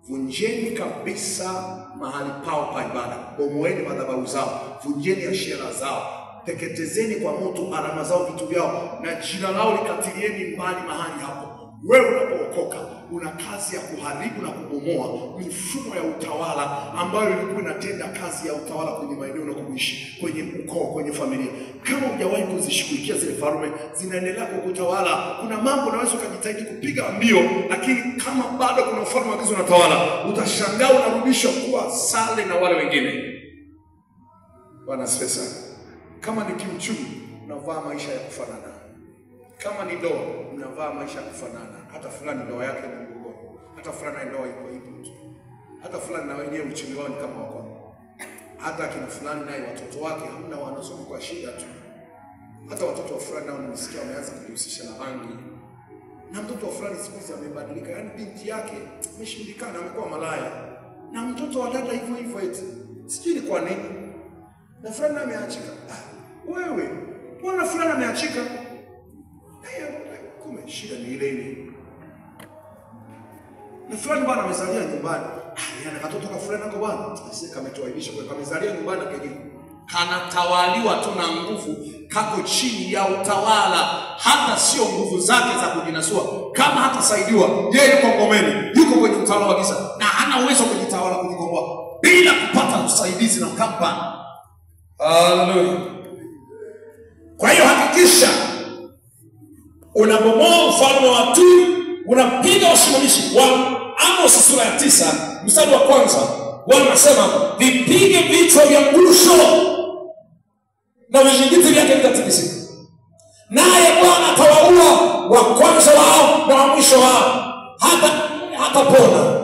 S2: vunjeni kabisa mahali pao pa ibada, bomoeni madhabahu zao, vunjeni ashera zao, teketezeni kwa moto alama zao, vitu vyao, na jina lao likatilieni mbali mahali hapo. Wewe unapookoka una kazi ya kuharibu na kubomoa mifumo ya utawala ambayo ilikuwa inatenda kazi ya utawala kwenye maeneo na kuishi kwenye ukoo, kwenye familia. Kama hujawahi kuzishughulikia zile falme, zinaendelea kukutawala. Kuna mambo unaweza ukajitahidi kupiga mbio, lakini kama bado kuna ufalme wa giza unatawala, utashangaa unarudishwa kuwa sale na wale wengine. Bwana asifiwe sana. Kama ni kiuchumi, unavaa maisha ya kufanana. Kama ni ndoa, unavaa maisha ya kufanana. Hata fulani ndoa yake ni mgogoro, hata fulani ndoa iko hivyo tu, hata fulani na wenyewe uchumi wao ni kama wako, hata kina fulani naye watoto wake hamna, wanasoma kwa shida tu. Hata watoto wa fulani nao nimesikia wameanza kujihusisha na bangi, na mtoto wa fulani siku hizi amebadilika, yani binti yake imeshindikana, amekuwa malaya, na mtoto wa dada hivyo hivyo eti sijui ni kwa nini, na fulani ameachika. Wewe mbona fulani ameachika? Kume shida ni ile ile. Na fulani bwana amezalia nyumbani. Yana katoto ka fulani nako bwana. Sisi kametoaibisha kwa kamezalia nyumbani na kenyewe. Kanatawaliwa tu na nguvu, kako chini ya utawala, hata sio nguvu zake za kujinasua. Kama hatasaidiwa, yeye yuko ngomeni, yuko kwenye utawala wa giza na hana uwezo kujitawala, kujikomboa bila kupata usaidizi na kampani. Haleluya. Kwa hiyo hakikisha unabomoa ufalme wa adui, unapiga wasimamizi. Wa Amos sura ya 9 mstari wa 1, Bwana anasema vipige vichwa vya nguzo na vizingiti vyake vitatikisika, naye Bwana atawaua wa kwanza wao na wa mwisho wao, hata pona.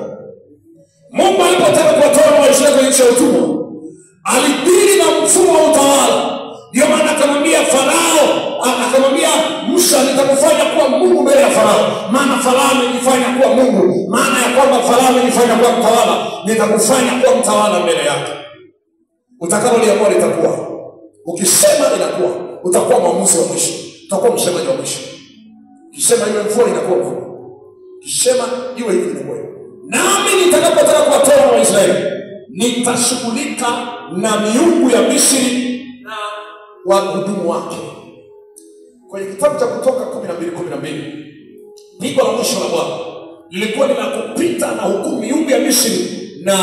S2: Mungu alipotaka kuwatoa Waisraeli kwenye nchi ya utumwa, alidili na mfumo wa utawala. Ndio maana akamwambia Farao, akamwambia Musa, nitakufanya kuwa Mungu mbele ya Farao. Maana Farao amenifanya kuwa Mungu. Maana ya kwamba Farao amenifanya kuwa mtawala, nitakufanya kuwa mtawala mbele yake. Utakaloliamua litakuwa. Ukisema inakuwa, utakuwa mwamuzi wa mwisho. Utakuwa msemaji wa mwisho. Ukisema iwe mvua inakuwa mvua. Ukisema iwe hivi inakuwa. Nami nitakapotaka kuwatoa Waisraeli, nitashughulika na miungu ya Misri na wahudumu wake. Kwenye kitabu cha Kutoka 12:12, pigo la mwisho la Bwana lilikuwa ni la kupita na hukumu miungu ya Misri na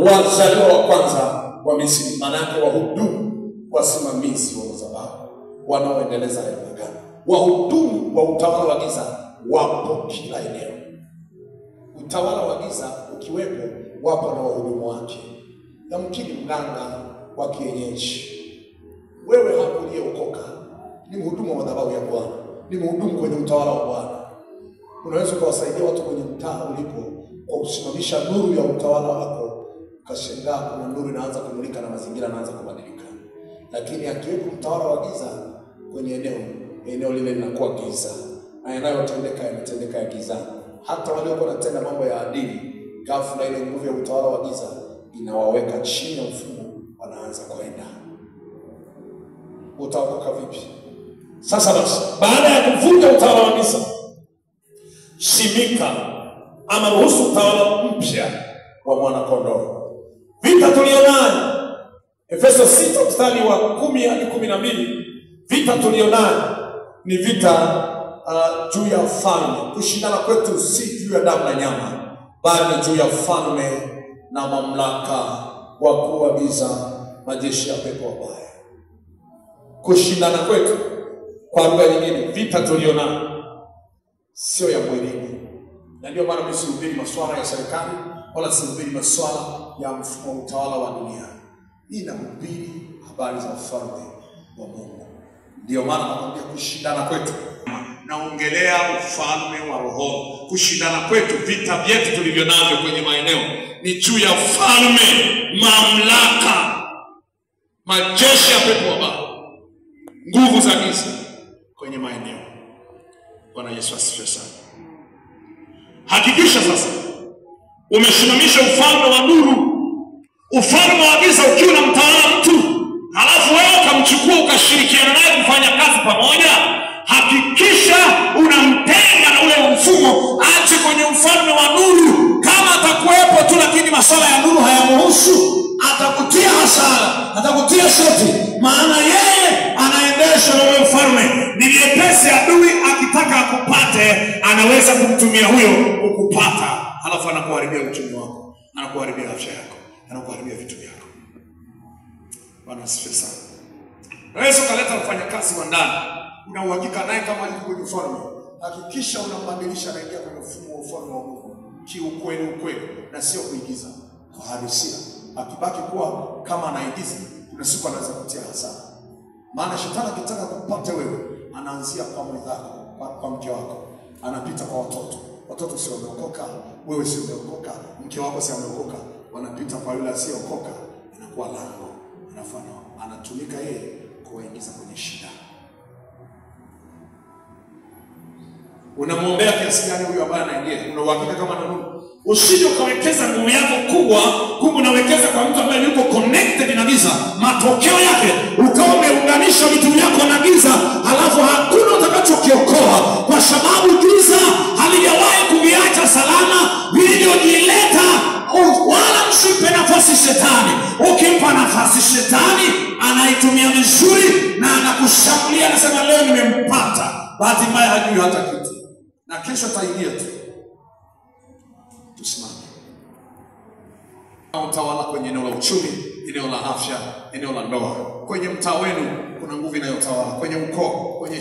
S2: wazaliwa wa kwanza wa Misri, maana yake wahudumu, wasimamizi wa madhabahu wanaoendeleza agano. Wahudumu wa utawala wa giza wapo kila eneo. Utawala wa giza ukiwepo, wapo na wahudumu wake. Na mkini mganga wa kienyeji, wewe hapo uliyeokoka ni mhudumu wa madhabahu ya Bwana, ni mhudumu kwenye utawala wa Bwana. Unaweza kuwasaidia watu kwenye mtaa ulipo kwa kusimamisha nuru ya utawala wako. Kashangaa kuna nuru inaanza kumulika na mazingira yanaanza kubadilika. Lakini akiwepo mtawala wa giza kwenye eneo lile linakuwa giza. Na yanayotendeka yanatendeka ya giza. Hata waliokuwa wanatenda mambo ya adili, ghafla ile nguvu ya utawala wa giza inawaweka chini ya mfumo, wanaanza kwenda. Utaokoka vipi? Sasa basi, baada ya kuvunja utawala wa giza, simika ama ruhusu utawala mpya wa mwana kondoo. Vita tulionayo, Efeso 6 mstari wa 10 hadi 12, vita tulionayo ni vita juu ya falme. Kushindana kwetu si juu ya damu na nyama, bali juu ya falme na mamlaka, wakuu wa giza, majeshi ya pepo wabaya. Kushindana kwetu, kwa lugha nyingine, vita tulionayo sio ya mwilini. Na ndio maana mimi sihubiri masuala ya serikali, wala sihubiri masuala ya mfumo wa utawala wa dunia. Hii nahubiri habari za ufalme wa Mungu. Ndio maana nakwambia kushindana kwetu, naongelea ufalme wa roho. Kushindana kwetu, vita vyetu tulivyo navyo kwenye maeneo ni juu ya falme, mamlaka, majeshi ya pepo wabaya, nguvu za giza kwenye maeneo. Bwana Yesu asifiwe sana. Hakikisha sasa umesimamisha ufalme wa nuru. Ufalme wa giza ukiwa na mtawala mtu, halafu wewe ukamchukua ukashirikiana naye kufanya kazi pamoja, hakikisha unamtenga na ule mfumo, ache kwenye ufalme wa nuru. Kama atakuwepo tu lakini masuala ya nuru hayamruhusu, atakutia hasara, atakutia shoti, maana yeye anaendesha na ule ufalme. Ni vyepesi adui akitaka akupate, anaweza kumtumia huyo ukupata, halafu anakuharibia uchumi wako, anakuharibia afya yako, anakuharibia vitu vyako. Bwana asifiwe sana. Unaweza kuleta mfanyakazi wa ndani, una uhakika naye kama yuko kwenye ufalme, hakikisha unambadilisha naingia kwenye mfumo wa ufalme wa Mungu kiukweli ukweli, na sio kuigiza kwa halisia. Akibaki kuwa kama anaigiza, kuna siku anaweza kutia hasara. Maana shetani akitaka kupata wewe, anaanzia kwa mwenzako, kwa mke wako, anapita kwa watoto. Watoto sio wameokoka, wewe sio umeokoka, mke wako sio ameokoka, wanapita kwa yule asiyeokoka, inakuwa lango. Anafanya anatumika yeye kuwaingiza kwenye shida. Unamwombea kiasi gani huyo ambaye anaingia? Una uhakika kama anaona? Usije ukawekeza nguvu yako kubwa, kumbe unawekeza kwa mtu ambaye yuko connected na giza. Matokeo yake ukawa umeunganisha vitu vyako na giza, halafu hakuna utakachokiokoa, kwa sababu giza halijawahi kuviacha salama vilivyojileta. Wala msipe nafasi shetani. Ukimpa nafasi shetani, anaitumia vizuri na anakushambulia, anasema leo nimempata. Bahati mbaya hajui hata kitu, na kesho ataingia tu. Tusimame. Utawala kwenye eneo la uchumi, eneo la afya, eneo la ndoa. Kwenye mtaa wenu kuna nguvu inayotawala, kwenye ukoo, kwenye